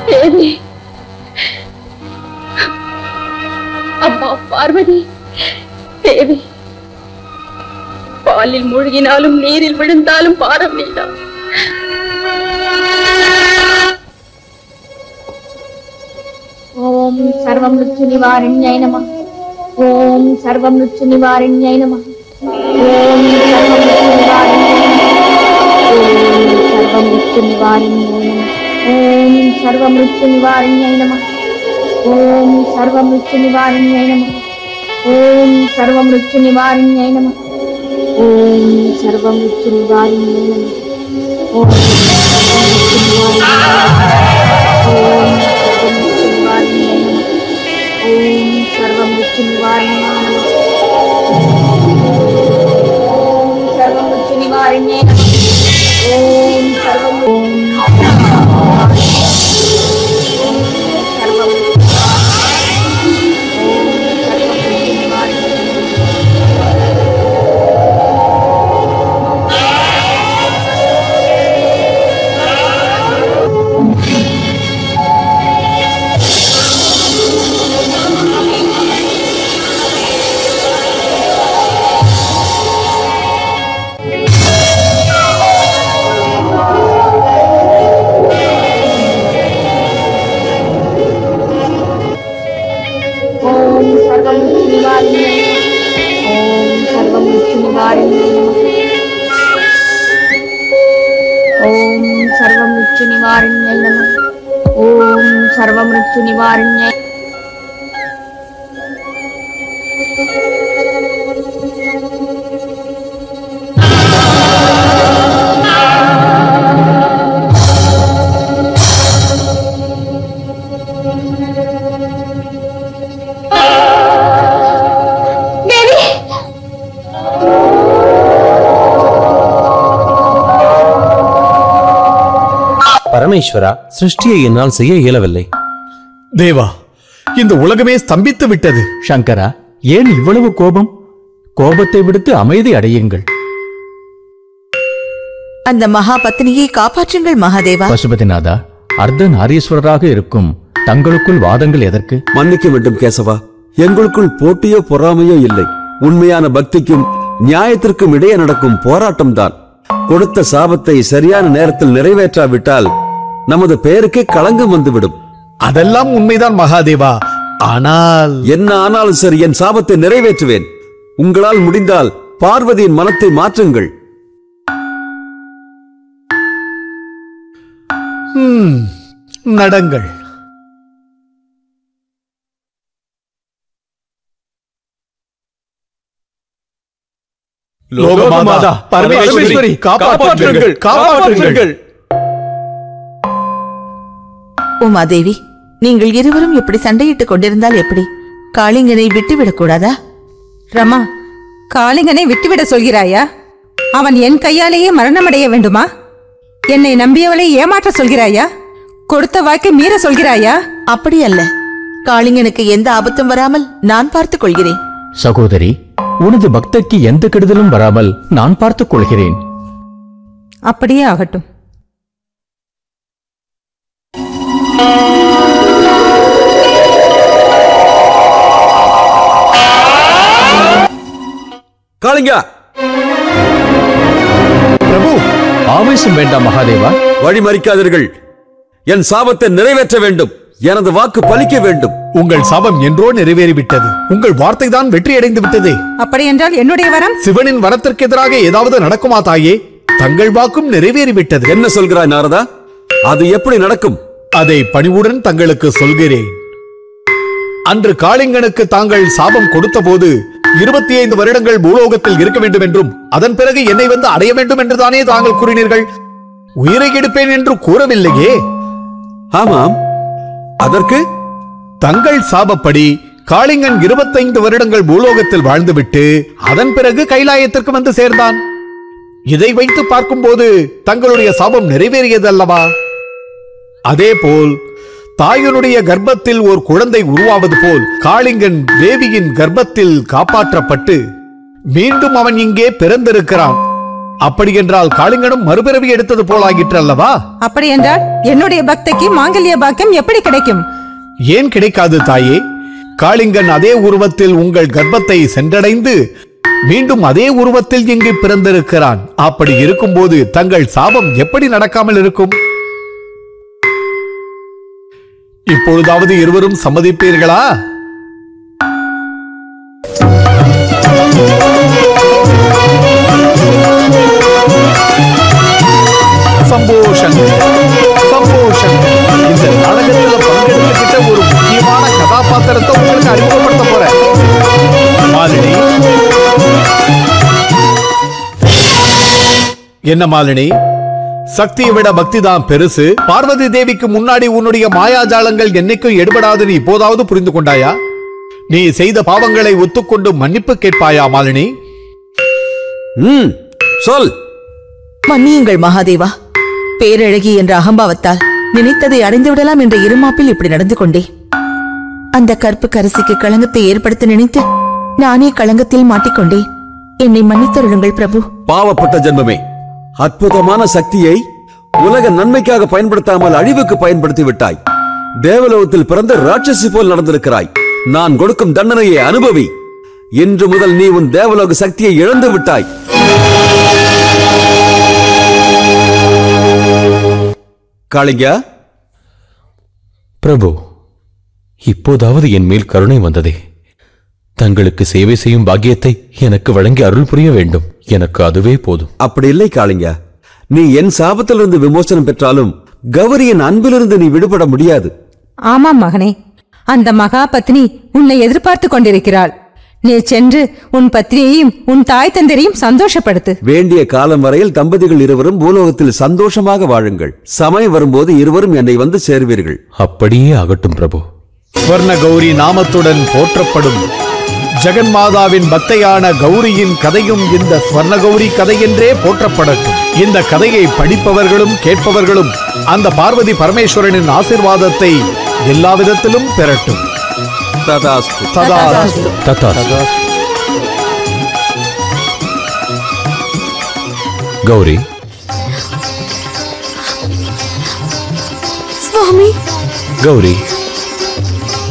தேவி, அம்மா பார்வதி, தேவி, பாலில் மூழ்கினாலும் நீரில் விழுந்தாலும் பாரம் நீதான். ஓம் சர்வம் ருச்சு நிவாரண்யை நமः. ஓம் சர்வம் ருச்சு நிவாரண்யை நமः. ஓம் சர்வம் ருச்சு நிவாரண்யை நமः. ஓம் சர்வம் ருச்சு நிவாரண்யை நமः. ஓம் சர்வம் ருச்சு நிவாரண்யை நமः. ஓம் சர்வம் ருச்சு நிவாரண்யை நமः. ஓம் சர்வம் ருச்சு நிவாரண்யை நமः. ஓம் சர்வம் ருச்சு நிவாரண்யை நமः. ஓம் சர்வம் ருச்சு நிவாரண்யை நமः. ஓம் சர்வம் சர்வமிருத்யு நிவாரண்யை நமः. ஓம் சர்வமிருத்யு நிவாரண்யை. பரமேஸ்வரா, சிருஷ்டியை என்னால் செய்ய இயலவில்லை. தேவா, இந்த உலகமே ஸ்தம்பித்து விட்டது. சங்கரா, ஏன் இவ்வளவு கோபம்? கோபத்தை விடுத்து அமைதி அடையுங்கள். அந்த மகா பத்தினியை காப்பாற்றுங்கள் மகாதேவா. பசுபதிநாதா, அர்த்த நாரீஸ்வரராக இருக்கும் தங்களுக்குள் வாதங்கள் எதற்கு? மன்னிக்க வேண்டும் கேசவா, எங்களுக்குள் போட்டியோ பொறாமையோ இல்லை. உண்மையான பக்திக்கும் நியாயத்திற்கும் இடையே நடக்கும் போராட்டம் தான். கொடுத்த சாபத்தை சரியான நேரத்தில் நிறைவேற்றாவிட்டால் நமது பெயருக்கே களங்கம் வந்துவிடும். அதெல்லாம் உண்மைதான் மகாதேவா. ஆனால் என்ன ஆனாலும் சரி, என் சாபத்தை நிறைவேற்றுவேன். உங்களால் முடிந்தால் பார்வதியின் மனத்தை மாற்றுங்கள். நடங்கள். லோகமாதா, பரமேஸ்வரி, காப்பாற்றுங்கள், காப்பாற்றுங்கள். உமாதேவி, நீங்கள் இருவரும் இப்படி சண்டையிட்டுக் கொண்டிருந்தால் எப்படி? காளிங்கனை விட்டுவிடக் கூடாதா? ரமா, காளிங்கனை விட்டுவிட சொல்கிறாயா? அவன் என் கையாலேயே மரணமடைய வேண்டுமா? என்னை நம்பியவளை ஏமாற்ற சொல்கிறாயா? கொடுத்த வாக்கை மீற சொல்கிறாயா? அப்படி அல்ல. காளிங்கனுக்கு எந்த ஆபத்தும் வராமல் நான் பார்த்துக் கொள்கிறேன். சகோதரி, உனது பக்தருக்கு எந்த கெடுதலும் வராமல் நான் பார்த்துக் கொள்கிறேன். அப்படியே ஆகட்டும். காளிங்கா! பிரபு, ஆவேசம் வேண்டாம் மகாதேவா. வழி மறிக்காதீர்கள். என் சாபத்தை நிறைவேற்ற வேண்டும். எனது வாக்கு பலிக்க வேண்டும். உங்கள் சாபம் என்றோ நிறைவேறிவிட்டது. உங்கள் வார்த்தை தான் வெற்றி அடைந்து விட்டதே. அப்படி என்றால் என்னுடைய வரம்? சிவனின் வரத்திற்கு எதிராக ஏதாவது நடக்குமா தாயே? தங்கள் வாக்கும் நிறைவேறிவிட்டது. என்ன சொல்கிறாய் நாரதா? அது எப்படி நடக்கும்? அதை பணிவுடன் தங்களுக்கு சொல்கிறேன். அன்று காளிங்கனுக்கு தாங்கள் சாபம் கொடுத்த போது 25 வருடங்கள் பூலோகத்தில் இருக்க வேண்டும் என்றும் அதன் பிறகு என்னை வந்து அடைய வேண்டும் என்று தானே தாங்கள் கூறினீர்கள். உயிரை எடுப்பேன் என்று கூறவில்லையே. ஆமாம், அதற்கு தங்கள் சாபப்படி காளிங்கன் 25 வருடங்கள் பூலோகத்தில் வாழ்ந்துவிட்டு அதன் பிறகு கைலாயத்திற்கு வந்து சேர்ந்தான். இதை வைத்து பார்க்கும்போது தங்களுடைய சாபம் நிறைவேறியதல்லவா? அதேபோல் தாயினுடைய கர்ப்பத்தில் ஒரு குழந்தை உருவாவது போல் காளிங்கன் தேவியின் கர்ப்பத்தில் காப்பாற்றப்பட்டு மீண்டும் அவன் இங்கே பிறந்திருக்கிறான். அப்படி என்றால் காளிங்கனும் மறுபிறவி எடுத்தது போலாகிற்று அல்லவா? அப்படி என்றால் என்னுடைய பக்திக்கு மாங்கல்ய பாக்கியம் எப்படி கிடைக்கும்? ஏன் கிடைக்காது தாயே? காளிங்கன் அதே உருவத்தில் உங்கள் கர்ப்பத்தை சென்றடைந்து மீண்டும் அதே உருவத்தில் இங்கு பிறந்திருக்கிறான். அப்படி இருக்கும்போது தங்கள் சாபம் எப்படி நடக்காமல் இருக்கும்? இப்பொழுதாவது இருவரும் சம்மதிப்பீர்களா? சம்போஷன் சம்போஷன். இந்த நாடகத்துல பங்கெடுத்துக்கிட்ட ஒரு முக்கியமான கதாபாத்திரத்தை உங்களுக்கு அறிமுகப்படுத்த போறேன். மாலினி, என்ன மாலினி, சக்தியை விட பக்தி தான் பெருசு. பார்வதி தேவிக்கு முன்னாடி உன்னுடைய மாயாஜாலங்கள் என்னைக்கும் எடுபடாதுன்னு இப்போதாவது புரிந்து கொண்டாயா? நீ செய்த பாவங்களை ஒத்துக்கொண்டு மன்னிப்பு கேட்பாயா மாலினி? சொல். மன்னியுங்கள் மகாதேவா. பேரழகி என்ற அகம்பாவத்தால் நினைத்ததை அடைந்து விடலாம் என்ற இருமாப்பில் இப்படி நடந்து கொண்டே அந்த கற்பு கரசிக்கு களங்கத்தை ஏற்படுத்த நினைத்து நானே களங்கத்தில் மாட்டிக்கொண்டேன். என்னை மன்னித்தருளுங்கள் பிரபு. பாவப்பட்ட ஜென்மமே, அற்புதமான சக்தியை உலக நன்மைக்காக பயன்படுத்தாமல் அழிவுக்கு பயன்படுத்தி விட்டாய். தேவலோகத்தில் பிறந்த ராட்சசி போல் நடந்திருக்கிறாய். நான் கொடுக்கும் தண்டனையை அனுபவி. இன்று முதல் நீ உன் தேவலோக சக்தியை இழந்து விட்டாய். காளிங்கா! பிரபு, இப்போதாவது என் மேல் கருணை வந்ததே. தங்களுக்கு சேவை செய்யும் பாக்கியத்தை எனக்கு வழங்கி அருள் புரிய வேண்டும். எனக்கு அதுவே போதும். அப்படி இல்லை காளிங்கா. நீ என் சாபத்திலிருந்து விமோசனம் பெற்றாலும் கௌரியின் அன்பிலிருந்து நீ விடுபட முடியாது. ஆமாம் மகனே, அந்த மகா பத்னி உன்னை எதிர்பார்த்து கொண்டிருக்கிறாள். நீ சென்று உன் பத்னியையும் உன் தாய் தந்தையரையும் சந்தோஷப்படுத்து. வேண்டிய காலம் வரையில் தம்பதிகள் இருவரும் பூலோகத்தில் சந்தோஷமாக வாழுங்கள். சமயம் வரும்போது இருவரும் என்னை வந்து சேர்வீர்கள். அப்படியே ஆகட்டும் பிரபு. ஸ்வர்ண கௌரி நாமத்துடன் போற்றப்படும் ஜெகன்மாதாவின் பக்தையான கௌரியின் கதையும் இந்த ஸ்வர்ண கௌரி கதை என்றே போற்றப்படட்டும். இந்த கதையை படிப்பவர்களும் கேட்பவர்களும் அந்த பார்வதி பரமேஸ்வரனின் ஆசீர்வாதத்தை எல்லா விதத்திலும் பெறட்டும். ததாஸ்து. ததாஸ்து. ததாஸ்து. கௌரி, சுவாமி, கௌரி,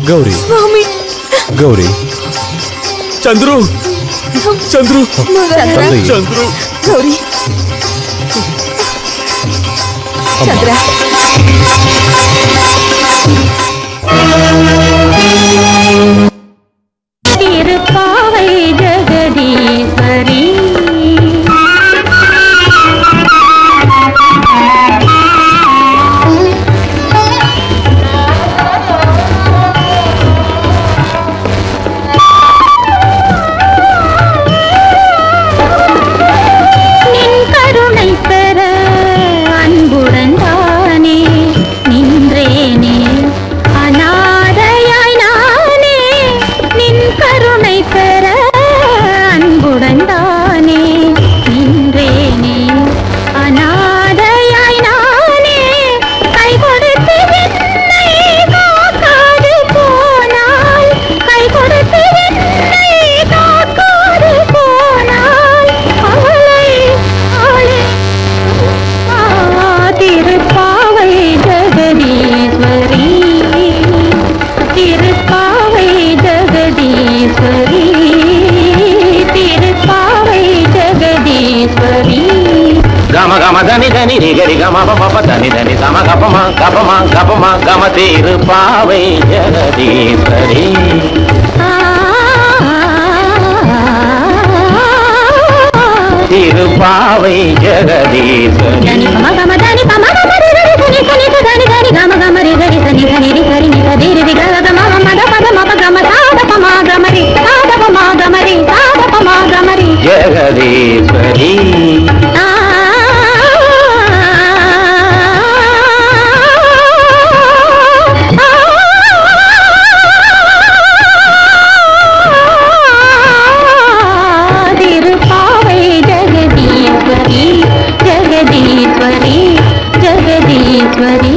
கௌரி, சுவாமி, கௌரி. சந்துரு, சந்துரு, தந்தை. சந்துரு, கௌரி, சந்திரா, திருப்பாவை ஜெகதீஸ்வரி நின் கருணை பெற அன்புடன் தானே நின்றேனே, அநாதையாய் நானே நின் கருணை பெற அன்புடன் தானே நின்றேனே, அநாதையாய் நானே கை கொடுத்து என்னை காக்காது போனால், கை கொடுத்து என்னை காக்காது போனால் அவளை அவளை திருப்பாவை ஜெகதீஸ்வரி, திருப்பாவை ஜெகதீஸ்வரி, திருப்பாவை ஜெகதீஸ்வரி. கம கம தனி தனி நிகரி கம பப தனி தனி சம கபமா கபமா கபமா கம திருப்பாவை ஜெகதீஸ்வரி. திருப்பாவை ஜெகதீஸ்வரி. தனி பம கம தனி பம கம ரி ரி தனி தனி தனி தனி கம கம ரி ரி தனி தனி ரி சரி நி சரி ரி க க ம ம த பத ம ப கம த ப ம கம ரி த ப ம கம ரி த ப ம கம ரி ஜெகதீஸ்வரி. திருப்பாவை ஜெகதீஸ்வரி, ஜெகதீஸ்வரி, ஜெகதீஸ்வரி.